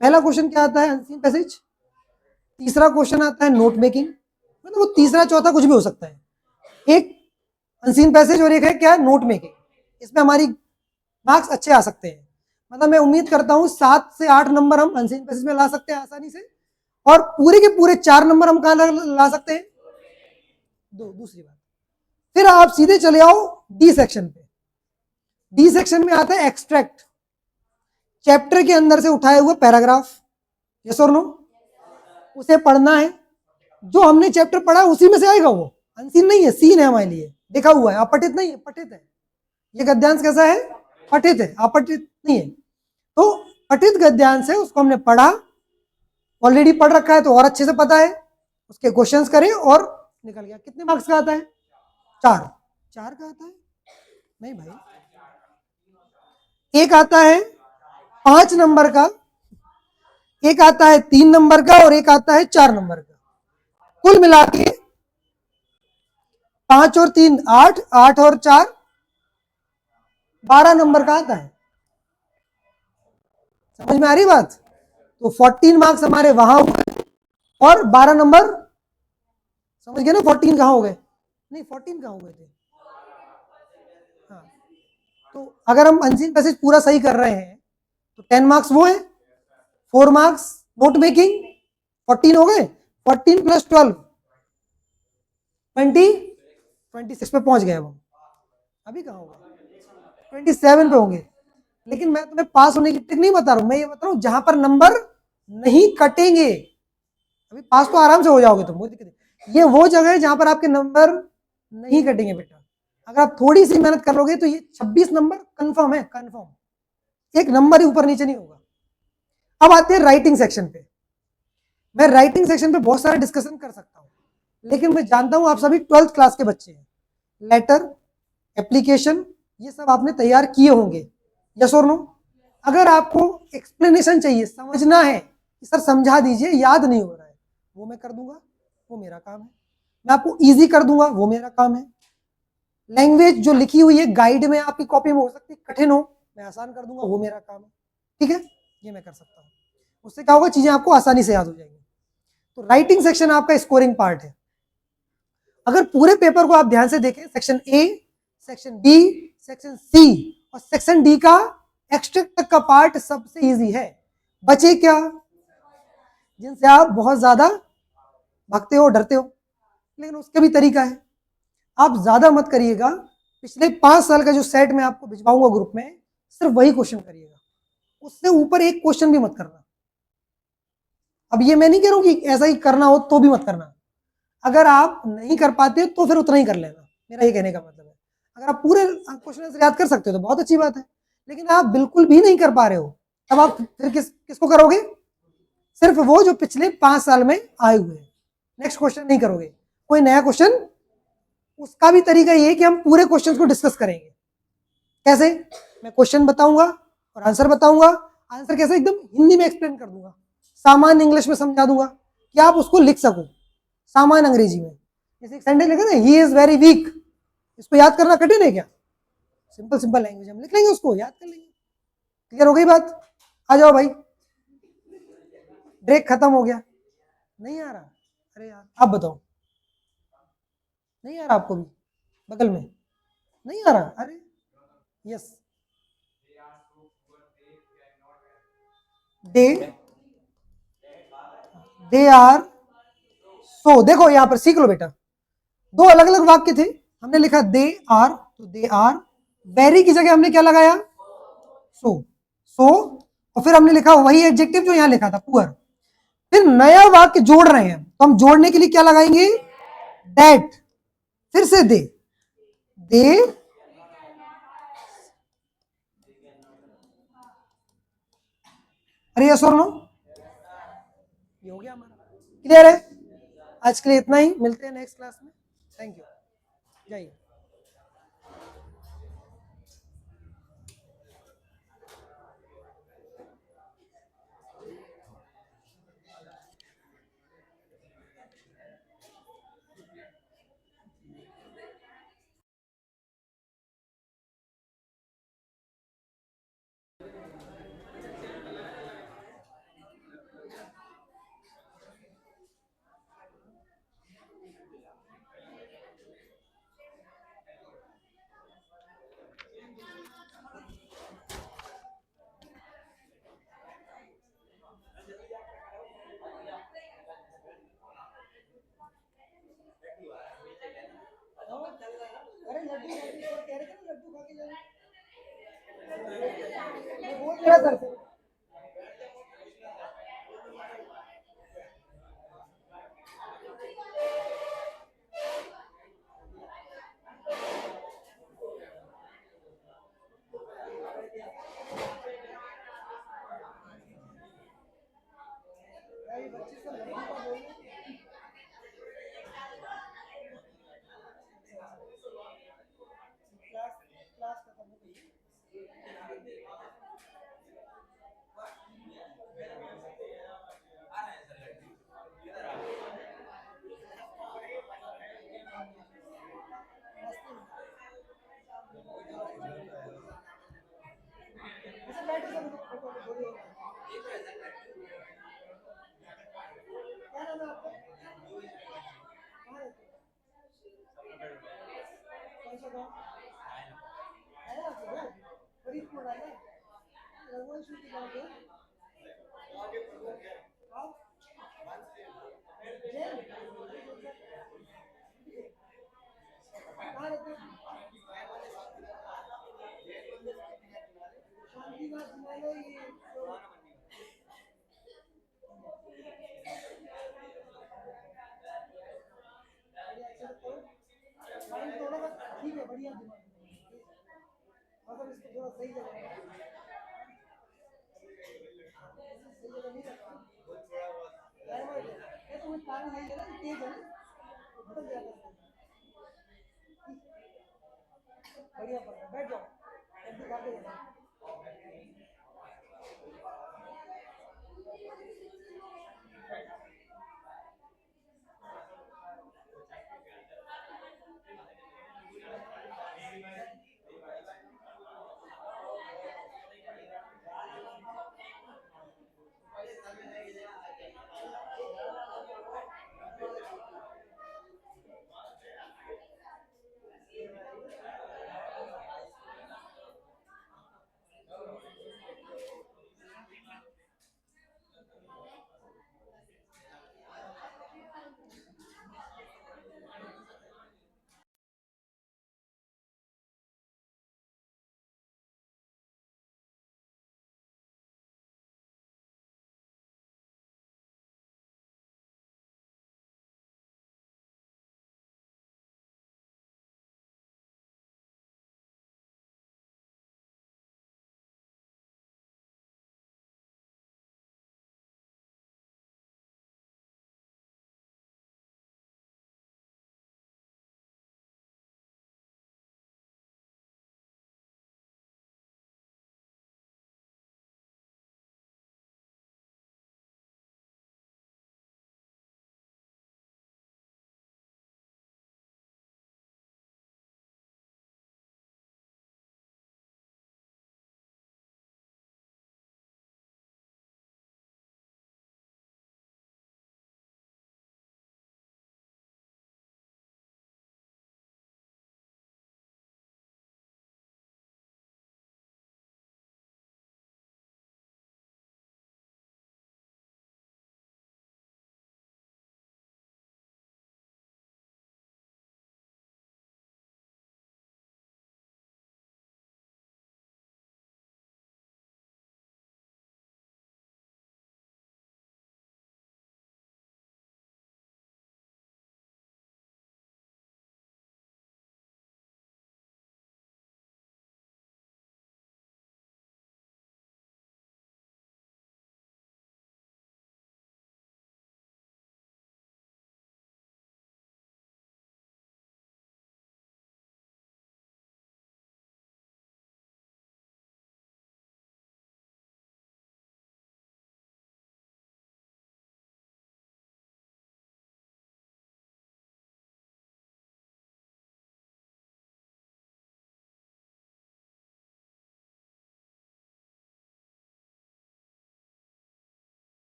पहला क्वेश्चन क्या आता है? Unseen passage. तीसरा क्वेश्चन आता है नोट मेकिंग, मतलब वो तीसरा चौथा कुछ भी हो सकता है। एक अनसीन पैसेज और एक है क्या? Note making. इसमें हमारी मार्क्स अच्छे आ सकते हैं। मतलब मैं उम्मीद करता हूं 7 से 8 नंबर हम अनसीन पैसेज में ला सकते हैं आसानी से, और पूरे के पूरे 4 नंबर हम कहां ला सकते हैं? दूसरी बात, फिर आप सीधे चले आओ डी सेक्शन पे। डी सेक्शन में आता है एक्सट्रैक्ट, चैप्टर के अंदर से उठाए हुए पैराग्राफ। यस और नो? उसे पढ़ना है, जो हमने चैप्टर पढ़ा उसी में से आएगा वो, अनसीन नहीं है, सीन है हमारे लिए, देखा हुआ है। अपठित नहीं है, पठित है। ये गद्यांश कैसा है? पठित है, अपठित नहीं है। तो पठित गद्यांश है, उसको हमने पढ़ा, ऑलरेडी पढ़ रखा है तो और अच्छे से पता है, उसके क्वेश्चंस करें और निकल गया। कितने मार्क्स का आता है? 4। 4 का आता है? नहीं भाई, एक आता है 5 नंबर का, एक आता है 3 नंबर का, और एक आता है 4 नंबर का। कुल मिला के 5 और 3 8, 8 और 4 12 नंबर का आता है। समझ में आ रही बात? तो 14 मार्क्स हमारे वहां हुए और 12 नंबर, समझ गए ना? 14 कहां हो गए? नहीं, 14 कहां हुए थे? हाँ, तो अगर हम अनसीन पैसेज पूरा सही कर रहे हैं तो 10 मार्क्स वो है, 4 मार्क्स नोट मेकिंग, 14 हो गए। 14 प्लस 12 26 पे पहुंच गए हम। अभी कहां होगा? 27 पे होंगे। लेकिन मैं तुम्हें पास होने की ट्रिक नहीं बता रहा हूं, मैं ये बता रहा हूं जहां पर नंबर नहीं कटेंगे। अभी पास तो आराम से हो जाओगे तुम, ये वो जगह है जहां पर आपके नंबर नहीं कटेंगे बेटा। अगर आप थोड़ी सी मेहनत कर लोगे तो ये 26 नंबर कंफर्म है, कंफर्म। एक नंबर ही ऊपर नीचे नहीं होगा। अब आते हैं राइटिंग सेक्शन पे। मैं राइटिंग सेक्शन पे बहुत सारा डिस्कशन कर सकता हूं, लेकिन मैं जानता हूं आप सभी 12th क्लास के बच्चे हैं। लेटर, एप्लीकेशन, ये सब आपने तैयार किए होंगे। यस और नो? अगर आपको एक्सप्लेनेशन चाहिए, समझना है कि सर समझा दीजिए, याद नहीं हो रहा है, वो मैं कर दूंगा, वो मेरा काम है। मैं आपको इजी कर दूंगा, वो मेरा काम है। लैंग्वेज जो लिखी हुई है गाइड में आपकी कॉपी में हो सकती है कठिन हो, मैं आसान कर दूंगा, वो मेरा काम है। ठीक है, ये मैं कर सकता हूँ। उससे क्या होगा? चीजें आपको आसानी से याद हो जाएंगी। तो राइटिंग सेक्शन आपका स्कोरिंग पार्ट है। अगर पूरे पेपर को आप ध्यान से देखें, section A, section B, section C और सेक्शन डी का एक्सट्रैक्ट तक का पार्ट सबसे इजी है। बचे क्या? जिनसे आप बहुत ज्यादा भागते हो, डरते हो, लेकिन उसका भी तरीका है। आप ज्यादा मत करिएगा, पिछले 5 साल का जो सेट मैं आपको भिजवाऊंगा ग्रुप में, सिर्फ वही क्वेश्चन करिएगा, उससे ऊपर एक क्वेश्चन भी मत करना। अब ये मैं नहीं कह रहा हूं कि ऐसा ही करना हो तो भी मत करना, अगर आप नहीं कर पाते तो फिर उतना ही कर लेना, मेरा ये कहने का मतलब है। अगर आप पूरे क्वेश्चन याद कर सकते हो तो बहुत अच्छी बात है, लेकिन आप बिल्कुल भी नहीं कर पा रहे हो, तब आप फिर किसको करोगे? सिर्फ वो जो पिछले 5 साल में आए हुए हैं। नेक्स्ट क्वेश्चन नहीं करोगे, कोई नया क्वेश्चन। उसका भी तरीका ये है कि हम पूरे क्वेश्चन को डिस्कस करेंगे। कैसे? मैं क्वेश्चन बताऊंगा और आंसर बताऊंगा, आंसर कैसे एकदम हिंदी में एक्सप्लेन कर दूंगा, सामान्य इंग्लिश में समझा दूंगा कि आप उसको लिख सको सामान्य अंग्रेजी में। जैसे एक सेंटेंस लिखा ना, ही इज वेरी वीक, इसको याद करना कठिन है क्या? सिंपल सिंपल लैंग्वेज हम लिख लेंगे, उसको याद कर लेंगे। क्लियर हो गई बात? आ जाओ भाई, ब्रेक खत्म हो गया, नहीं आ रहा? अरे यार आप बताओ, नहीं आ रहा आपको भी? बगल में नहीं आ रहा? अरे yes, they they are so. देखो यहां पर सीख लो बेटा, दो अलग अलग वाक्य थे, हमने लिखा दे आर, तो दे आर, वेरी की जगह हमने क्या लगाया? सो। सो और फिर हमने लिखा वही एडजेक्टिव जो यहां लिखा था, पुअर। फिर नया वाक्य जोड़ रहे हैं, तो हम जोड़ने के लिए क्या लगाएंगे? दैट। फिर से दे, दे, अरे यस और नो, ये हो गया हमारा। क्लियर है? आज के लिए इतना ही, मिलते हैं नेक्स्ट क्लास में। थैंक यू, जय। अरे लड्डू कह रहे थे ना, लड्डू खा के जाना, मैं बोल रहा सर से। बच्चे से लड्डू का बोल रहे हैं। क्लास क्लास खत्म हो गई। ऐसे बैठ के फोटो थोड़ी होगा। क्या नाम है आपका? कहाँ रहते हो? कौन सा गाँव? आया आपको घर? फरीदपुर आया? रघुवंशी के गाँव पे? आप? जैन? कहाँ रहते हो? शांतिनाथ हिमालय, ये बढ़िया, अच्छा तो माइंड थोड़ा सा ठीक है, बढ़िया दिमाग है। मतलब इसको थोड़ा सही जगह सही जगह नहीं रखा, डाइवर्ट है। ये तो मैं कारण यही है ना, तेज है ना, तो भटक जाता है। बढ़िया पढ़ना, बैठ जाओ, लड्डू खा के जाना।